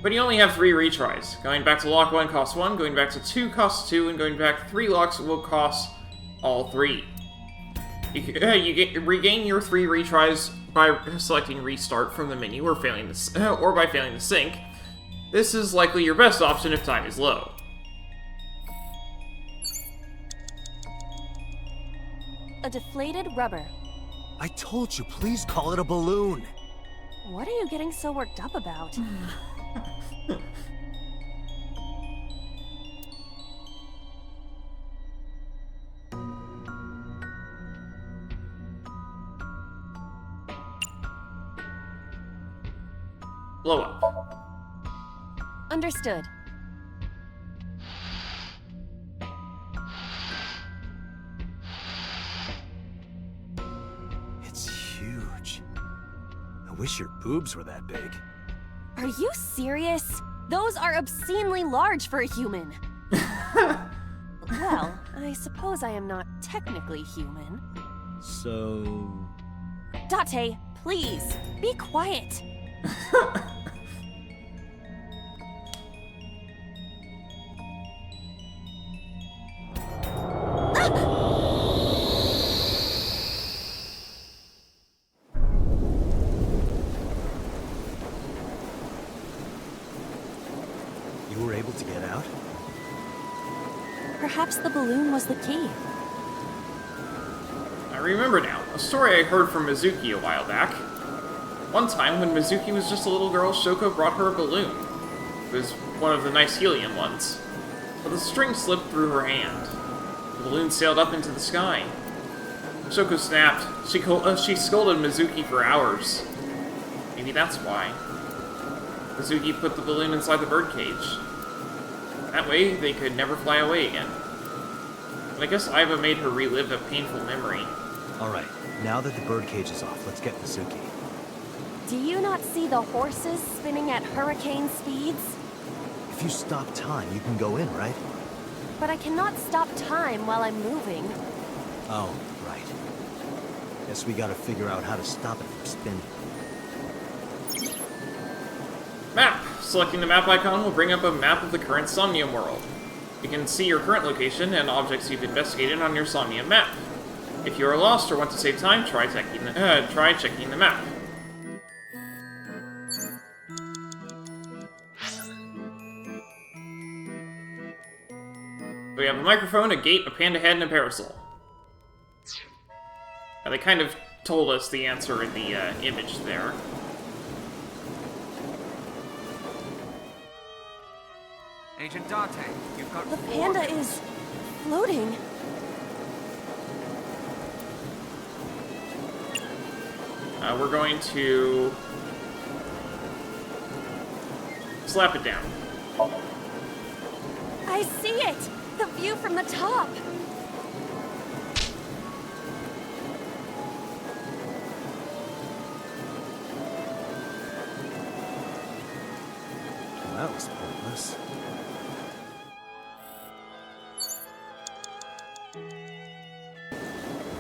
But you only have 3 retries. Going back to lock 1 costs 1, going back to 2 costs 2, and going back 3 locks will cost all 3. You regain your 3 retries by selecting restart from the menu or by failing to sync. This is likely your best option if time is low. A deflated rubber. I told you, please call it a balloon. What are you getting so worked up about? Blow up. Understood. It's huge. I wish your boobs were that big. Are you serious? Those are obscenely large for a human. Well, I suppose I am not technically human. So... Date, please, be quiet. You were able to get out? Perhaps the balloon was the key. I remember now, a story I heard from Mizuki a while back. One time, when Mizuki was just a little girl, Shoko brought her a balloon. It was one of the nice helium ones. But the string slipped through her hand. The balloon sailed up into the sky. Shoko snapped. She scolded Mizuki for hours. Maybe that's why. Mizuki put the balloon inside the birdcage. That way, they could never fly away again. But I guess Aiba made her relive a painful memory. Alright, now that the birdcage is off, let's get Mizuki. Do you not see the horses spinning at hurricane speeds? If you stop time, you can go in, right? But I cannot stop time while I'm moving. Oh, right. Guess we gotta figure out how to stop it from spinning. Map! Selecting the map icon will bring up a map of the current Somnium world. You can see your current location and objects you've investigated on your Somnium map. If you are lost or want to save time, try checking the map. We have a microphone, a gate, a panda head, and a parasol. Now, they kind of told us the answer in the image there. Agent Date, you've got The panda is floating. We're going to slap it down. I see it! The view from the top! Well, that was pointless.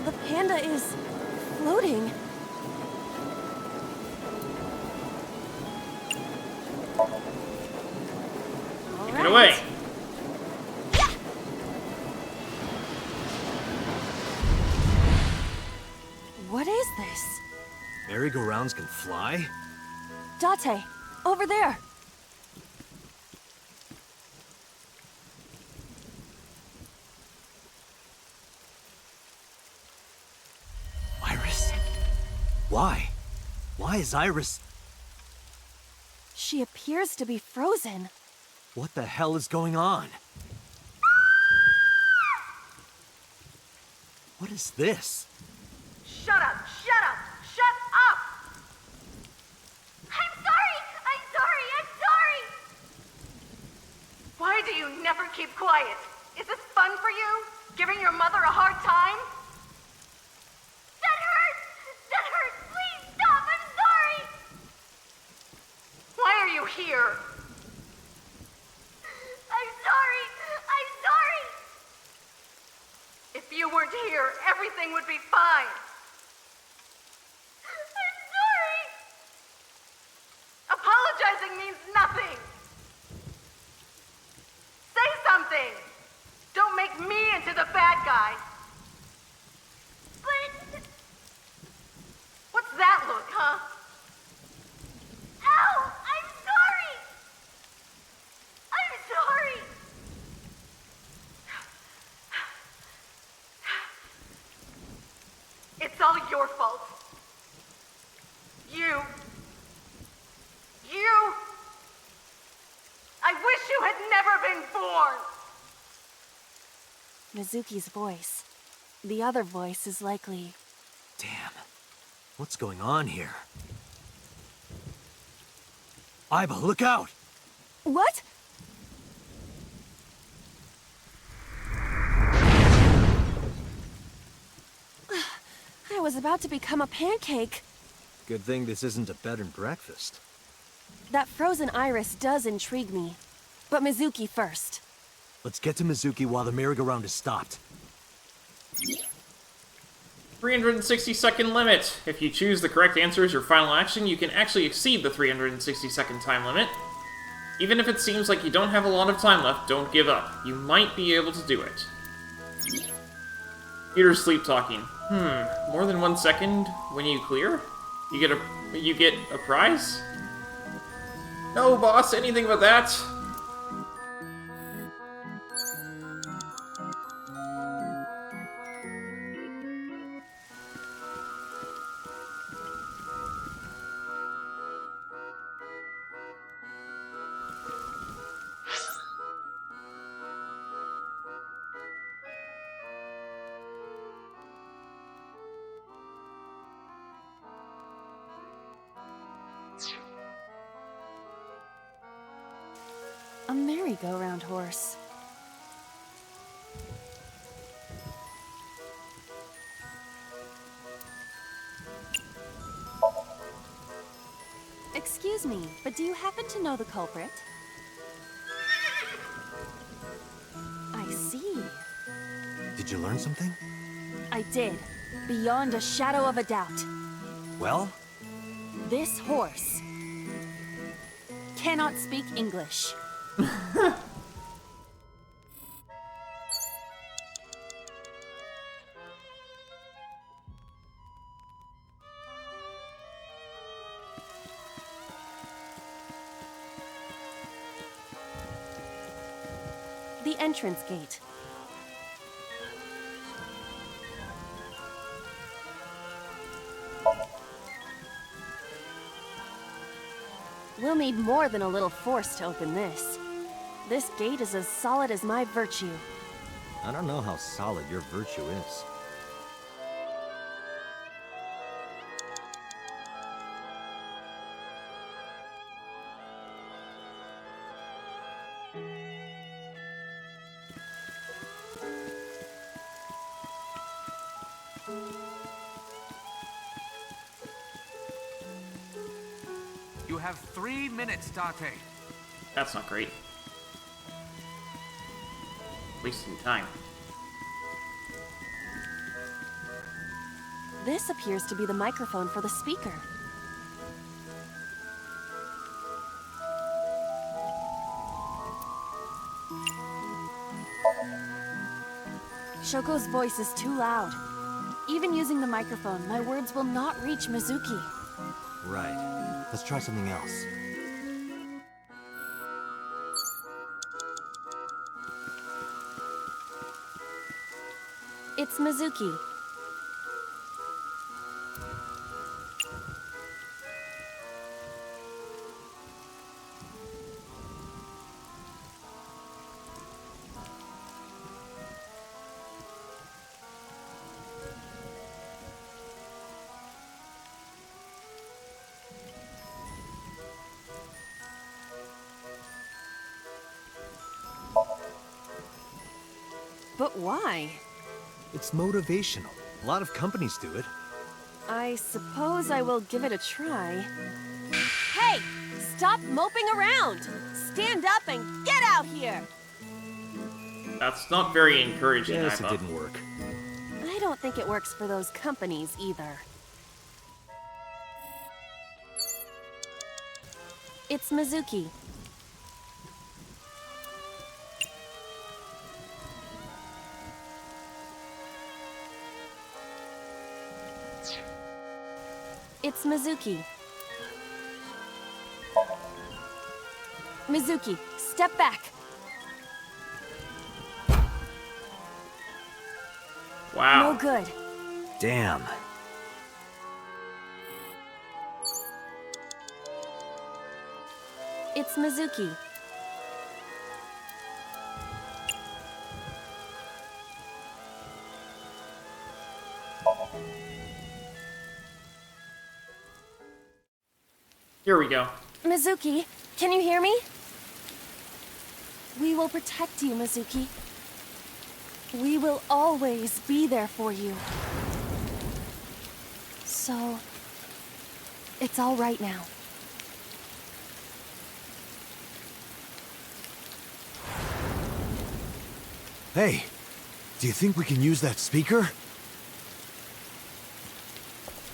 The panda is floating. Get away! What is this? Merry-go-rounds can fly? Date, over there! Iris? Why? Why is Iris... She appears to be frozen. What the hell is going on? What is this? Shut up! Shut up! Shut up! I'm sorry! I'm sorry! I'm sorry! Why do you never keep quiet? Is this fun for you? Giving your mother a hard time? That hurts! That hurts! Please stop! I'm sorry! Why are you here? I'm sorry! I'm sorry! If you weren't here, everything would be fine. I'm sorry! Apologizing means nothing! Say something! Don't make me into the bad guy! But... What's that look, huh? Ow! I'm sorry! I'm sorry! It's all your fault. You... I wish you had never been born! Mizuki's voice. The other voice is likely... Damn. What's going on here? Aiba, look out! What? I was about to become a pancake. Good thing this isn't a bed and breakfast. That frozen iris does intrigue me. But Mizuki first. Let's get to Mizuki while the merry-go-round is stopped. 360-second limit. If you choose the correct answer as your final action, you can actually exceed the 360-second time limit. Even if it seems like you don't have a lot of time left, don't give up. You might be able to do it. Peter's sleep talking. More than 1 second when you clear? You get a prize? No, boss, anything but that. merry-go-round horse. Excuse me, but do you happen to know the culprit? I see. Did you learn something? I did, beyond a shadow of a doubt. Well? This horse cannot speak English. The entrance gate. We'll need more than a little force to open this. This gate is as solid as my virtue. I don't know how solid your virtue is. You have 3 minutes, Date. That's not great. Wasting time. This appears to be the microphone for the speaker. Shoko's voice is too loud. Even using the microphone, my words will not reach Mizuki. Right. Let's try something else. It's Mizuki. But why? It's motivational. A lot of companies do it. I suppose I will give it a try. Hey! Stop moping around! Stand up and get out here! That's not very encouraging, Yes, Iva. it didn't work. I don't think it works for those companies either. It's Mizuki. It's Mizuki. Mizuki, step back. Wow. No good. Damn. It's Mizuki. Here we go. Mizuki, can you hear me? We will protect you, Mizuki. We will always be there for you. So, it's all right now. Hey, do you think we can use that speaker?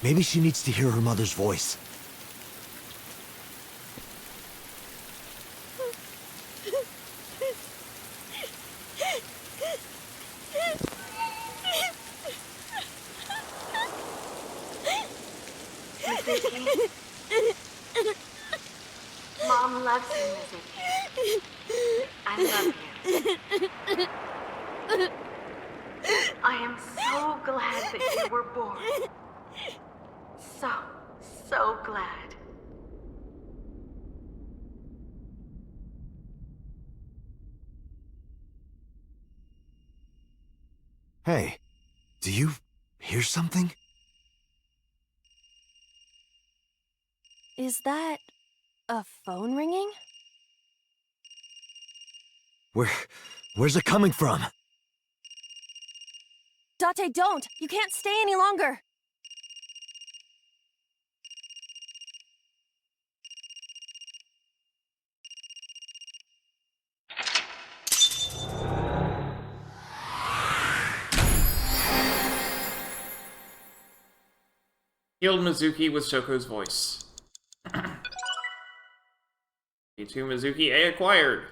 Maybe she needs to hear her mother's voice. Mom loves you, Mizuki. I love you. I am so glad that you were born. So glad. Hey, do you hear something? Is that a phone ringing? Where's it coming from? Date, don't! You can't stay any longer! Healed Mizuki with Shoko's voice. A2 Mizuki A acquired.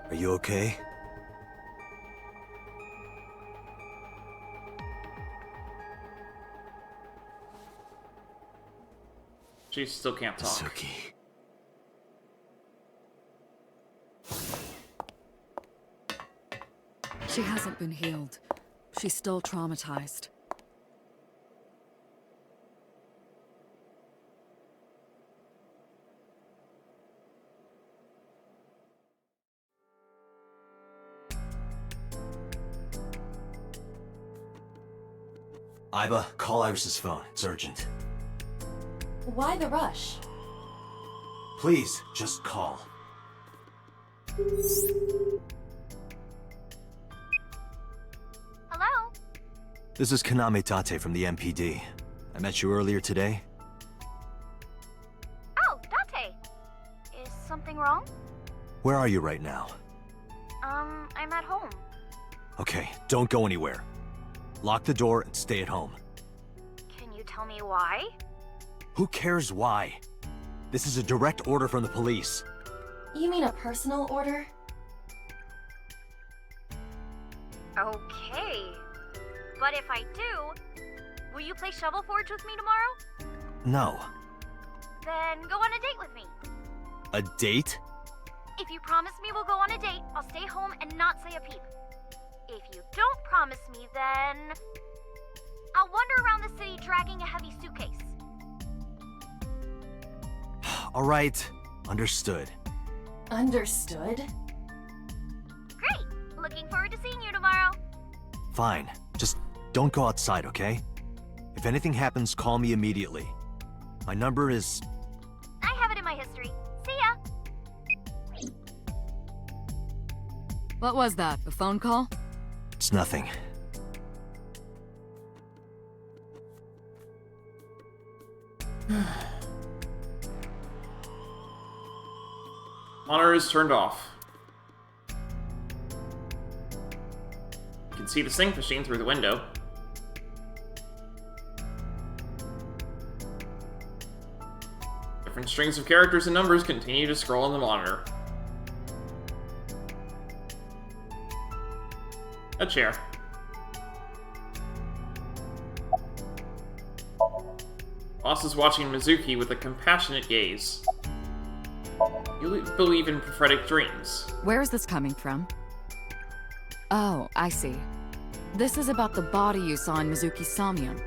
Are you okay? She still can't talk. Suki. She hasn't been healed. She's still traumatized. Aiba, call Iris's phone. It's urgent. Why the rush? Please, just call. Hello? This is Kaname Tate from the MPD. I met you earlier today. Oh, Date. Is something wrong? Where are you right now? I'm at home. Okay, don't go anywhere. Lock the door and stay at home. Can you tell me why? Who cares why? This is a direct order from the police. You mean a personal order? Okay. But if I do, will you play Shovel Forge with me tomorrow? No. Then go on a date with me. A date? If you promise me we'll go on a date, I'll stay home and not say a peep. If you don't promise me, then I'll wander around the city dragging a heavy suitcase. All right, understood. Understood? Great! Looking forward to seeing you tomorrow. Fine, just don't go outside, okay? If anything happens, call me immediately. My number is... I have it in my history. See ya! What was that? A phone call? It's nothing. Monitor is turned off. You can see the sync machine through the window. Different strings of characters and numbers continue to scroll on the monitor. A chair. Boss is watching Mizuki with a compassionate gaze. You believe in prophetic dreams. Where is this coming from? Oh, I see. This is about the body you saw in Mizuki's Somnium.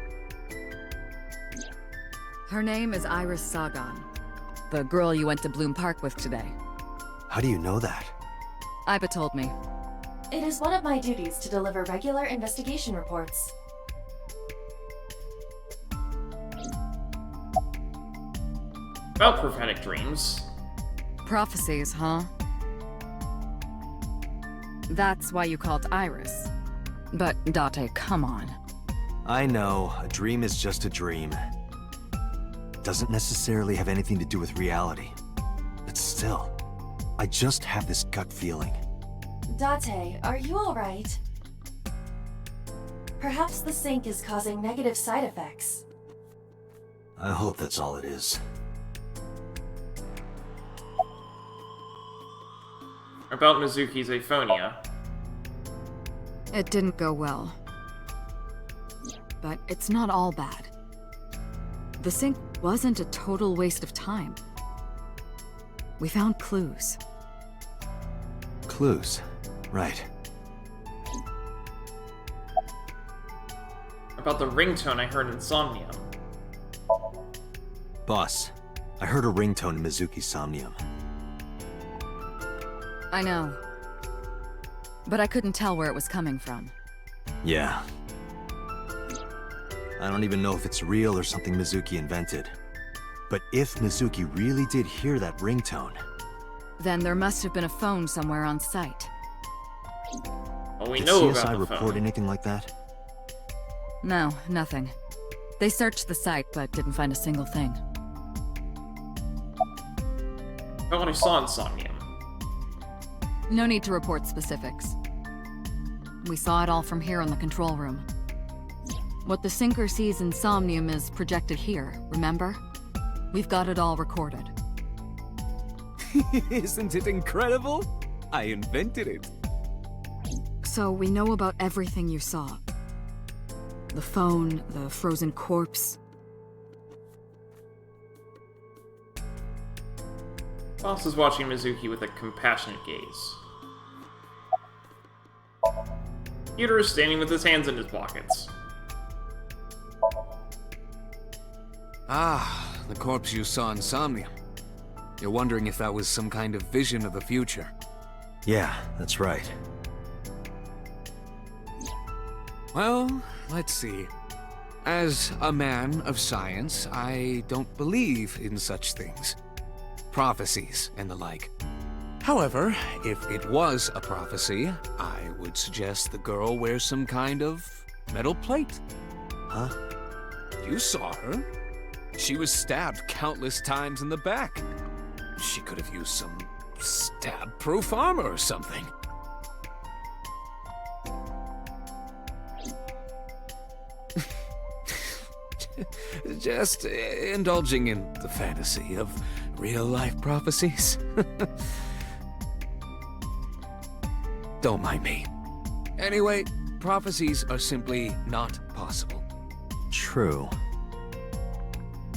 Her name is Iris Sagan, the girl you went to Bloom Park with today. How do you know that? Aiba told me. It is one of my duties to deliver regular investigation reports. About prophetic dreams. Prophecies, huh? That's why you called Iris. But, Date, come on. I know, a dream is just a dream. Doesn't necessarily have anything to do with reality. But still, I just have this gut feeling. Date, are you alright? Perhaps the sync is causing negative side effects. I hope that's all it is. About Mizuki's aphonia. It didn't go well. But it's not all bad. The sync wasn't a total waste of time. We found clues. Clues. Right. About the ringtone I heard in Somnium. Boss, I heard a ringtone in Mizuki's Somnium. I know. But I couldn't tell where it was coming from. Yeah. I don't even know if it's real or something Mizuki invented. But if Mizuki really did hear that ringtone... Then there must have been a phone somewhere on site. Well, we Did know CSI about the report phone. anything like that? No, nothing. They searched the site, but didn't find a single thing. About what I saw in Somnium. No need to report specifics. We saw it all from here in the control room. What the Sinker sees in Somnium is projected here, remember? We've got it all recorded. Isn't it incredible? I invented it. So we know about everything you saw. The phone, the frozen corpse. Boss is watching Mizuki with a compassionate gaze. Peter is standing with his hands in his pockets. Ah, the corpse you saw in Somnium. You're wondering if that was some kind of vision of the future. Yeah, that's right. Well, let's see. As a man of science, I don't believe in such things. Prophecies and the like. However, if it was a prophecy, I would suggest the girl wears some kind of metal plate. Huh? You saw her. She was stabbed countless times in the back. She could have used some stab-proof armor or something. Just indulging in the fantasy of real-life prophecies. Don't mind me. Anyway, prophecies are simply not possible. True.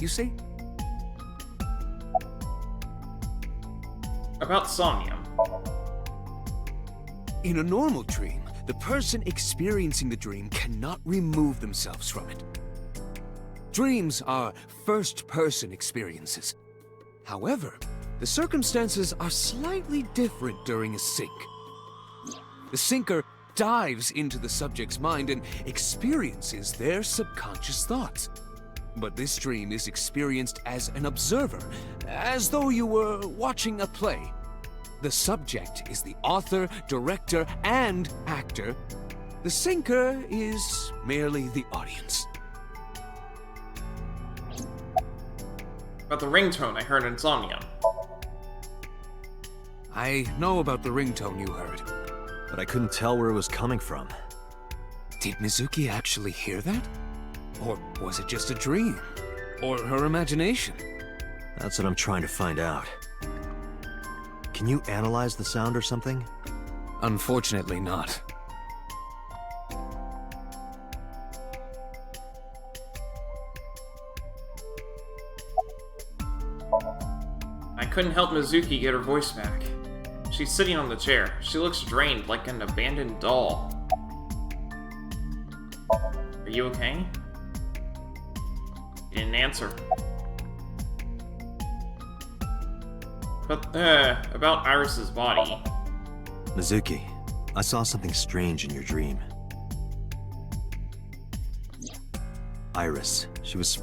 You see? About Somnium. In a normal dream, the person experiencing the dream cannot remove themselves from it. Dreams are first-person experiences. However, the circumstances are slightly different during a sync. The syncer dives into the subject's mind and experiences their subconscious thoughts. But this dream is experienced as an observer, as though you were watching a play. The subject is the author, director, and actor. The syncer is merely the audience. About the ringtone I heard in Somnium. I know about the ringtone you heard. But I couldn't tell where it was coming from. Did Mizuki actually hear that? Or was it just a dream? Or her imagination? That's what I'm trying to find out. Can you analyze the sound or something? Unfortunately not. I couldn't help Mizuki get her voice back. She's sitting on the chair. She looks drained, like an abandoned doll. Are you okay? He didn't answer. But, about Iris's body. Mizuki, I saw something strange in your dream. Iris, she was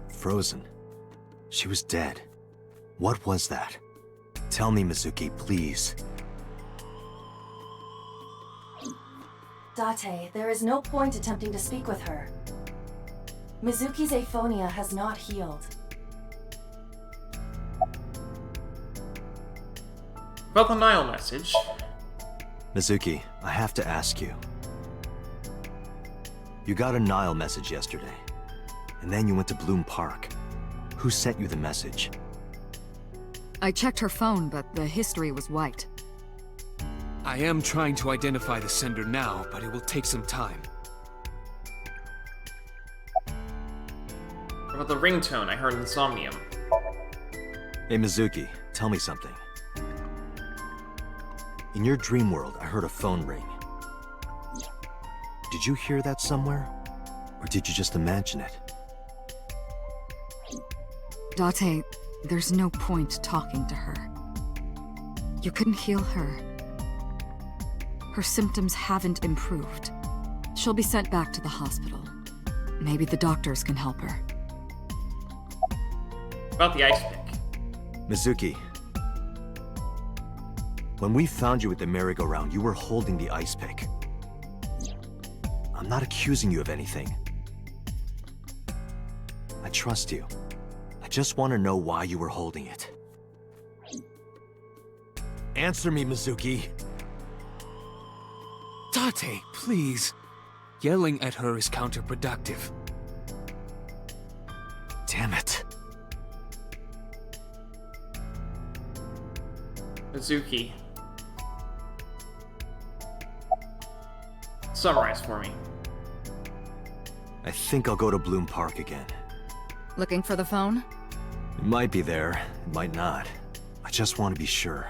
frozen. She was dead. What was that? Tell me, Mizuki, please. Date, there is no point attempting to speak with her. Mizuki's aphonia has not healed. About the Nile message. Mizuki, I have to ask you. You got a Nile message yesterday, and then you went to Bloom Park. Who sent you the message? I checked her phone, but the history was wiped. I am trying to identify the sender now, but it will take some time. What about the ringtone I heard in Somnium? Hey Mizuki, tell me something. In your dream world, I heard a phone ring. Did you hear that somewhere? Or did you just imagine it? Date, there's no point talking to her. You couldn't heal her. Her symptoms haven't improved. She'll be sent back to the hospital. Maybe the doctors can help her. About the ice pick. Mizuki. When we found you at the merry-go-round, you were holding the ice pick. I'm not accusing you of anything. I trust you. I just want to know why you were holding it. Answer me, Mizuki. Date, please. Yelling at her is counterproductive. Damn it. Mizuki. Summarize for me. I think I'll go to Bloom Park again. Looking for the phone? It might be there, it might not. I just want to be sure.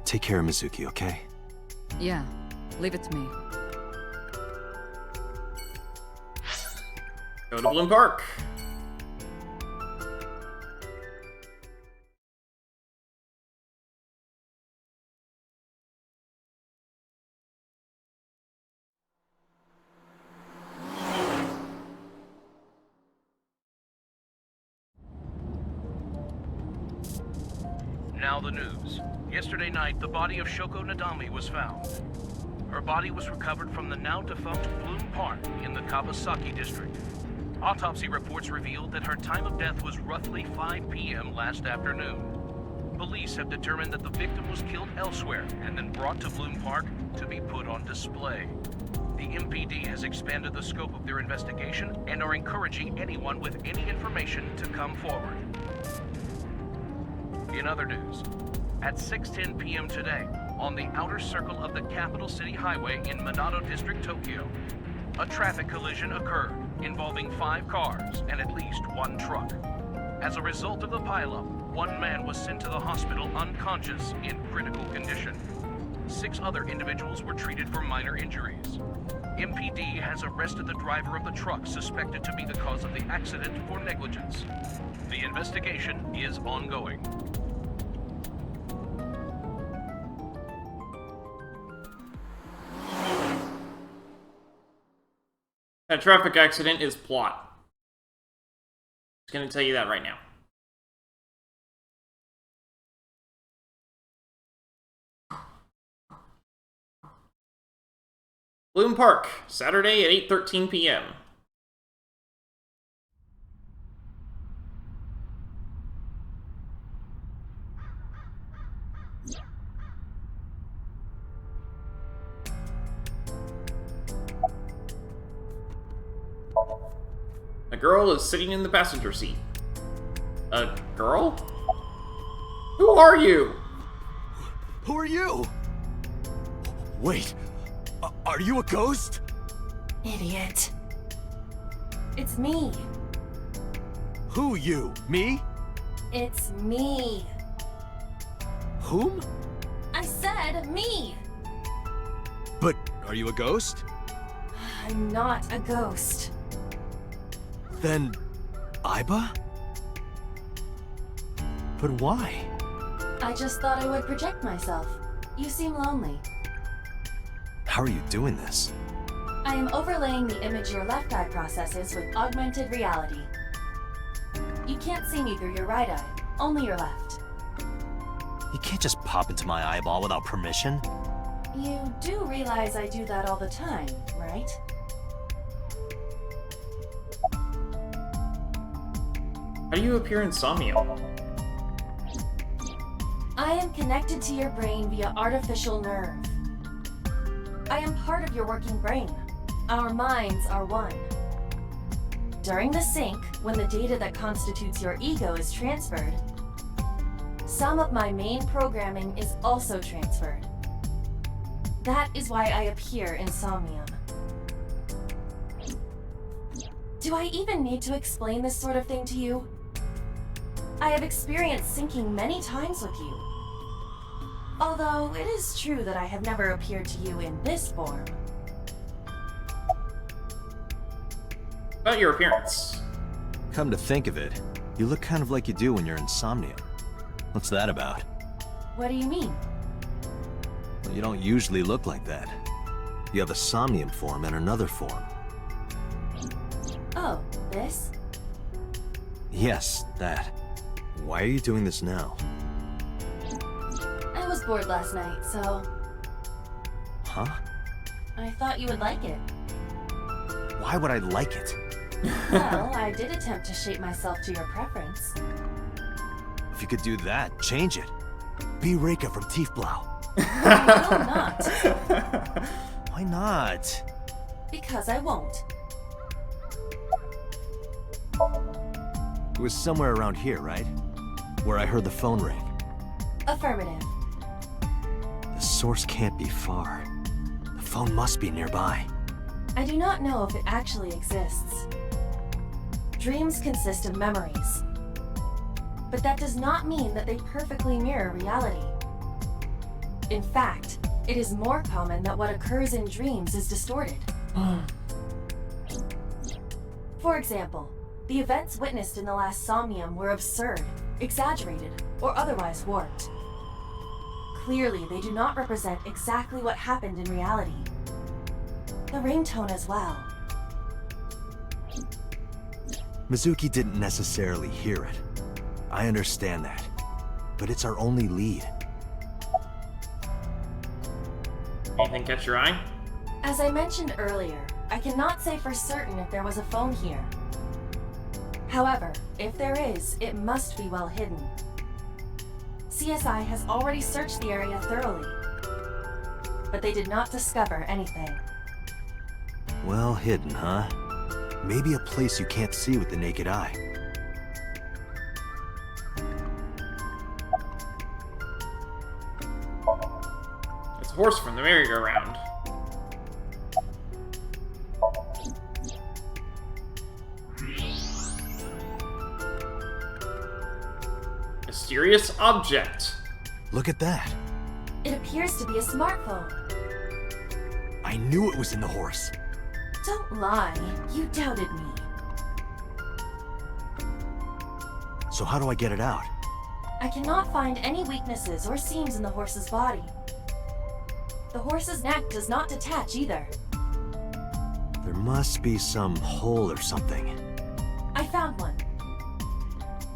Take care of Mizuki, okay? Yeah, leave it to me. Go to Bloom Park. Now the news. Yesterday night, the body of Shoko Nadami was found. Her body was recovered from the now-defunct Bloom Park in the Kawasaki district. Autopsy reports revealed that her time of death was roughly 5 p.m. last afternoon. Police have determined that the victim was killed elsewhere and then brought to Bloom Park to be put on display. The MPD has expanded the scope of their investigation and are encouraging anyone with any information to come forward. In other news, at 6:10 p.m. today, on the outer circle of the Capital City Highway in Minato District, Tokyo, a traffic collision occurred involving 5 cars and at least 1 truck. As a result of the pileup, 1 man was sent to the hospital unconscious in critical condition. 6 other individuals were treated for minor injuries. MPD has arrested the driver of the truck suspected to be the cause of the accident for negligence. The investigation is ongoing. That traffic accident is plot. Just gonna tell you that right now. Bloom Park, Saturday at 8:13 p.m. A girl is sitting in the passenger seat. A girl? Who are you? Who are you? Wait, are you a ghost? Idiot. It's me. Who you? Me? It's me. Whom? I said me. But are you a ghost? I'm not a ghost. Then, Aiba? But why? I just thought I would project myself. You seem lonely. How are you doing this? I am overlaying the image your left eye processes with augmented reality. You can't see me through your right eye, only your left. You can't just pop into my eyeball without permission. You do realize I do that all the time, right? How do you appear in Somnium? I am connected to your brain via artificial nerve. I am part of your working brain. Our minds are one. During the sync, when the data that constitutes your ego is transferred, some of my main programming is also transferred. That is why I appear in Somnium. Do I even need to explain this sort of thing to you? I have experienced syncing many times with you. Although it is true that I have never appeared to you in this form. About your appearance. Come to think of it, you look kind of like you do when you're in Somnium. What's that about? What do you mean? Well, you don't usually look like that. You have a Somnium form and another form. Oh, this? Yes, that. Why are you doing this now? I was bored last night, so... Huh? I thought you would like it. Why would I like it? Well, I did attempt to shape myself to your preference. If you could do that, change it. Be Reika from Tiefblau. I will not. Why not? Because I won't. It was somewhere around here, right? Where I heard the phone ring. Affirmative. The source can't be far. The phone must be nearby. I do not know if it actually exists. Dreams consist of memories. But that does not mean that they perfectly mirror reality. In fact, it is more common that what occurs in dreams is distorted. For example, the events witnessed in the last Somnium were absurd, exaggerated, or otherwise warped. Clearly, they do not represent exactly what happened in reality. The ringtone as well. Mizuki didn't necessarily hear it. I understand that. But it's our only lead. Anything catch your eye? As I mentioned earlier, I cannot say for certain if there was a phone here. However, if there is, it must be well hidden. CSI has already searched the area thoroughly, but they did not discover anything. Well hidden, huh? Maybe a place you can't see with the naked eye. It's a horse from the merry-go-round. Mysterious object. Look at that. It appears to be a smartphone. I knew it was in the horse. Don't lie. You doubted me. So how do I get it out? I cannot find any weaknesses or seams in the horse's body. The horse's neck does not detach either. There must be some hole or something. I found one.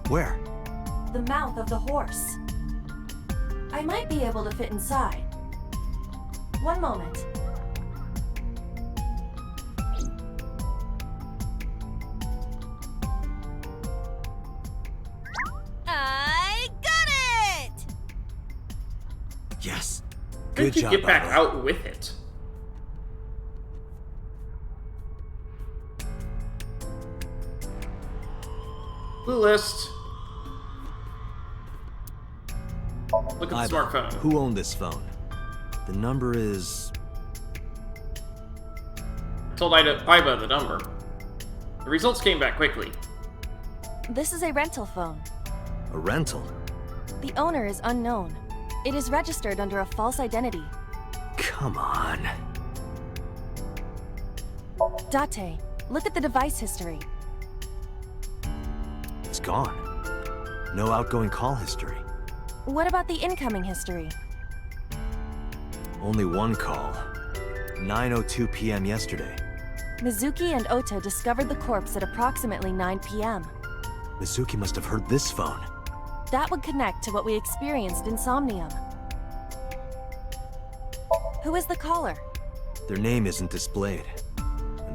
Where? The mouth of the horse. I might be able to fit inside. One moment. I got it! Yes. How did you get back out with it? Blue list. Look at the smartphone. Who owned this phone? The number is... Told Iba the number. The results came back quickly. This is a rental phone. A rental? The owner is unknown. It is registered under a false identity. Come on. Date, look at the device history. It's gone. No outgoing call history. What about the incoming history? Only one call. 9:02 p.m. yesterday. Mizuki and Ota discovered the corpse at approximately 9 p.m. Mizuki must have heard this phone. That would connect to what we experienced in Somnium. Who is the caller? Their name isn't displayed.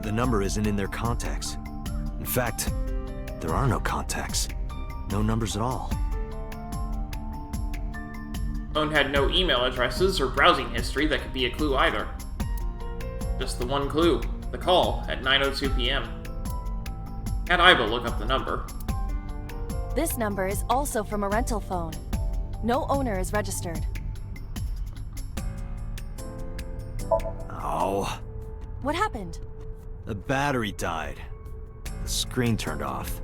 The number isn't in their contacts. In fact, there are no contacts. No numbers at all. Phone had no email addresses or browsing history that could be a clue either. Just the one clue, the call at 9:02 p.m. Had Iba look up the number. This number is also from a rental phone. No owner is registered. Oh. What happened? The battery died. The screen turned off.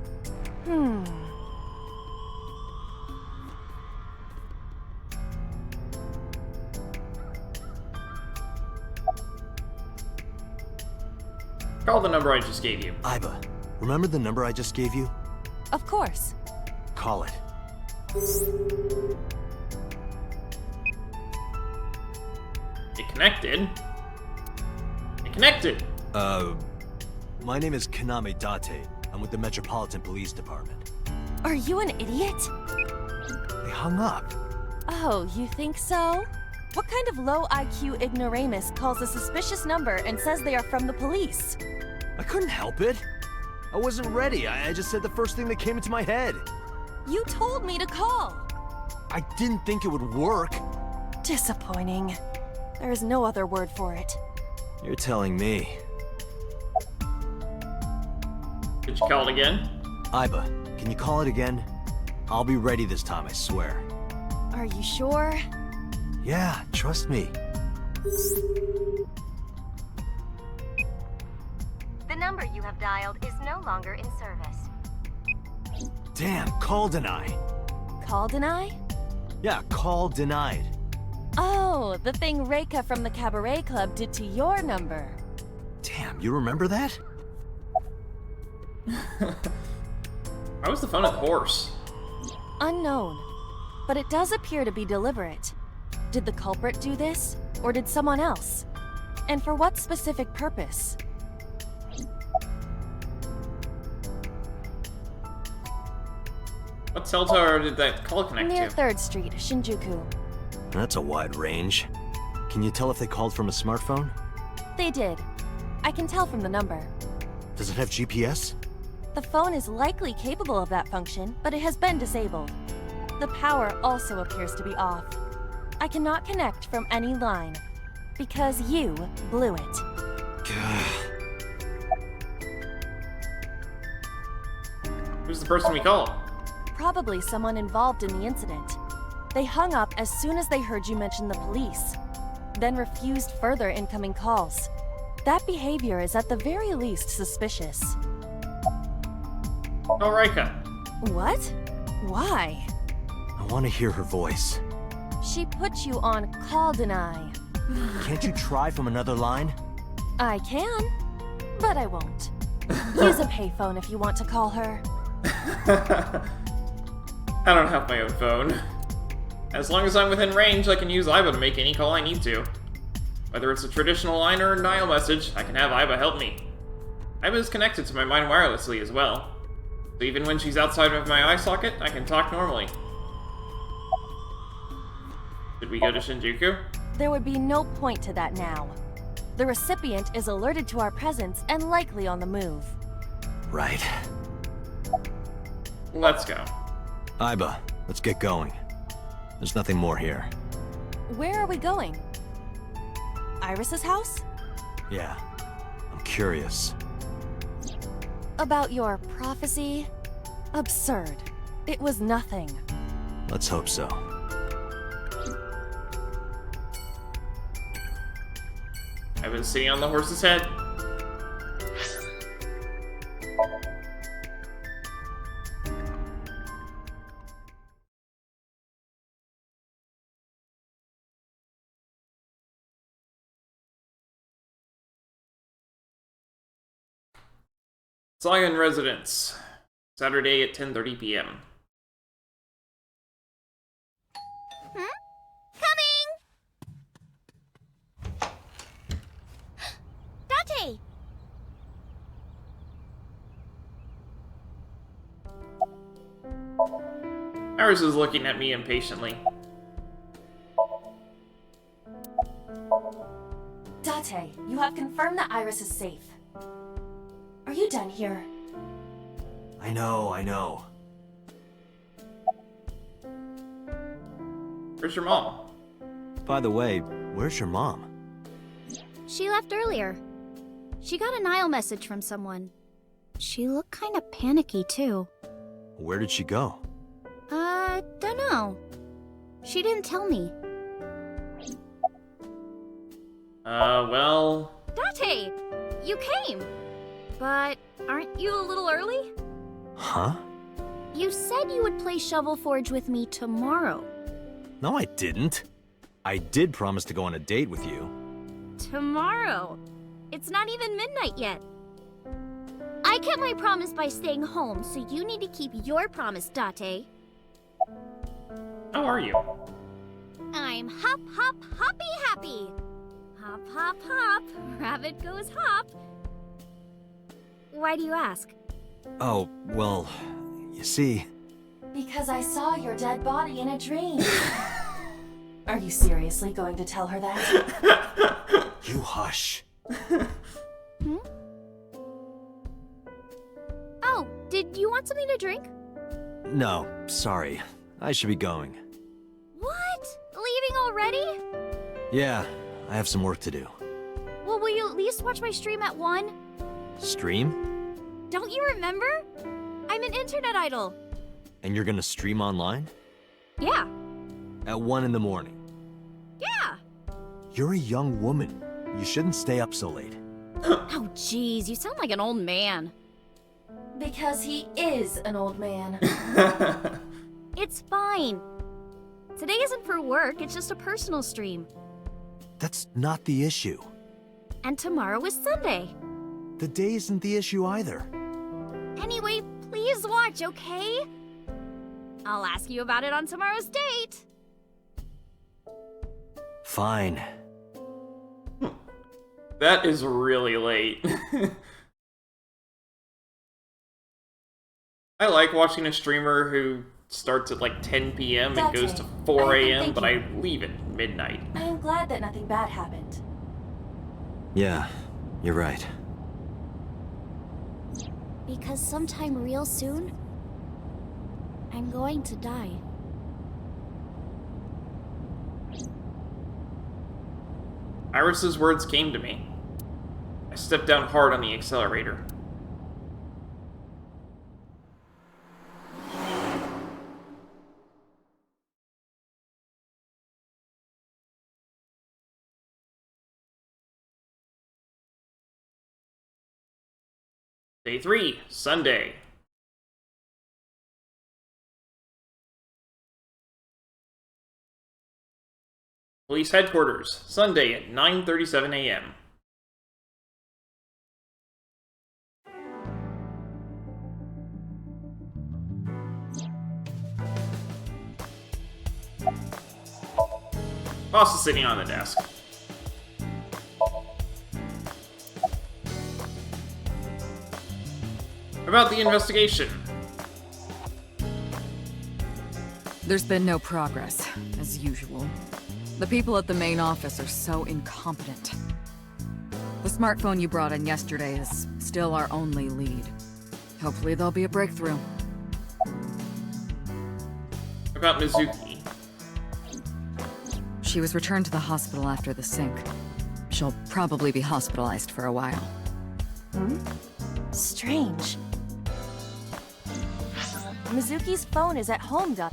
Call the number I just gave you. Iba, remember the number I just gave you? Of course. Call it. It connected. It connected! My name is Kaname Date. I'm with the Metropolitan Police Department. Are you an idiot? They hung up. Oh, you think so? What kind of low IQ ignoramus calls a suspicious number and says they are from the police? I couldn't help it. I wasn't ready. I just said the first thing that came into my head. You told me to call. I didn't think it would work. Disappointing. There is no other word for it. You're telling me. Did you call it again? Iba, can you call it again? I'll be ready this time, I swear. Are you sure? Yeah, trust me. The number you have dialed is no longer in service. Damn, call deny. Call deny? Yeah, call denied. Oh, the thing Reika from the Cabaret Club did to your number. Damn, you remember that? Why was the phone at the horse? Unknown. But it does appear to be deliberate. Did the culprit do this? Or did someone else? And for what specific purpose? What cell tower did that call connect Near to? 3rd Street, Shinjuku. That's a wide range. Can you tell if they called from a smartphone? They did. I can tell from the number. Does it have GPS? The phone is likely capable of that function, but it has been disabled. The power also appears to be off. I cannot connect from any line, because you blew it. Who's the person we called? Probably someone involved in the incident. They hung up as soon as they heard you mention the police, then refused further incoming calls. That behavior is at the very least suspicious. Oh, Reika. What? Why? I want to hear her voice. She put you on call deny. Can't you try from another line? I can, but I won't. Use a payphone if you want to call her. I don't have my own phone. As long as I'm within range, I can use Iba to make any call I need to. Whether it's a traditional line or a dial message, I can have Iba help me. Iba is connected to my mind wirelessly as well. So even when she's outside of my eye socket, I can talk normally. Should we go to Shinjuku? There would be no point to that now. The recipient is alerted to our presence and likely on the move. Right. Let's go. Iba, let's get going. There's nothing more here. Where are we going? Iris's house? Yeah, I'm curious. About your prophecy? Absurd. It was nothing. Let's hope so. I've been sitting on the horse's head. Zion Residence, Saturday at 10:30 p.m. Date! Iris is looking at me impatiently. Date, you have confirmed that Iris is safe. Are you done here? I know. Where's your mom? By the way, where's your mom? She left earlier. She got a Nile message from someone. She looked kind of panicky, too. Where did she go? Dunno. She didn't tell me. Well... Date! You came! But aren't you a little early? Huh? You said you would play Shovel Forge with me tomorrow. No, I didn't. I did promise to go on a date with you. Tomorrow? It's not even midnight yet. I kept my promise by staying home, so you need to keep your promise, Date. How are you? I'm hop, hop, hoppy happy. Hop, hop, hop. Rabbit goes hop. Why do you ask? Oh, well, you see... Because I saw your dead body in a dream. Are you seriously going to tell her that? You hush. Hmm? Oh, did you want something to drink? No, sorry. I should be going. What? Leaving already? Yeah, I have some work to do. Well, will you at least watch my stream at 1? Stream? Don't you remember? I'm an internet idol. And you're gonna stream online? Yeah. At 1 in the morning? Yeah. You're a young woman. You shouldn't stay up so late. Oh, jeez, you sound like an old man. Because he is an old man. It's fine. Today isn't for work, it's just a personal stream. That's not the issue. And tomorrow is Sunday. The day isn't the issue either. Anyway, please watch, okay? I'll ask you about it on tomorrow's date. Fine. That is really late. I like watching a streamer who starts at like 10 p.m. and goes to 4 a.m., but I leave at midnight. I am glad that nothing bad happened. Yeah, you're right. Because sometime real soon, I'm going to die. Iris's words came to me. I stepped down hard on the accelerator. Day 3, Sunday. Police headquarters, Sunday at 9:37 a.m. Boss is sitting on the desk. About the investigation. There's been no progress, as usual. The people at the main office are so incompetent. The smartphone you brought in yesterday is still our only lead. Hopefully there'll be a breakthrough. About Mizuki. She was returned to the hospital after the sync. She'll probably be hospitalized for a while. Hmm? Strange. Mizuki's phone is at home, Date.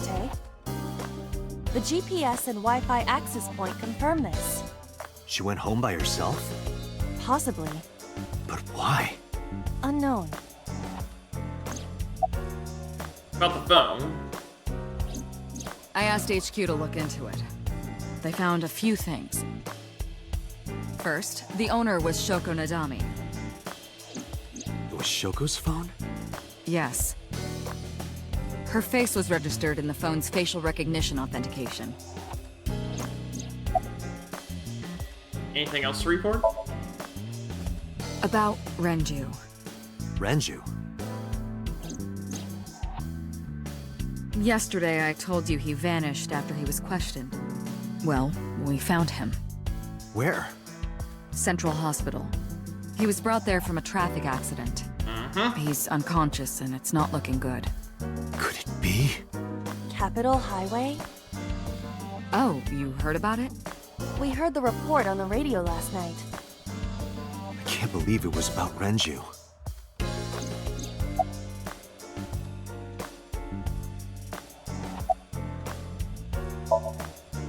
The GPS and Wi-Fi access point confirm this. She went home by herself? Possibly. But why? Unknown. About the phone. I asked HQ to look into it. They found a few things. First, the owner was Shoko Nadami. It was Shoko's phone? Yes. Her face was registered in the phone's facial recognition authentication. Anything else to report? About Renju. Renju? Yesterday I told you he vanished after he was questioned. Well, we found him. Where? Central Hospital. He was brought there from a traffic accident. He's unconscious and it's not looking good. Could it be? Capitol Highway? Oh, you heard about it? We heard the report on the radio last night. I can't believe it was about Renju.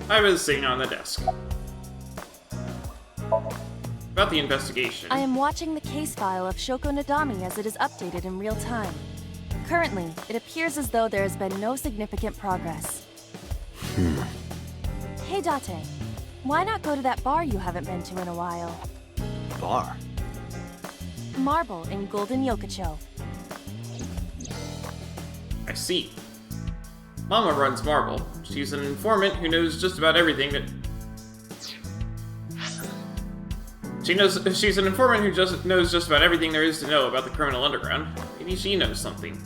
I was sitting on the desk. About the investigation. I am watching the case file of Shoko Nadami as it is updated in real time. Currently, it appears as though there has been no significant progress. Hey Date, why not go to that bar you haven't been to in a while? Bar? Marble in Golden Yokocho. I see. Mama runs Marble. She's an informant who knows just about everything that... She's an informant who just knows just about everything there is to know about the criminal underground. Maybe she knows something.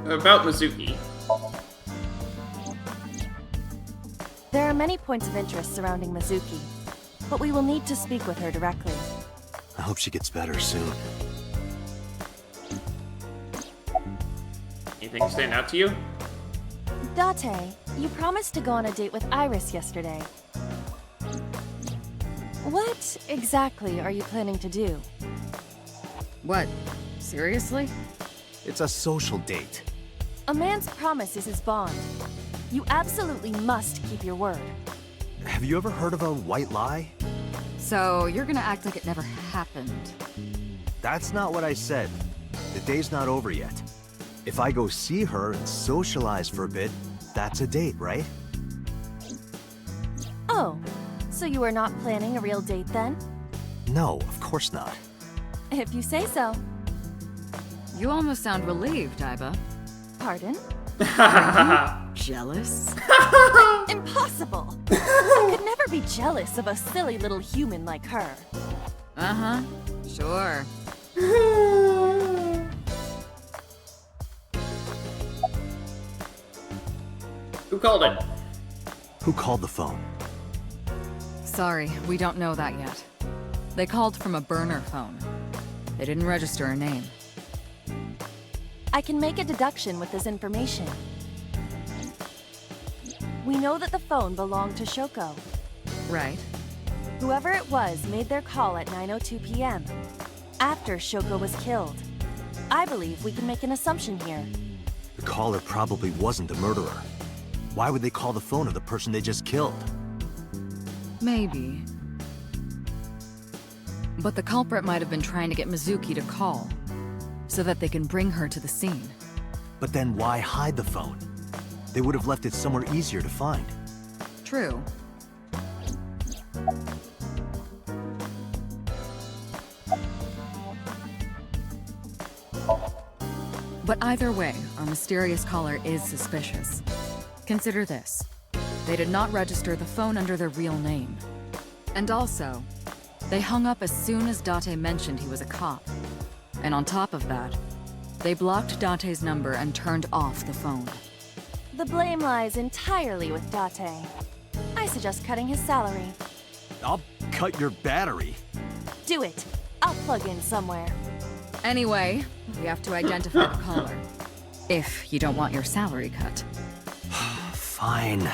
About Mizuki. There are many points of interest surrounding Mizuki, but we will need to speak with her directly. I hope she gets better soon. Anything stand out to you? Date, you promised to go on a date with Iris yesterday. What exactly are you planning to do? What? Seriously? It's a social date. A man's promise is his bond. You absolutely must keep your word. Have you ever heard of a white lie? So, you're gonna act like it never happened. That's not what I said. The day's not over yet. If I go see her and socialize for a bit, that's a date, right? Oh, so you are not planning a real date then? No, of course not. If you say so. You almost sound relieved, Iba. Pardon? Jealous? Impossible! I could never be jealous of a silly little human like her. Uh-huh. Sure. Who called it? Who called the phone? Sorry, we don't know that yet. They called from a burner phone. They didn't register a name. I can make a deduction with this information. We know that the phone belonged to Shoko. Right. Whoever it was made their call at 9:02 p.m. after Shoko was killed. I believe we can make an assumption here. The caller probably wasn't the murderer. Why would they call the phone of the person they just killed? Maybe. But the culprit might have been trying to get Mizuki to call, so that they can bring her to the scene. But then why hide the phone? They would have left it somewhere easier to find. True. But either way, our mysterious caller is suspicious. Consider this. They did not register the phone under their real name. And also, they hung up as soon as Date mentioned he was a cop. And on top of that, they blocked Date's number and turned off the phone. The blame lies entirely with Date. I suggest cutting his salary. I'll cut your battery. Do it. I'll plug in somewhere. Anyway, we have to identify the caller. If you don't want your salary cut. Fine.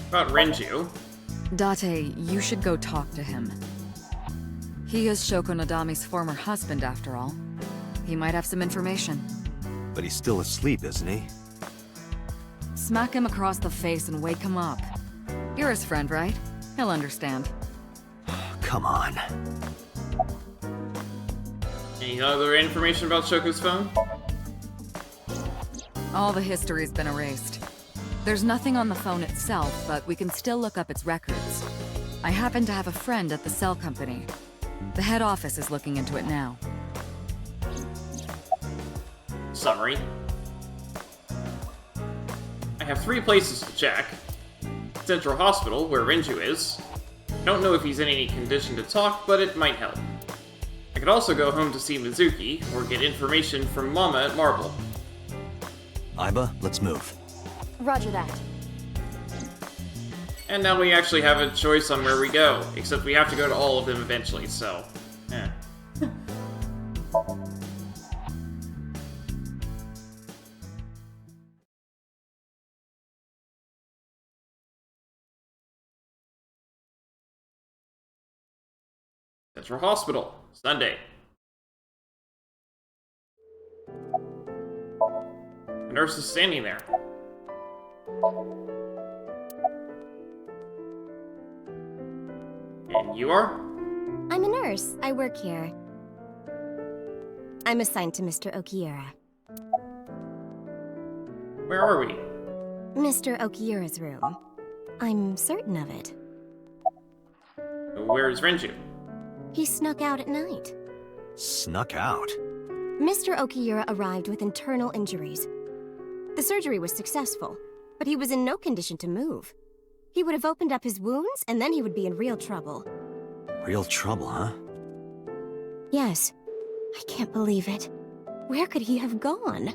About Renju. Date, you should go talk to him. He is Shoko Nadami's former husband, after all. He might have some information. But he's still asleep, isn't he? Smack him across the face and wake him up. You're his friend, right? He'll understand. Come on. Any other information about Shoko's phone? All the history's been erased. There's nothing on the phone itself, but we can still look up its records. I happen to have a friend at the cell company. The head office is looking into it now. Summary. I have 3 places to check. Central Hospital, where Renju is. Don't know if he's in any condition to talk, but it might help. I could also go home to see Mizuki, or get information from Mama at Marble. Iba, let's move. Roger that. And now we actually have a choice on where we go, except we have to go to all of them eventually, so... eh. Central Hospital, Sunday. nurse is standing there. And you are? I'm a nurse. I work here. I'm assigned to Mr. Okiura. Where are we? Mr. Okiura's room. I'm certain of it. Where is Renju? He snuck out at night. Snuck out? Mr. Okiura arrived with internal injuries. The surgery was successful, but he was in no condition to move. He would have opened up his wounds, and then he would be in real trouble. Real trouble, huh? Yes. I can't believe it. Where could he have gone?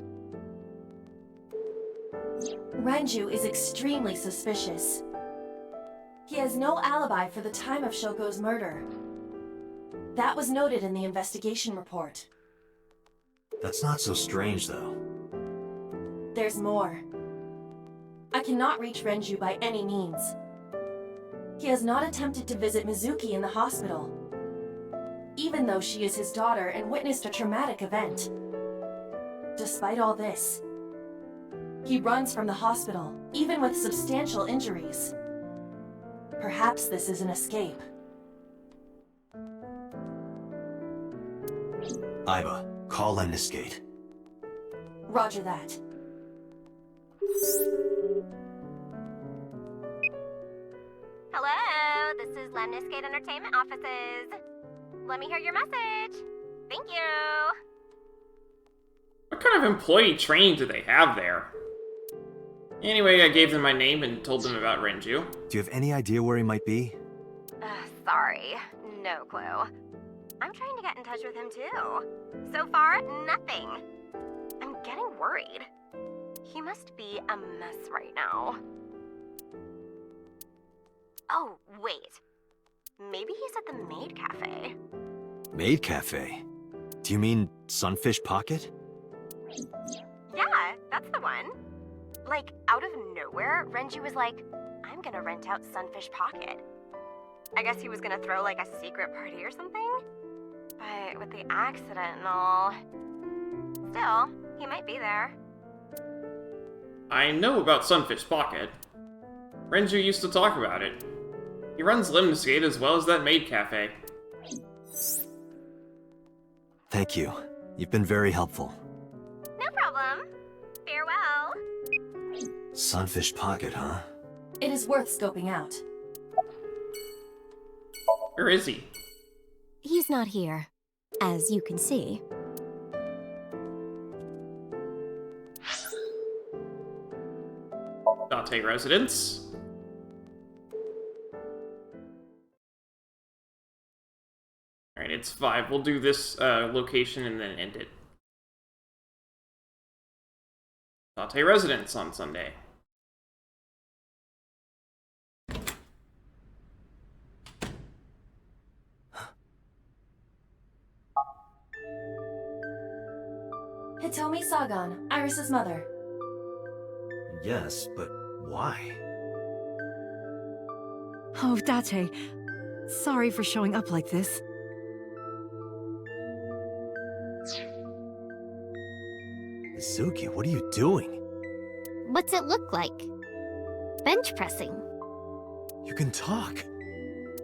Renju is extremely suspicious. He has no alibi for the time of Shoko's murder. That was noted in the investigation report. That's not so strange, though. There's more. I cannot reach Renju by any means. He has not attempted to visit Mizuki in the hospital, even though she is his daughter and witnessed a traumatic event. Despite all this, he runs from the hospital, even with substantial injuries. Perhaps this is an escape. Aiba, call Lemniscate. Roger that. Hello, this is Lemniscate Entertainment Offices. Let me hear your message. Thank you. What kind of employee training do they have there? Anyway, I gave them my name and told them about Renju. Do you have any idea where he might be? Sorry, no clue. I'm trying to get in touch with him too. So far, nothing. I'm getting worried. He must be a mess right now. Oh, wait. Maybe he's at the Maid Cafe. Maid Cafe? Do you mean Sunfish Pocket? Yeah, that's the one. Like, out of nowhere, Renju was like, I'm gonna rent out Sunfish Pocket. I guess he was gonna throw, like, a secret party or something? But with the accident and all... Still, he might be there. I know about Sunfish Pocket. Renju used to talk about it. He runs Lemniscate as well as that Maid Cafe. Thank you. You've been very helpful. No problem. Farewell. Sunfish Pocket, huh? It is worth scoping out. Where is he? He's not here, as you can see. Date residence. Alright, it's 5. We'll do this location and then end it. Date residence on Sunday. Hitomi Sagan, Iris's mother. Yes, but why? Oh, Date. Sorry for showing up like this. Mizuki, what are you doing? What's it look like? Bench pressing. You can talk.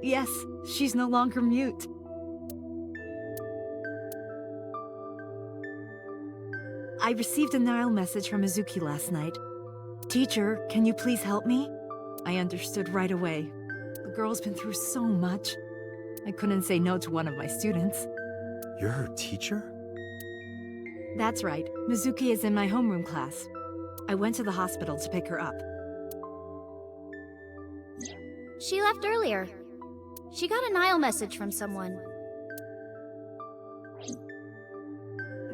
Yes, she's no longer mute. I received a Nile message from Mizuki last night. Teacher, can you please help me? I understood right away. The girl's been through so much. I couldn't say no to one of my students. You're her teacher? That's right. Mizuki is in my homeroom class. I went to the hospital to pick her up. She left earlier. She got a Nile message from someone.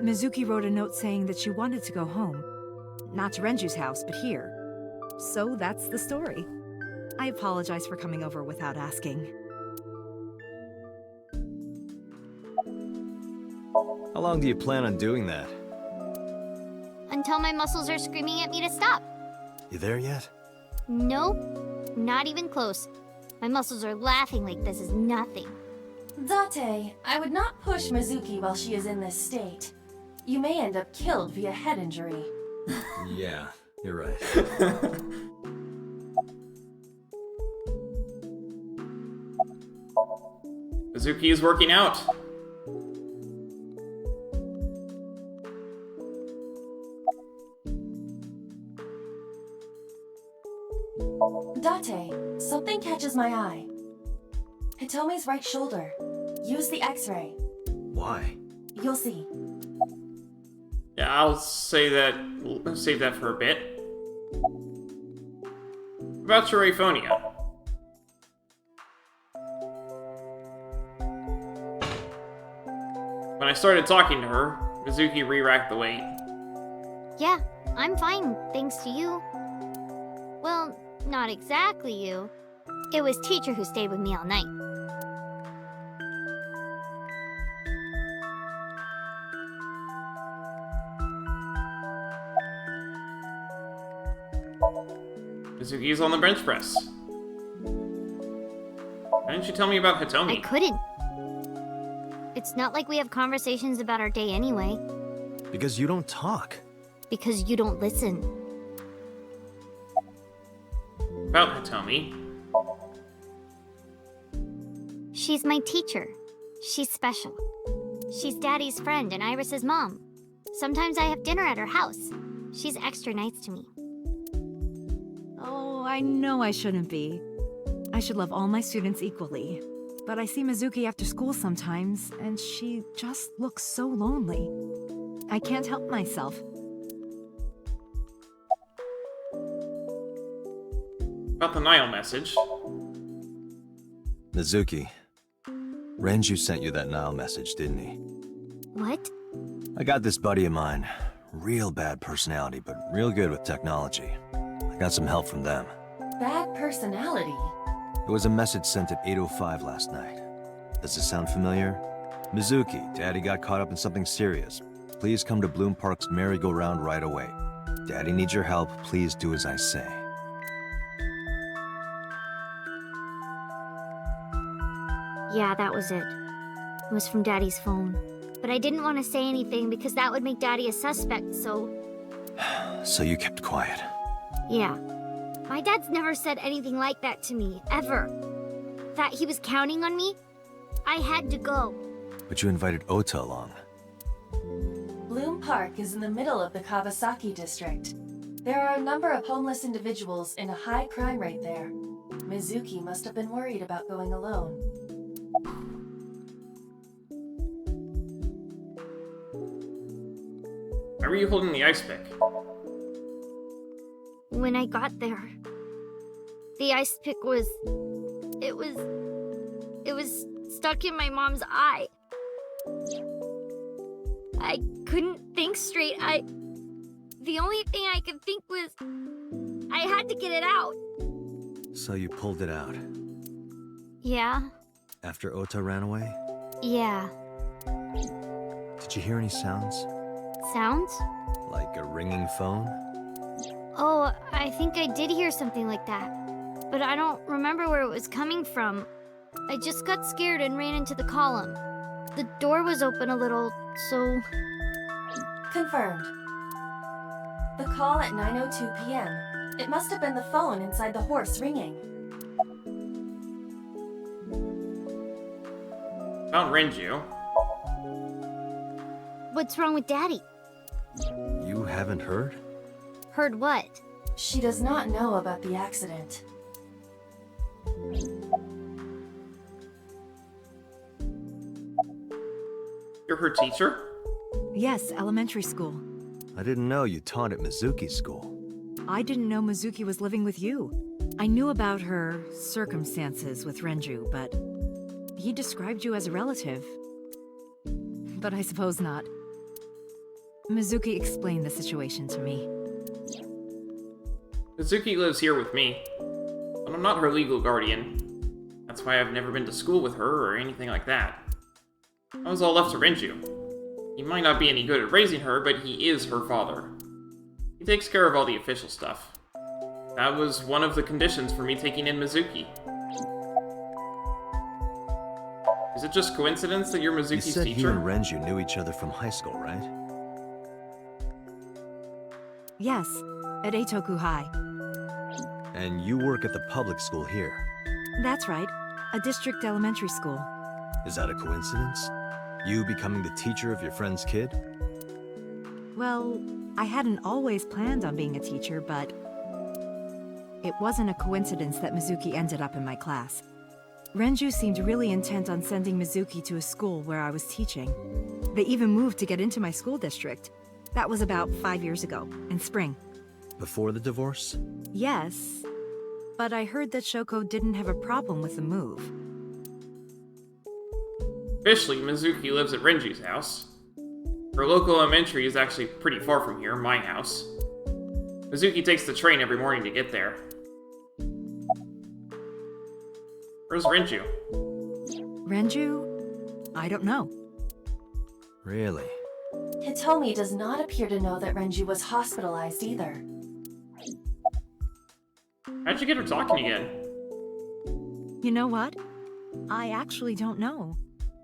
Mizuki wrote a note saying that she wanted to go home. Not to Renju's house, but here. So that's the story. I apologize for coming over without asking. How long do you plan on doing that? Until my muscles are screaming at me to stop. You there yet? Nope, not even close. My muscles are laughing like this is nothing. Date, I would not push Mizuki while she is in this state. You may end up killed via head injury. Yeah, you're right. Mizuki is working out. Date, something catches my eye. Hitomi's right shoulder. Use the X-ray. Why? You'll see. Yeah, I'll save that for a bit. About your aphonia. When I started talking to her, Mizuki re-racked the weight. Yeah, I'm fine, thanks to you. Well, not exactly you. It was teacher who stayed with me all night. Mizuki's on the bench press. Why didn't you tell me about Hitomi? I couldn't. It's not like we have conversations about our day anyway. Because you don't talk. Because you don't listen. About Hitomi. She's my teacher. She's special. She's Daddy's friend and Iris's mom. Sometimes I have dinner at her house. She's extra nice to me. Oh, I know I shouldn't be. I should love all my students equally. But I see Mizuki after school sometimes, and she just looks so lonely. I can't help myself. About the Nile message. Mizuki, Renju sent you that Nile message, didn't he? What? I got this buddy of mine. Real bad personality, but real good with technology. I got some help from them. Bad personality? It was a message sent at 8:05 last night. Does this sound familiar? Mizuki, Daddy got caught up in something serious. Please come to Bloom Park's merry-go-round right away. Daddy needs your help. Please do as I say. Yeah, that was it. It was from Daddy's phone. But I didn't want to say anything because that would make Daddy a suspect, so... So you kept quiet. Yeah. My dad's never said anything like that to me, ever. That he was counting on me? I had to go. But you invited Ota along. Bloom Park is in the middle of the Kawasaki district. There are a number of homeless individuals in a high crime rate there. Mizuki must have been worried about going alone. Why were you holding the ice pick? When I got there, the ice pick was... It was stuck in my mom's eye. I couldn't think straight. The only thing I could think was... I had to get it out. So you pulled it out? Yeah. After Ota ran away? Yeah. Did you hear any sounds? Sounds? Like a ringing phone? Oh, I think I did hear something like that. But I don't remember where it was coming from. I just got scared and ran into the column. The door was open a little, so... Confirmed. The call at 9:02 p.m. It must have been the phone inside the horse ringing. About Renju. What's wrong with Daddy? You haven't heard? Heard what? She does not know about the accident. You're her teacher? Yes, elementary school. I didn't know you taught at Mizuki's school. I didn't know Mizuki was living with you. I knew about her circumstances with Renju, but he described you as a relative. But I suppose not. Mizuki explained the situation to me. Mizuki lives here with me, but I'm not her legal guardian. That's why I've never been to school with her or anything like that. I was all left to Renju. He might not be any good at raising her, but he is her father. He takes care of all the official stuff. That was one of the conditions for me taking in Mizuki. Is it just coincidence that you're Mizuki's You said teacher? you and Renju knew each other from high school, right? Yes, at Eitoku High. And you work at the public school here. That's right, a district elementary school. Is that a coincidence? You becoming the teacher of your friend's kid? Well, I hadn't always planned on being a teacher, but it wasn't a coincidence that Mizuki ended up in my class. Renju seemed really intent on sending Mizuki to a school where I was teaching. They even moved to get into my school district. That was about 5 years ago, in spring. Before the divorce? Yes, but I heard that Shoko didn't have a problem with the move. Officially, Mizuki lives at Renji's house. Her local elementary is actually pretty far from here, my house. Mizuki takes the train every morning to get there. Where's Renju? Renju? I don't know. Really? Hitomi does not appear to know that Renju was hospitalized either. How'd you get her talking again? You know what? I actually don't know.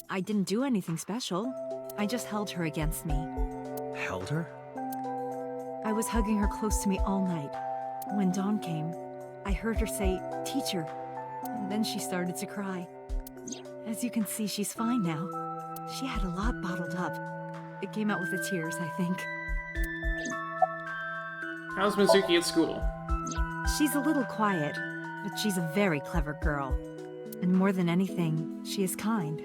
I didn't do anything special. I just held her against me. Held her? I was hugging her close to me all night. When dawn came, I heard her say, "Teacher," and then she started to cry. As you can see, she's fine now. She had a lot bottled up. It came out with the tears, I think. How's Mizuki at school? She's a little quiet, but she's a very clever girl. And more than anything, she is kind.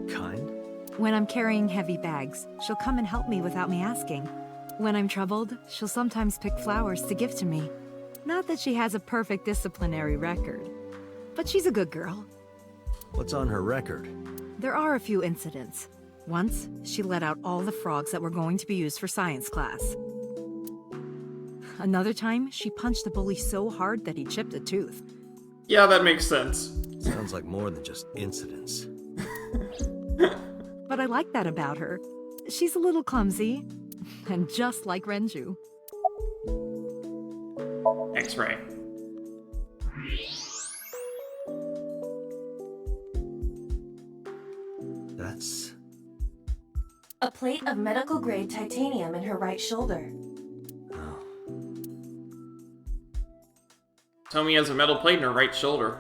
Kind? When I'm carrying heavy bags, she'll come and help me without me asking. When I'm troubled, she'll sometimes pick flowers to give to me. Not that she has a perfect disciplinary record, but she's a good girl. What's on her record? There are a few incidents. Once, she let out all the frogs that were going to be used for science class. Another time, she punched a bully so hard that he chipped a tooth. Yeah, that makes sense. Sounds like more than just incidents. But I like that about her. She's a little clumsy, and just like Renju. X-ray. That's... A plate of medical-grade titanium in her right shoulder. Oh. Tomi has a metal plate in her right shoulder.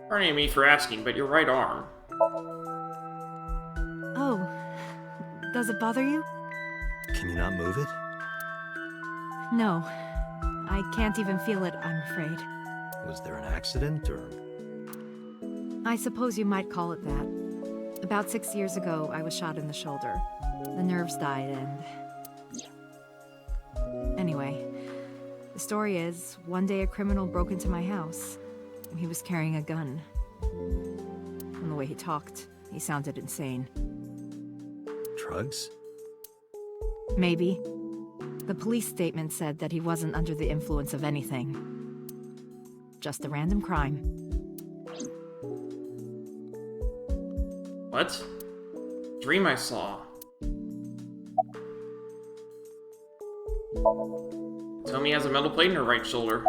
Pardon me for asking, but your right arm. Oh, does it bother you? Can you not move it? No, I can't even feel it, I'm afraid. Was there an accident, or...? I suppose you might call it that. About 6 years ago, I was shot in the shoulder. The nerves died and... Anyway, the story is, one day a criminal broke into my house. He was carrying a gun. From the way he talked, he sounded insane. Drugs? Maybe. The police statement said that he wasn't under the influence of anything. Just a random crime. What? Dream I saw. Tomi has a metal plate in her right shoulder.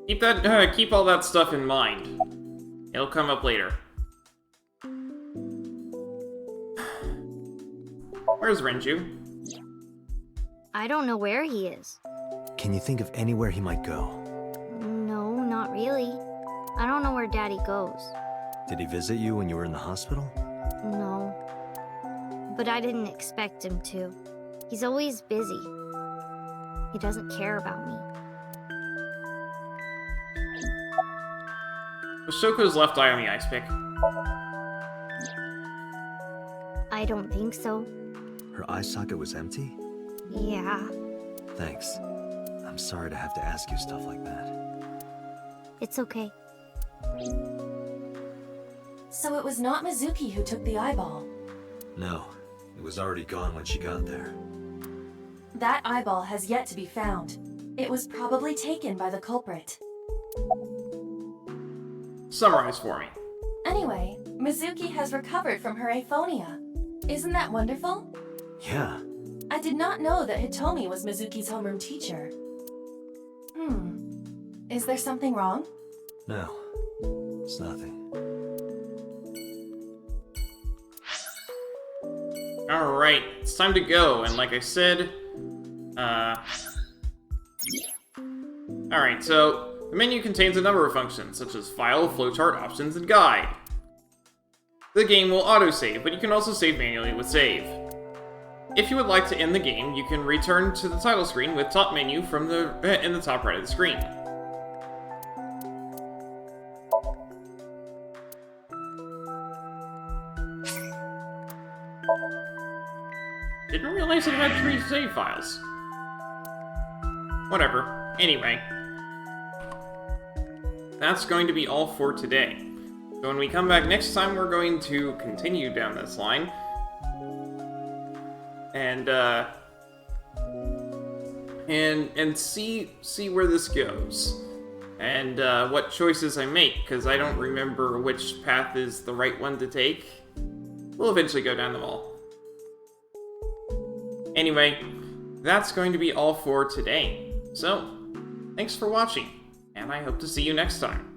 Keep all that stuff in mind. It'll come up later. Where's Renju? I don't know where he is. Can you think of anywhere he might go? No, not really. I don't know where Daddy goes. Did he visit you when you were in the hospital? No. But I didn't expect him to. He's always busy. He doesn't care about me. Was Shoko's left eye on the ice pick? I don't think so. Her eye socket was empty? Yeah. Thanks. I'm sorry to have to ask you stuff like that. It's okay. So it was not Mizuki who took the eyeball. No, it was already gone when she got there. That eyeball has yet to be found. It was probably taken by the culprit. Summarize for me. Anyway, Mizuki has recovered from her aphonia. Isn't that wonderful? Yeah. I did not know that Hitomi was Mizuki's homeroom teacher. Is there something wrong? No, it's nothing. Alright, it's time to go, and like I said, Alright, so the menu contains a number of functions, such as file, flowchart, options, and guide. The game will autosave, but you can also save manually with save. If you would like to end the game, you can return to the title screen with top menu from in the top right of the screen. Didn't realize it had 3 save files. Whatever. Anyway. That's going to be all for today. So when we come back next time, we're going to continue down this line. And see where this goes. And what choices I make, because I don't remember which path is the right one to take. We'll eventually go down them all. Anyway, that's going to be all for today. So, thanks for watching, and I hope to see you next time.